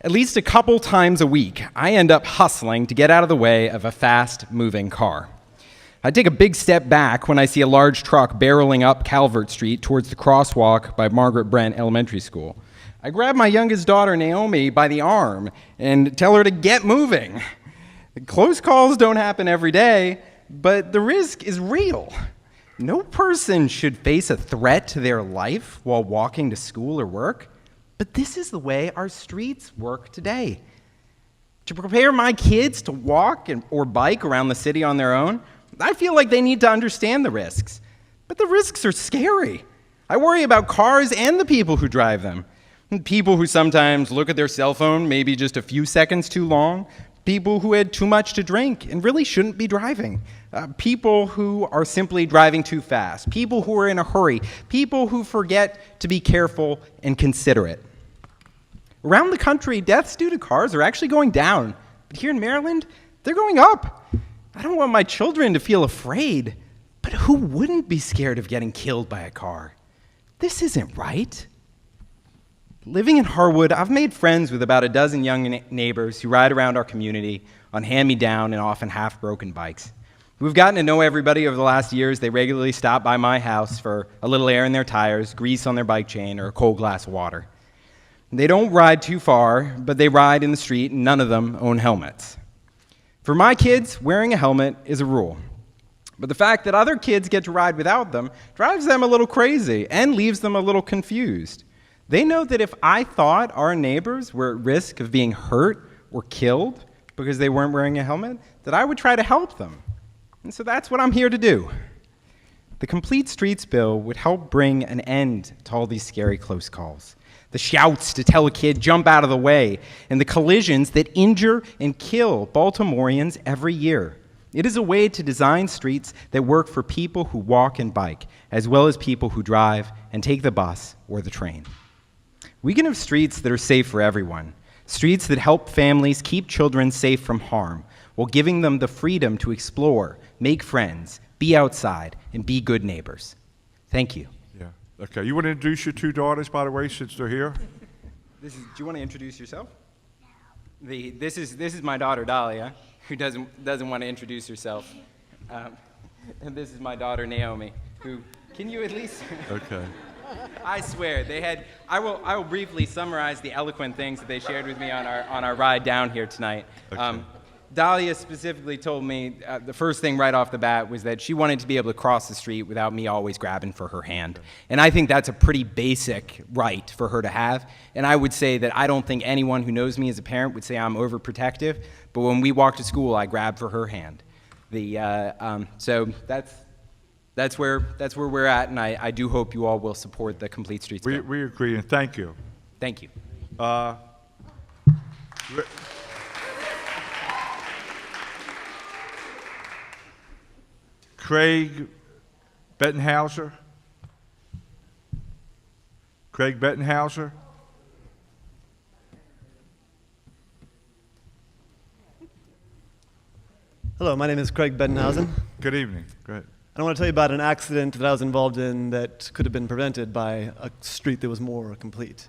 At least a couple times a week, I end up hustling to get out of the way of a fast-moving car. I take a big step back when I see a large truck barreling up Calvert Street towards the crosswalk by Margaret Brent Elementary School. I grab my youngest daughter, Naomi, by the arm and tell her to get moving. Close calls don't happen every day, but the risk is real. No person should face a threat to their life while walking to school or work, but this is the way our streets work today. To prepare my kids to walk or bike around the city on their own, I feel like they need to understand the risks. But the risks are scary. I worry about cars and the people who drive them. People who sometimes look at their cell phone maybe just a few seconds too long. People who had too much to drink and really shouldn't be driving. People who are simply driving too fast. People who are in a hurry. People who forget to be careful and considerate. Around the country, deaths due to cars are actually going down. But here in Maryland, they're going up. I don't want my children to feel afraid, But who wouldn't be scared of getting killed by a car? This isn't right. Living in Harwood, I've made friends with about a dozen young neighbors who ride around our community on hand-me-down and often half-broken bikes. We've gotten to know everybody over the last years. They regularly stop by my house for a little air in their tires, grease on their bike chain, or a cold glass of water. They don't ride too far, but they ride in the street, and none of them own helmets. For my kids, wearing a helmet is a rule. But the fact that other kids get to ride without them drives them a little crazy and leaves them a little confused. They know that if I thought our neighbors were at risk of being hurt or killed because they weren't wearing a helmet, that I would try to help them. And so that's what I'm here to do. The Complete Streets bill would help bring an end to all these scary close calls. The shouts to tell a kid, jump out of the way, and the collisions that injure and kill Baltimoreans every year. It is a way to design streets that work for people who walk and bike, as well as people who drive and take the bus or the train. We can have streets that are safe for everyone, streets that help families keep children safe from harm, while giving them the freedom to explore, make friends, be outside, and be good neighbors. Thank you. Yeah. Okay. You want to introduce your two daughters, by the way, since they're here? Do you want to introduce yourself? This is my daughter, Dahlia, who doesn't want to introduce herself. And this is my daughter, Naomi, who, can you at least? Okay. I swear, I will briefly summarize the eloquent things that they shared with me on our ride down here tonight. Okay. Dahlia specifically told me the first thing right off the bat was that she wanted to be able to cross the street without me always grabbing for her hand. And I think that's a pretty basic right for her to have. And I would say that I don't think anyone who knows me as a parent would say I'm overprotective, but when we walk to school, I grab for her hand. So that's where we're at, and I do hope you all will support the Complete Streets bill. We agree, and thank you. Thank you. Craig Bettenhauser. Craig Bettenhauser. Hello, my name is Craig Bettenhausen. Good evening. Go ahead. I want to tell you about an accident that I was involved in that could have been prevented by a street that was more complete.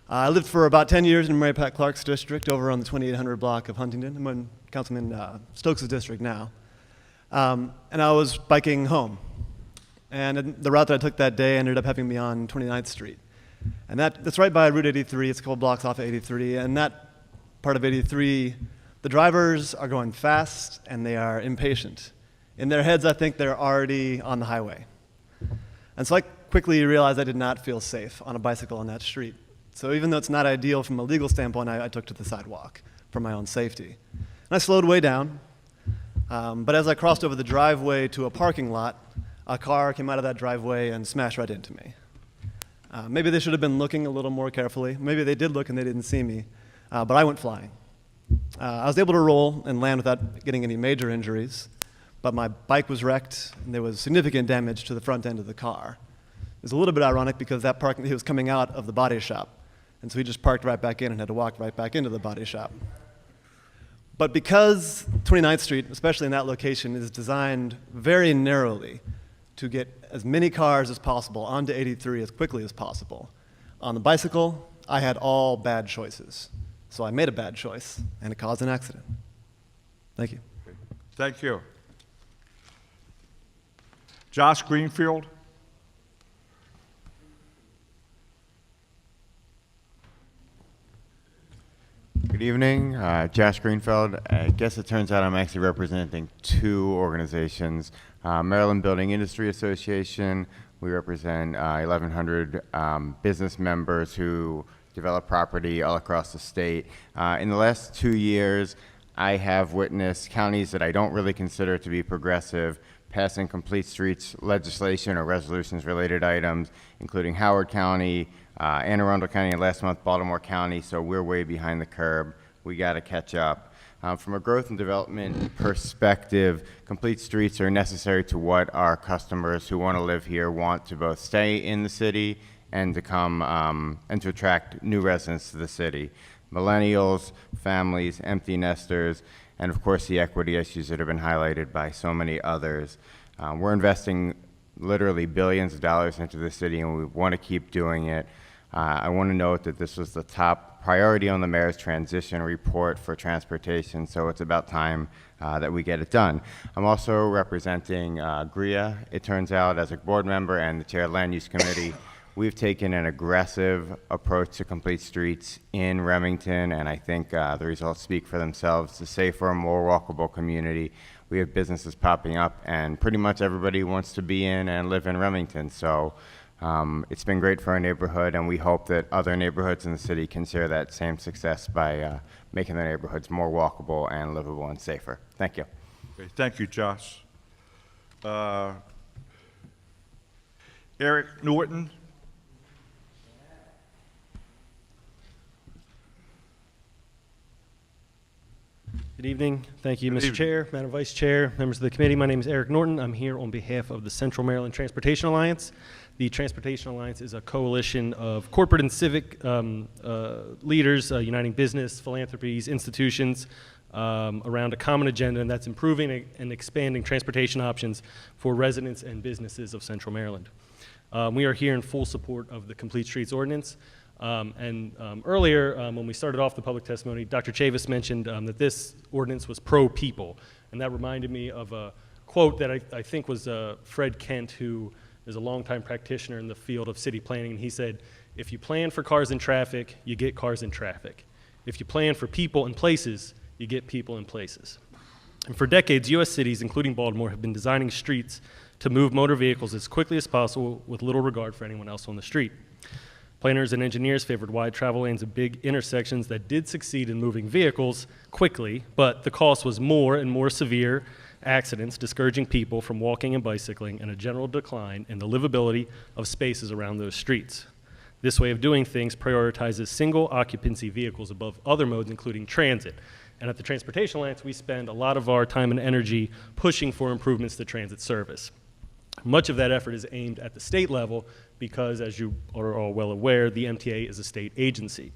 I lived for about 10 years in Mary Pat Clark's district over on the 2800 block of Huntington. I'm in Councilman Stokes' district now. And I was biking home. And the route that I took that day ended up having me on 29th Street. And that's right by Route 83. It's called blocks off of 83. And that part of 83, the drivers are going fast and they are impatient. In their heads, I think they're already on the highway. And so I quickly realized I did not feel safe on a bicycle on that street. So even though it's not ideal from a legal standpoint, I took to the sidewalk for my own safety. And I slowed way down. But as I crossed over the driveway to a parking lot, a car came out of that driveway and smashed right into me. Maybe they should have been looking a little more carefully. Maybe they did look and they didn't see me. But I went flying. I was able to roll and land without getting any major injuries. But my bike was wrecked, and there was significant damage to the front end of the car. It was a little bit ironic because he was coming out of the body shop, and so he just parked right back in and had to walk right back into the body shop. But because 29th Street, especially in that location, is designed very narrowly to get as many cars as possible onto 83 as quickly as possible, on the bicycle, I had all bad choices. So I made a bad choice, and it caused an accident. Thank you. Thank you. Josh Greenfield. Good evening, Josh Greenfield. I guess it turns out I'm actually representing two organizations. Maryland Building Industry Association, we represent 1,100 business members who develop property all across the state. In the last 2 years, I have witnessed counties that I don't really consider to be progressive passing Complete Streets legislation or resolutions related items, including Howard County, Anne Arundel County, and last month Baltimore County, so we're way behind the curve. We got to catch up. From a growth and development perspective, Complete Streets are necessary to what our customers who want to live here want to both stay in the city and to come and to attract new residents to the city. Millennials, families, empty nesters, and of course the equity issues that have been highlighted by so many others. We're investing literally billions of dollars into the city, and we want to keep doing it. I want to note that this was the top priority on the mayor's transition report for transportation, so it's about time that we get it done. I'm also representing GRIA, it turns out, as a board member and the chair of the Land Use Committee. We've taken an aggressive approach to complete streets in Remington, and I think the results speak for themselves. It's a safer, more walkable community. We have businesses popping up, and pretty much everybody wants to be in and live in Remington. So it's been great for our neighborhood, and we hope that other neighborhoods in the city can share that same success by making their neighborhoods more walkable and livable and safer. Thank you. Okay, thank you, Josh. Eric Norton. Good evening. Thank you, Mr. Chair, Madam Vice Chair, members of the committee. My name is Eric Norton. I'm here on behalf of the Central Maryland Transportation Alliance. The Transportation Alliance is a coalition of corporate and civic leaders uniting business, philanthropies, institutions around a common agenda, and that's improving and expanding transportation options for residents and businesses of Central Maryland. We are here in full support of the Complete Streets Ordinance. Earlier, when we started off the public testimony, Dr. Chavis mentioned that this ordinance was pro-people, and that reminded me of a quote that I think was Fred Kent, who is a longtime practitioner in the field of city planning, and he said, if you plan for cars and traffic, you get cars and traffic. If you plan for people and places, you get people and places. And for decades, U.S. cities, including Baltimore, have been designing streets to move motor vehicles as quickly as possible with little regard for anyone else on the street. Planners and engineers favored wide travel lanes and big intersections that did succeed in moving vehicles quickly, but the cost was more and more severe accidents, discouraging people from walking and bicycling, and a general decline in the livability of spaces around those streets. This way of doing things prioritizes single occupancy vehicles above other modes, including transit. And at the Transportation Alliance, we spend a lot of our time and energy pushing for improvements to transit service. Much of that effort is aimed at the state level because, as you are all well aware, the MTA is a state agency.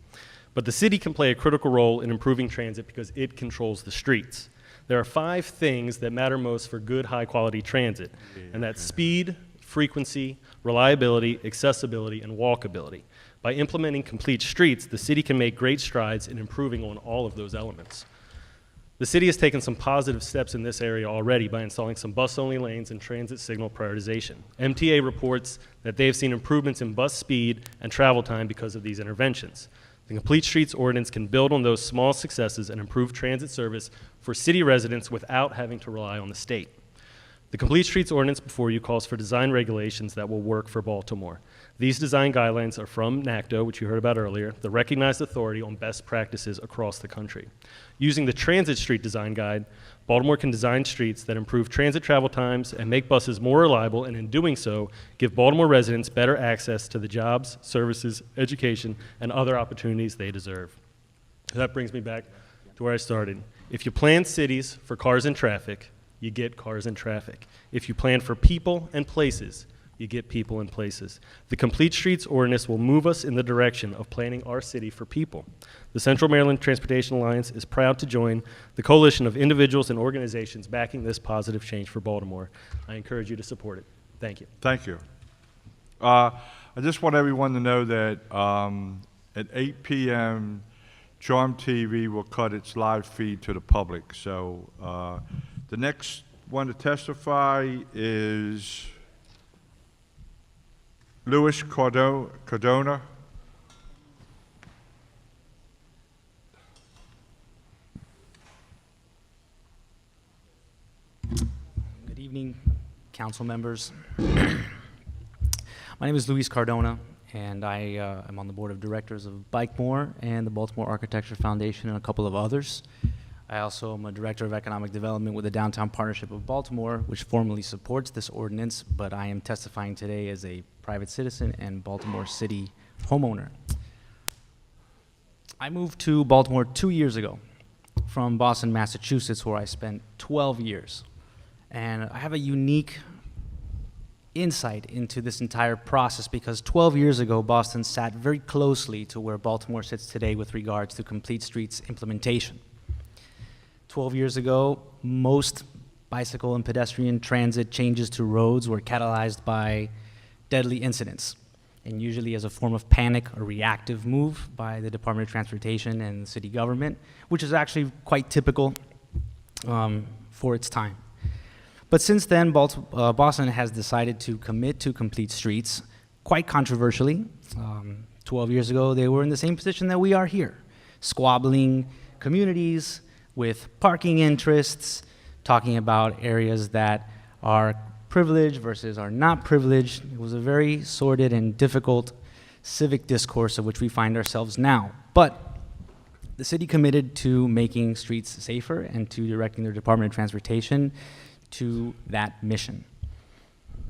But the city can play a critical role in improving transit because it controls the streets. There are 5 things that matter most for good, high-quality transit, and that's speed, frequency, reliability, accessibility, and walkability. By implementing complete streets, the city can make great strides in improving on all of those elements. The city has taken some positive steps in this area already by installing some bus-only lanes and transit signal prioritization. MTA reports that they have seen improvements in bus speed and travel time because of these interventions. The Complete Streets Ordinance can build on those small successes and improve transit service for city residents without having to rely on the state. The Complete Streets Ordinance before you calls for design regulations that will work for Baltimore. These design guidelines are from NACDO, which you heard about earlier, the recognized authority on best practices across the country. Using the Transit Street Design Guide, Baltimore can design streets that improve transit travel times and make buses more reliable, and in doing so, give Baltimore residents better access to the jobs, services, education, and other opportunities they deserve. That brings me back to where I started. If you plan cities for cars and traffic, you get cars and traffic. If you plan for people and places, you get people and places. The Complete Streets Ordinance will move us in the direction of planning our city for people. The Central Maryland Transportation Alliance is proud to join the coalition of individuals and organizations backing this positive change for Baltimore. I encourage you to support it. Thank you. Thank you. I just want everyone to know that at 8 p.m., Charm TV will cut its live feed to the public. So the next one to testify is Louis Cardona. Good evening, council members. My name is Luis Cardona, and I am on the board of directors of Baltimore and the Baltimore Architecture Foundation and a couple of others. I also am a director of economic development with the Downtown Partnership of Baltimore, which formally supports this ordinance, but I am testifying today as a private citizen and Baltimore City homeowner. I moved to Baltimore 2 years ago from Boston, Massachusetts, where I spent 12 years. And I have a unique insight into this entire process because 12 years ago, Boston sat very closely to where Baltimore sits today with regards to Complete Streets implementation. 12 years ago, most bicycle and pedestrian transit changes to roads were catalyzed by deadly incidents, and usually as a form of panic or reactive move by the Department of Transportation and the city government, which is actually quite typical for its time. But since then, Boston has decided to commit to complete streets, quite controversially. 12 years ago, they were in the same position that we are here, squabbling communities with parking interests, talking about areas that are privileged versus are not privileged. It was a very sordid and difficult civic discourse of which we find ourselves now. But the city committed to making streets safer and to directing their Department of Transportation to that mission.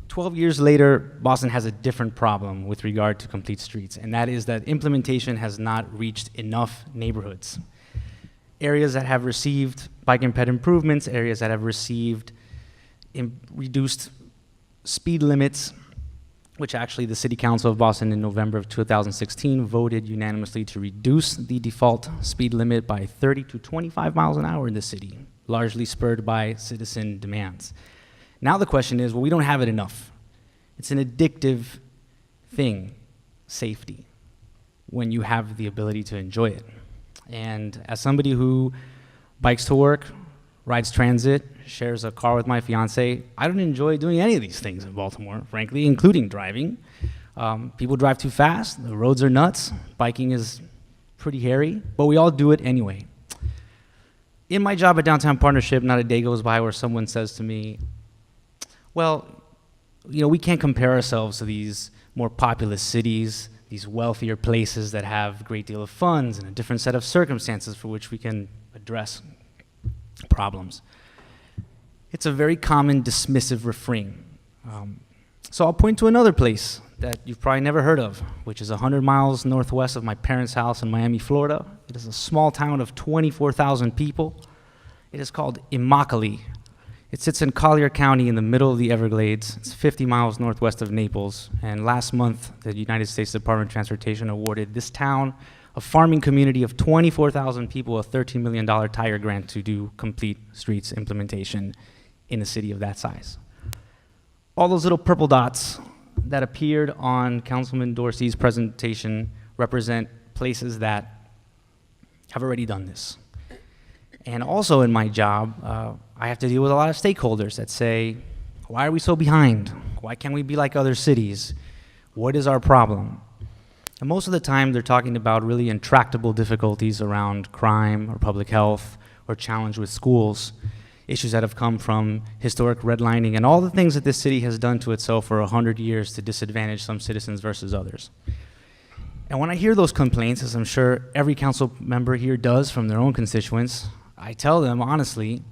12 years later, Boston has a different problem with regard to complete streets, and that is that implementation has not reached enough neighborhoods. Areas that have received bike and ped improvements, areas that have received reduced speed limits, which actually the City Council of Boston in November of 2016 voted unanimously to reduce the default speed limit by 30 to 25 miles an hour in the city, largely spurred by citizen demands. Now the question is, well, we don't have it enough. It's an addictive thing, safety, when you have the ability to enjoy it. And as somebody who bikes to work, rides transit, shares a car with my fiance, I don't enjoy doing any of these things in Baltimore, frankly, including driving. People drive too fast, the roads are nuts, biking is pretty hairy, but we all do it anyway. In my job at Downtown Partnership, not a day goes by where someone says to me, well, you know, we can't compare ourselves to these more populous cities, these wealthier places that have a great deal of funds and a different set of circumstances for which we can address problems. It's a very common dismissive refrain. So I'll point to another place that you've probably never heard of, which is 100 miles northwest of my parents' house in Miami, Florida. It is a small town of 24,000 people. It is called Immokalee. It sits in Collier County in the middle of the Everglades. It's 50 miles northwest of Naples. And last month, the United States Department of Transportation awarded this town, a farming community of 24,000 people, a $13 million Tiger grant to do complete streets implementation in a city of that size. All those little purple dots that appeared on Councilman Dorsey's presentation represent places that have already done this. And also in my job, I have to deal with a lot of stakeholders that say, why are we so behind? Why can't we be like other cities? What is our problem? And most of the time, they're talking about really intractable difficulties around crime or public health or challenge with schools, issues that have come from historic redlining and all the things that this city has done to itself for 100 years to disadvantage some citizens versus others. And when I hear those complaints, as I'm sure every council member here does from their own constituents, I tell them honestly,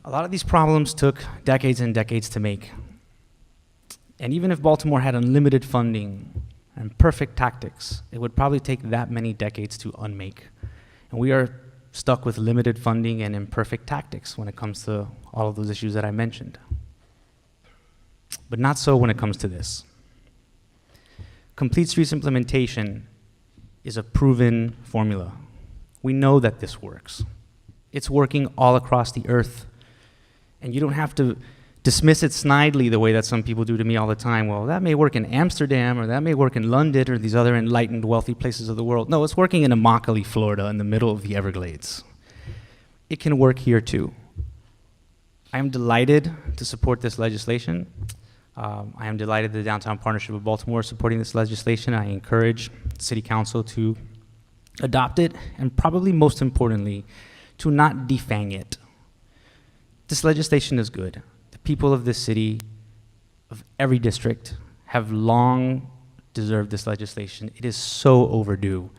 a lot of these problems took decades and decades to make. And even if Baltimore had unlimited funding and perfect tactics, it would probably take that many decades to unmake. And we are stuck with limited funding and imperfect tactics when it comes to all of those issues that I mentioned. But not so when it comes to this. Complete streets implementation is a proven formula. We know that this works. It's working all across the earth. And you don't have to dismiss it snidely the way that some people do to me all the time. Well, that may work in Amsterdam, or that may work in London, or these other enlightened, wealthy places of the world. No, it's working in Immokalee, Florida, in the middle of the Everglades. It can work here too. I am delighted to support this legislation. I am delighted the Downtown Partnership of Baltimore is supporting this legislation. I encourage the City Council to adopt it, and probably most importantly, to not defang it. This legislation is good. The people of this city, of every district, have long deserved this legislation. It is so overdue.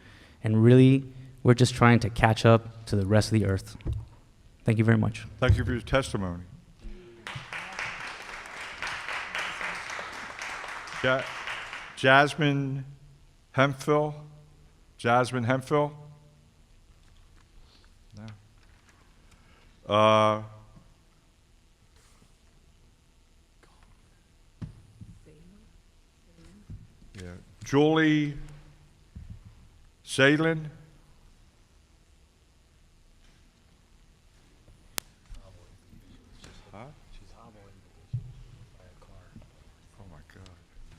And really, we're just trying to catch up to the rest of the earth. Thank you very much. Thank you for your testimony. Jasmine Hemphill? Jasmine Hemphill? No. Yeah. Julie Salin?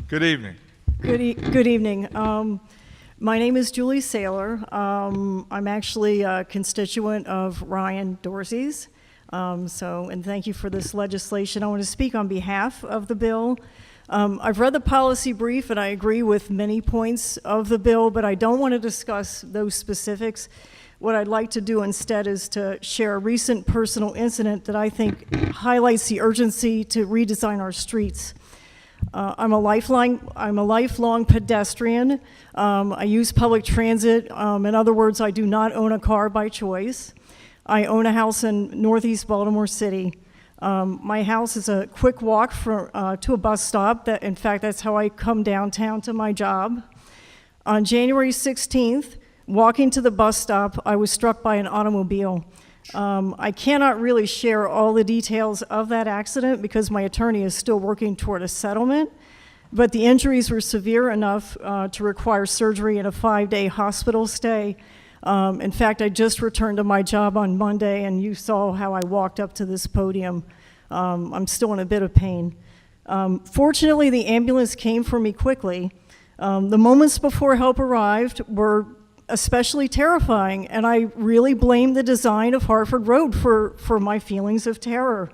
Good evening. Good evening. My name is Julie Saylor. I'm actually a constituent of Ryan Dorsey's. And thank you for this legislation. I want to speak on behalf of the bill. I've read the policy brief and I agree with many points of the bill, but I don't want to discuss those specifics. What I'd like to do instead is to share a recent personal incident that I think highlights the urgency to redesign our streets. I'm a lifelong pedestrian. I use public transit. In other words, I do not own a car by choice. I own a house in Northeast Baltimore City. My house is a quick walk to a bus stop. In fact, that's how I come downtown to my job. On January 16th, walking to the bus stop, I was struck by an automobile. I cannot really share all the details of that accident because my attorney is still working toward a settlement, but the injuries were severe enough to require surgery and a 5-day hospital stay. In fact, I just returned to my job on Monday, and you saw how I walked up to this podium. I'm still in a bit of pain. Fortunately, the ambulance came for me quickly. The moments before help arrived were especially terrifying, and I really blame the design of Harford Road for my feelings of terror.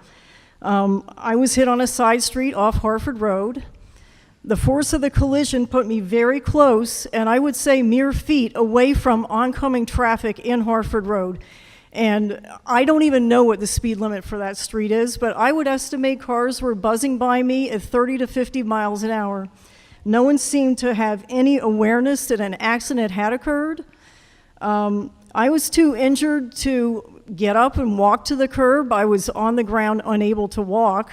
I was hit on a side street off Harford Road. The force of the collision put me very close, and I would say mere feet away from oncoming traffic in Harford Road. And I don't even know what the speed limit for that street is, but I would estimate cars were buzzing by me at 30 to 50 miles an hour. No one seemed to have any awareness that an accident had occurred. I was too injured to get up and walk to the curb. I was on the ground, unable to walk.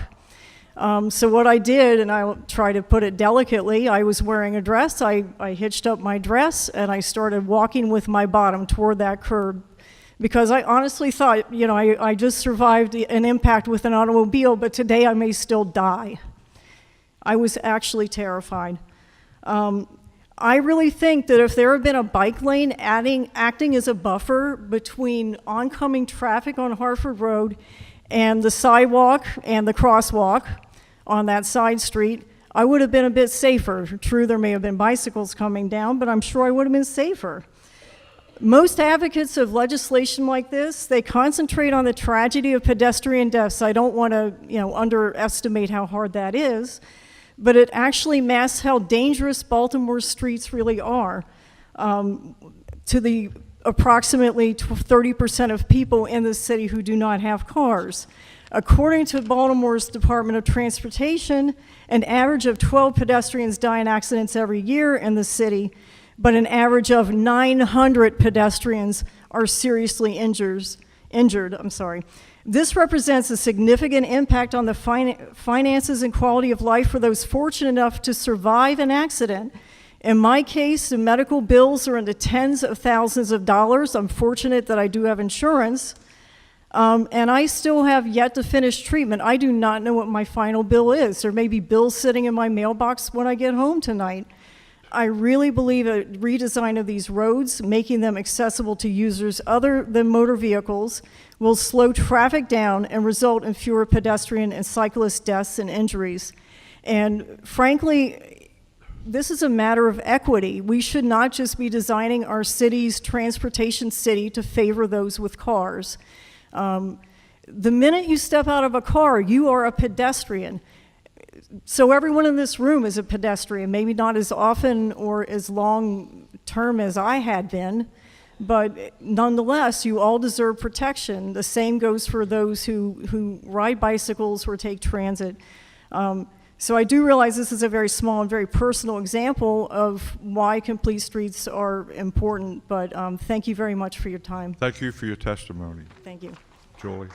So what I did, and I'll try to put it delicately, I was wearing a dress. I hitched up my dress and I started walking with my bottom toward that curb because I honestly thought, I just survived an impact with an automobile, but today I may still die. I was actually terrified. I really think that if there had been a bike lane acting as a buffer between oncoming traffic on Harford Road and the sidewalk and the crosswalk on that side street, I would have been a bit safer. True, there may have been bicycles coming down, but I'm sure I would have been safer. Most advocates of legislation like this, they concentrate on the tragedy of pedestrian deaths. I don't want to, underestimate how hard that is, but it actually masks how dangerous Baltimore's streets really are to the approximately 30% of people in the city who do not have cars. According to Baltimore's Department of Transportation, an average of 12 pedestrians die in accidents every year in the city, but an average of 900 pedestrians are seriously injured. This represents a significant impact on the finances and quality of life for those fortunate enough to survive an accident. In my case, the medical bills are in the tens of thousands of dollars. I'm fortunate that I do have insurance. And I still have yet to finish treatment. I do not know what my final bill is. There may be bills sitting in my mailbox when I get home tonight. I really believe a redesign of these roads, making them accessible to users other than motor vehicles, will slow traffic down and result in fewer pedestrian and cyclist deaths and injuries. And frankly, this is a matter of equity. We should not just be designing our city's transportation city to favor those with cars. The minute you step out of a car, you are a pedestrian. So everyone in this room is a pedestrian, maybe not as often or as long term as I had been, but nonetheless, you all deserve protection. The same goes for those who ride bicycles or take transit. So I do realize this is a very small and very personal example of why complete streets are important, but thank you very much for your time. Thank you for your testimony. Thank you. Julie.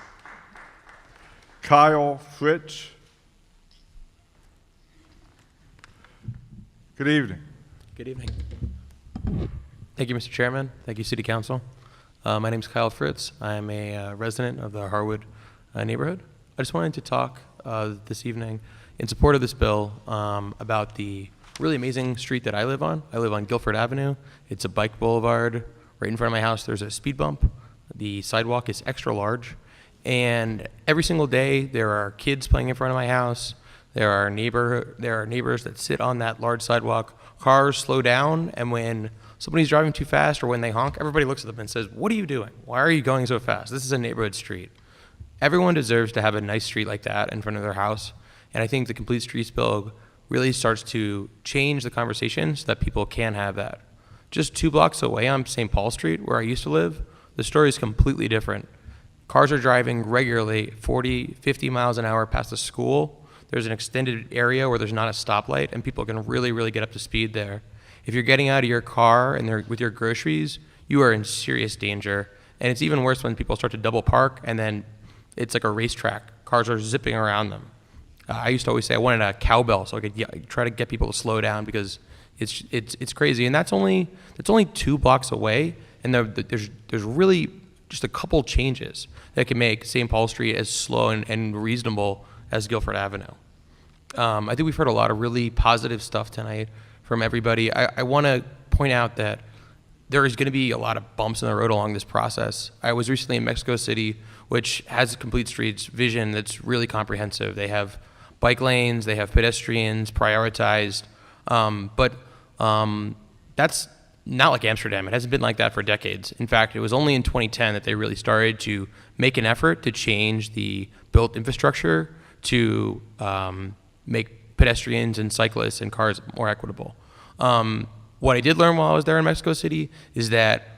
Kyle Fritz. Good evening. Good evening. Thank you, Mr. Chairman. Thank you, City Council. My name is Kyle Fritz. I'm a resident of the Harwood neighborhood. I just wanted to talk this evening in support of this bill about the really amazing street that I live on. I live on Guilford Avenue. It's a bike boulevard. Right in front of my house, there's a speed bump. The sidewalk is extra large. And every single day, there are kids playing in front of my house. There are neighbors that sit on that large sidewalk. Cars slow down, and when somebody's driving too fast or when they honk, everybody looks at them and says, "What are you doing? Why are you going so fast? This is a neighborhood street." Everyone deserves to have a nice street like that in front of their house, and I think the Complete Streets Bill really starts to change the conversation so that people can have that. Just 2 blocks away on St. Paul Street, where I used to live, the story is completely different. Cars are driving regularly 40, 50 miles an hour past the school. There's an extended area where there's not a stoplight, and people can really, really get up to speed there. If you're getting out of your car and they're with your groceries, you are in serious danger. And it's even worse when people start to double park, and then it's like a racetrack. Cars are zipping around them. I used to always say I wanted a cowbell so I could try to get people to slow down, because it's crazy. And that's only 2 blocks away, and there's really just a couple changes that can make St. Paul Street as slow and reasonable as Guilford Avenue. I think we've heard a lot of really positive stuff tonight from everybody. I want to point out that there is going to be a lot of bumps in the road along this process. I was recently in Mexico City, which has a Complete Streets vision that's really comprehensive. They have bike lanes, they have pedestrians prioritized, but that's not like Amsterdam. It hasn't been like that for decades. In fact, it was only in 2010 that they really started to make an effort to change the built infrastructure to make pedestrians and cyclists and cars more equitable. What I did learn while I was there in Mexico City is that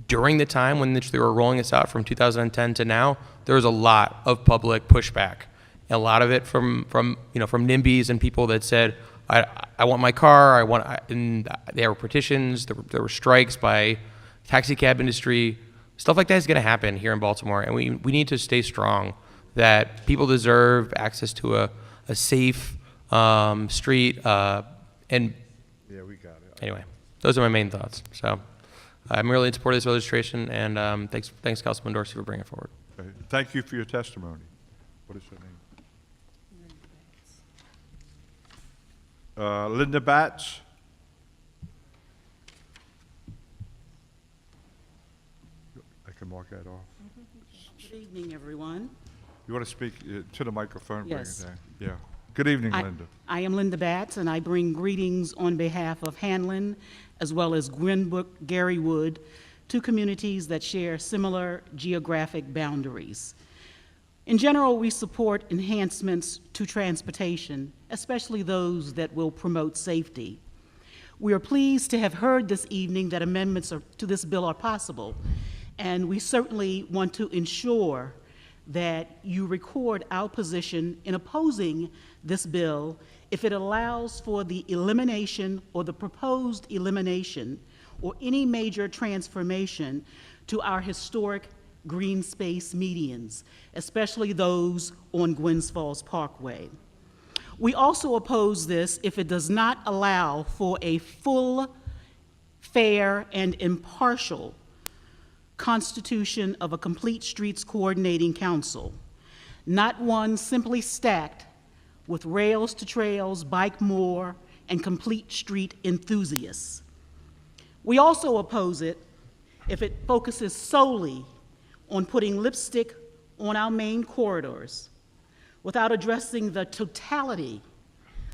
during the time when they were rolling this out from 2010 to now, there was a lot of public pushback. And a lot of it from NIMBYs and people that said, I want my car, and there were petitions, there were strikes by taxi cab industry. Stuff like that is going to happen here in Baltimore, and we need to stay strong that people deserve access to a safe street. And yeah, we got it. Anyway, those are my main thoughts. So I'm really in support of this registration, and thanks Councilman Dorsey for bringing it forward. Okay. Thank you for your testimony. What is her name? Linda Batts. I can mark that off. Good evening, everyone. You want to speak to the microphone? Yes. Bring it down. Yeah. Good evening, Linda. I am Linda Batts, and I bring greetings on behalf of Hanlon, as well as Grenbrook, Garywood, two communities that share similar geographic boundaries. In general, we support enhancements to transportation, especially those that will promote safety. We are pleased to have heard this evening that amendments to this bill are possible, and we certainly want to ensure that you record our position in opposing this bill if it allows for the elimination or the proposed elimination or any major transformation to our historic green space medians, especially those on Gwynns Falls Parkway. We also oppose this if it does not allow for a full, fair, and impartial constitution of a Complete Streets Coordinating Council, not one simply stacked with rails to trails, bike more, and complete street enthusiasts. We also oppose it if it focuses solely on putting lipstick on our main corridors without addressing the totality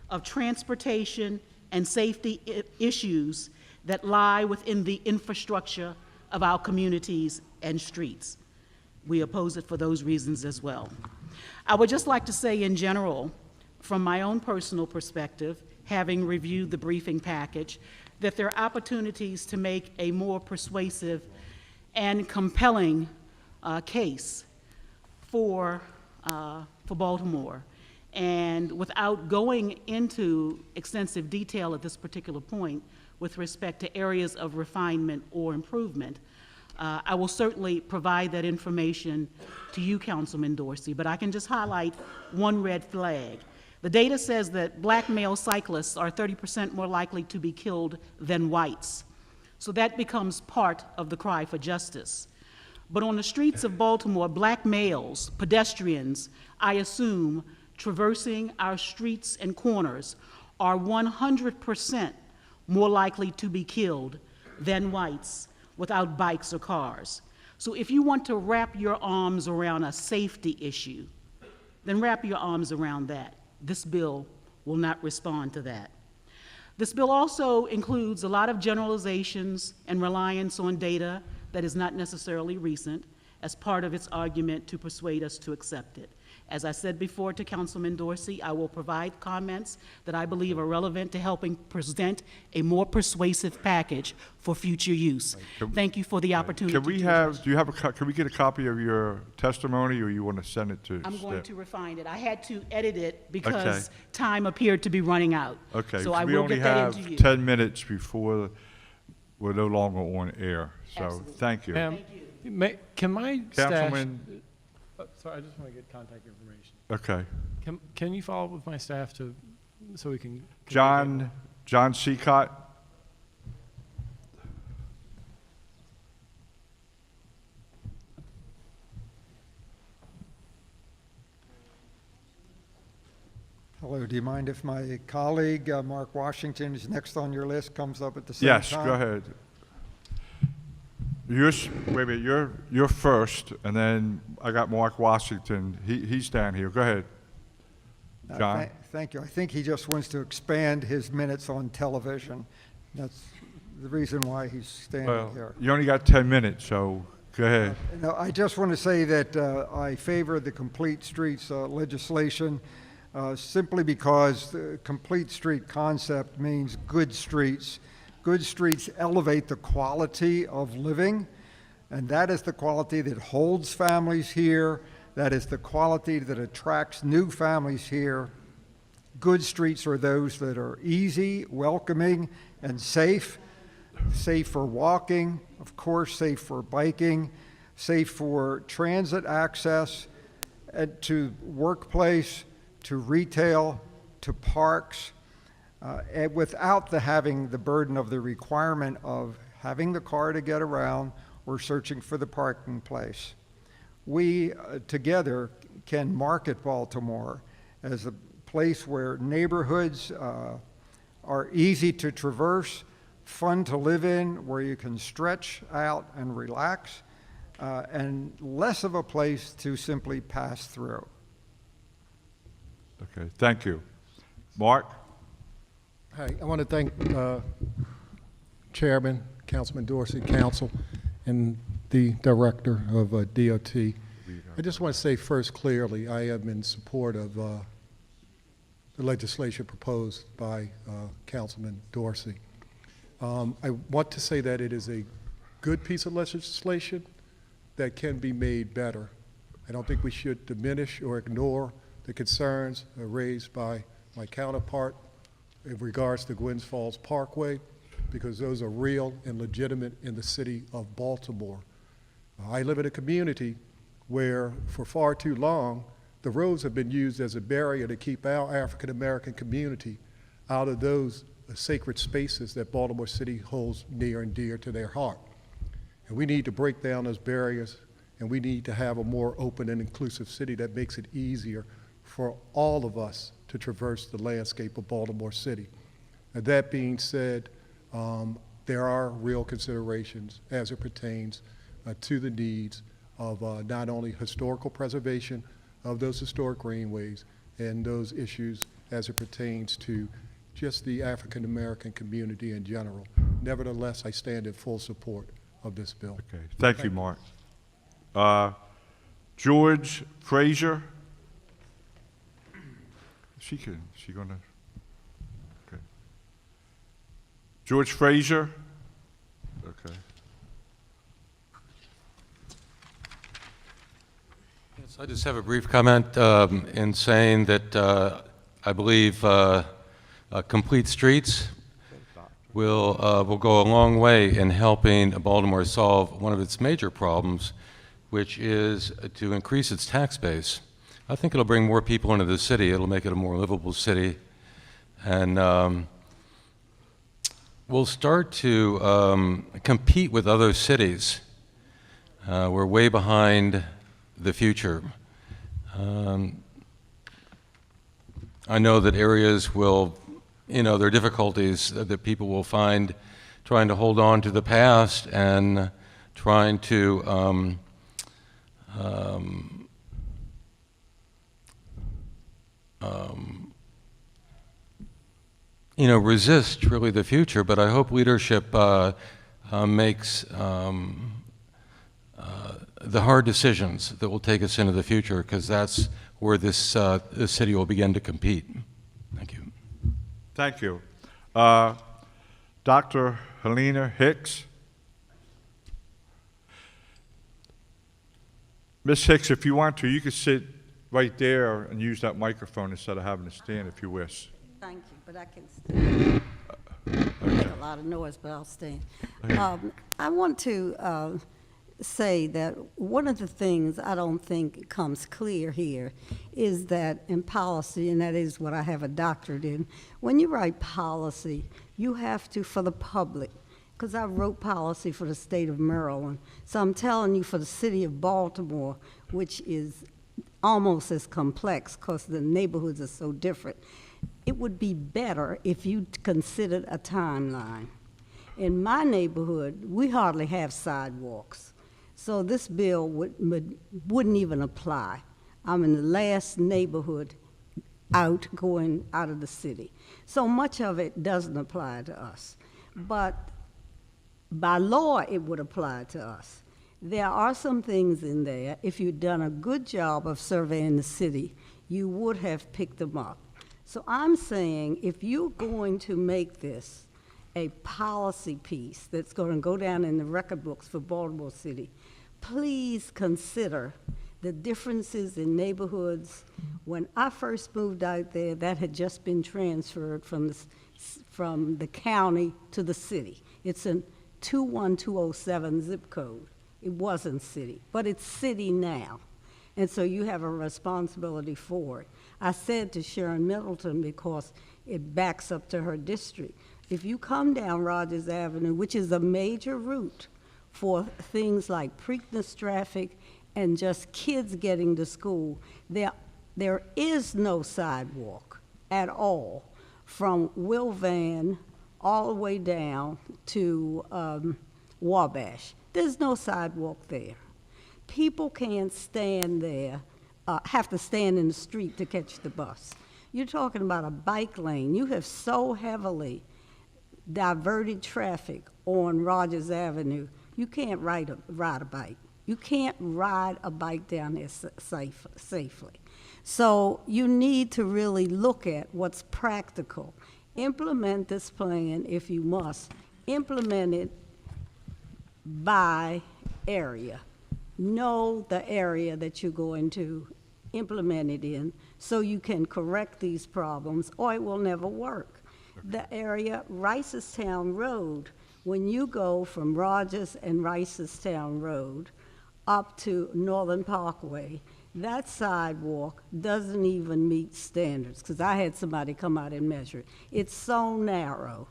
of transportation and safety issues that lie within the infrastructure of our communities and streets. We oppose it for those reasons as well. I would just like to say in general, from my own personal perspective, having reviewed the briefing package, that there are opportunities to make a more persuasive and compelling case for Baltimore. And without going into extensive detail at this particular point with respect to areas of refinement or improvement, I will certainly provide that information to you, Councilman Dorsey, but I can just highlight one red flag. The data says that black male cyclists are 30% more likely to be killed than whites. So that becomes part of the cry for justice. But on the streets of Baltimore, black males, pedestrians, I assume, traversing our streets and corners are 100% more likely to be killed than whites without bikes or cars. So if you want to wrap your arms around a safety issue, then wrap your arms around that. This bill will not respond to that. This bill also includes a lot of generalizations and reliance on data that is not necessarily recent as part of its argument to persuade us to accept it. As I said before to Councilman Dorsey, I will provide comments that I believe are relevant to helping present a more persuasive package for future use. Thank you for the opportunity. Can we have, do you have can we get a copy of your testimony, or you want to send it to I'm going staff? to refine it. I had to edit it because Okay. time appeared to be running out. Okay, So I we will only get that have into you. 10 minutes before we're no longer on air, so Absolutely. thank you. Can my staff? Councilman, Sorry, I just want to get contact information. okay. Can you follow up with my staff so we can? John Seacott? Hello, do you mind if my colleague, Mark Washington, is next on your list, comes up at the same time? Yes, go ahead. Wait a minute, you're first, and then I got Mark Washington. He's down here. Go ahead, John. Thank you. I think he just wants to expand his minutes on television. That's the reason why he's standing here. You only got 10 minutes, so go ahead. No, I just want to say that I favor the Complete Streets legislation simply because the complete street concept means good streets. Good streets elevate the quality of living, and that is the quality that holds families here. That is the quality that attracts new families here. Good streets are those that are easy, welcoming, and safe. Safe for walking, of course, safe for biking, safe for transit access to workplace, to retail, to parks, and without having the burden of the requirement of having the car to get around or searching for the parking place. We together can market Baltimore as a place where neighborhoods are easy to traverse, fun to live in, where you can stretch out and relax, and less of a place to simply pass through. Okay, thank you. Mark? Hi, I want to thank Chairman, Councilman Dorsey, Council, and the Director of DOT. I just want to say first clearly, I am in support of the legislation proposed by Councilman Dorsey. I want to say that it is a good piece of legislation that can be made better. I don't think we should diminish or ignore the concerns raised by my counterpart in regards to Gwynns Falls Parkway, because those are real and legitimate in the city of Baltimore. I live in a community where for far too long, the roads have been used as a barrier to keep our African American community out of those sacred spaces that Baltimore City holds near and dear to their heart. And we need to break down those barriers, and we need to have a more open and inclusive city that makes it easier for all of us to traverse the landscape of Baltimore City. And that being said, there are real considerations as it pertains to the needs of not only historical preservation of those historic greenways and those issues as it pertains to just the African American community in general. Nevertheless, I stand in full support of this bill. Okay, thank you, Mark. George Frazier? She gonna, okay. George Frazier? Okay. Yes, I just have a brief comment in saying that I believe Complete Streets will go a long way in helping Baltimore solve one of its major problems, which is to increase its tax base. I think it'll bring more people into the city. It'll make it a more livable city. And we'll start to compete with other cities. We're way behind the future. I know that areas will, there are difficulties that people will find trying to hold on to the past and trying to resist really the future, but I hope leadership makes the hard decisions that will take us into the future, because that's where this city will begin to compete. Thank you. Thank you. Dr. Helena Hicks. Ms. Hicks, if you want to, you can sit right there and use that microphone instead of having to stand if you wish. Thank you, but I can stand. Make a lot of noise, but I'll stand. I want to say that one of the things I don't think comes clear here is that in policy, and that is what I have a doctorate in, when you write policy, you have to, for the public, because I wrote policy for the state of Maryland, so I'm telling you for the city of Baltimore, which is almost as complex because the neighborhoods are so different, it would be better if you considered a timeline. In my neighborhood, we hardly have sidewalks. So this bill wouldn't even apply. I'm in the last neighborhood going out of the city. So much of it doesn't apply to us. But by law, it would apply to us. There are some things in there, if you'd done a good job of surveying the city, you would have picked them up. So I'm saying if you're going to make this a policy piece that's going to go down in the record books for Baltimore City, please consider the differences in neighborhoods. When I first moved out there, that had just been transferred from the county to the city. It's a 21207 zip code. It wasn't city, but it's city now. And so you have a responsibility for it. I said to Sharon Middleton, because it backs up to her district, if you come down Rogers Avenue, which is a major route for things like Preakness traffic and just kids getting to school, there is no sidewalk at all from Wilvan all the way down to Wabash. There's no sidewalk there. People can't stand there, have to stand in the street to catch the bus. You're talking about a bike lane. You have so heavily diverted traffic on Rogers Avenue, you can't ride a bike. You can't ride a bike down there safely. So you need to really look at what's practical. Implement this plan if you must. Implement it by area. Know the area that you're going to implement it in so you can correct these problems, or it will never work. The area, Ricestown Road, when you go from Rogers and Ricestown Road up to Northern Parkway, that sidewalk doesn't even meet standards, because I had somebody come out and measure it. It's so narrow.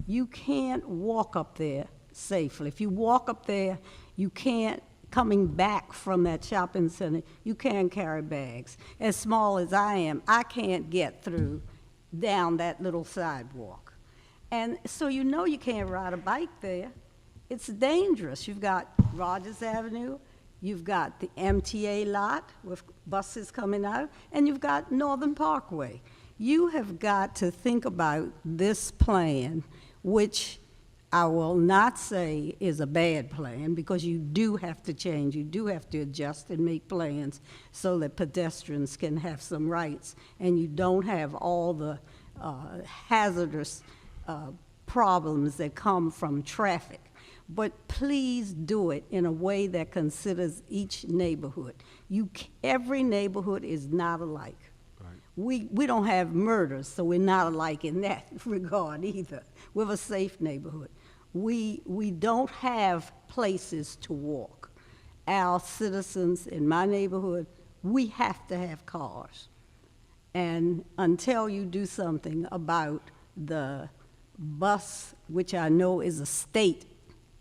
You can't walk up there safely. If you walk up there, you can't, coming back from that shopping center, you can't carry bags. As small as I am, I can't get through down that little sidewalk. And so you know you can't ride a bike there. It's dangerous. You've got Rogers Avenue, you've got the MTA lot with buses coming out, and you've got Northern Parkway. You have got to think about this plan, which I will not say is a bad plan, because you do have to change, you do have to adjust and make plans so that pedestrians can have some rights, and you don't have all the hazardous problems that come from traffic. But please do it in a way that considers each neighborhood. Every neighborhood is not alike. Right. We don't have murders, so we're not alike in that regard either. We're a safe neighborhood. We don't have places to walk. Our citizens in my neighborhood, we have to have cars. And until you do something about the bus, which I know is a state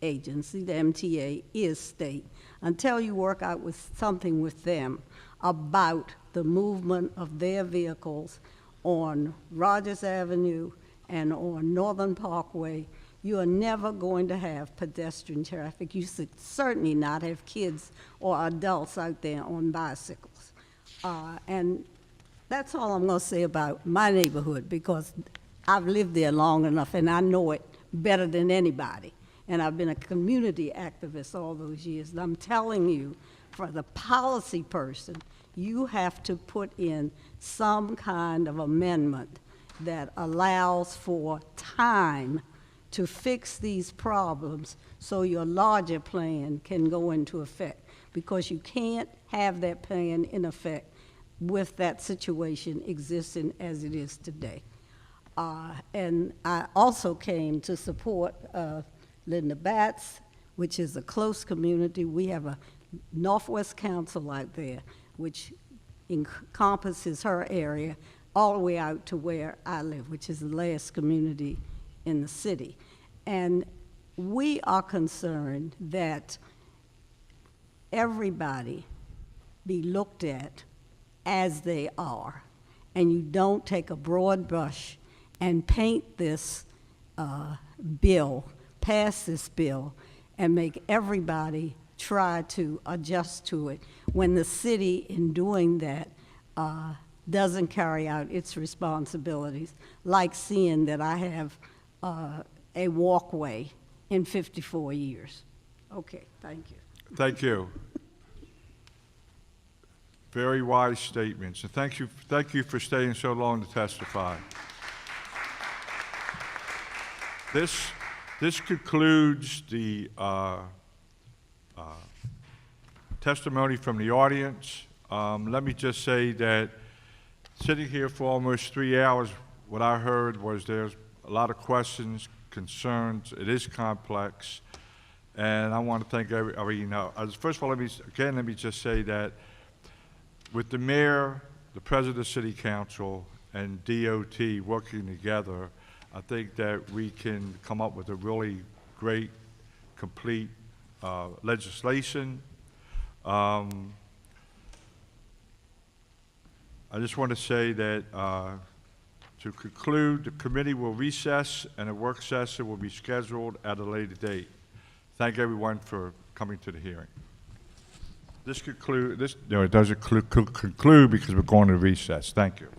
agency, the MTA is state, until you work out with something with them about the movement of their vehicles on Rogers Avenue and on Northern Parkway, you are never going to have pedestrian traffic. You should certainly not have kids or adults out there on bicycles. And that's all I'm going to say about my neighborhood, because I've lived there long enough, and I know it better than anybody. And I've been a community activist all those years. And I'm telling you, for the policy person, you have to put in some kind of amendment that allows for time to fix these problems so your larger plan can go into effect. Because you can't have that plan in effect with that situation existing as it is today. And I also came to support Linda Batts, which is a close community. We have a Northwest Council out there, which encompasses her area all the way out to where I live, which is the last community in the city. And we are concerned that everybody be looked at as they are, and you don't take a broad brush and paint this bill, pass this bill, and make everybody try to adjust to it when the city, in doing that, doesn't carry out its responsibilities, like seeing that I have a walkway in 54 years. Okay, thank you. Thank you. Very wise statements, and thank you for staying so long to testify. This concludes the testimony from the audience. Let me just say that sitting here for almost 3 hours, what I heard was there's a lot of questions, concerns. It is complex, and I want to thank first of all, let me just say that with the mayor, the president of the city council, and DOT working together, I think that we can come up with a really great, complete legislation. I just want to say that to conclude, the committee will recess and a work session will be scheduled at a later date. Thank everyone for coming to the hearing. It doesn't conclude because we're going to recess. Thank you.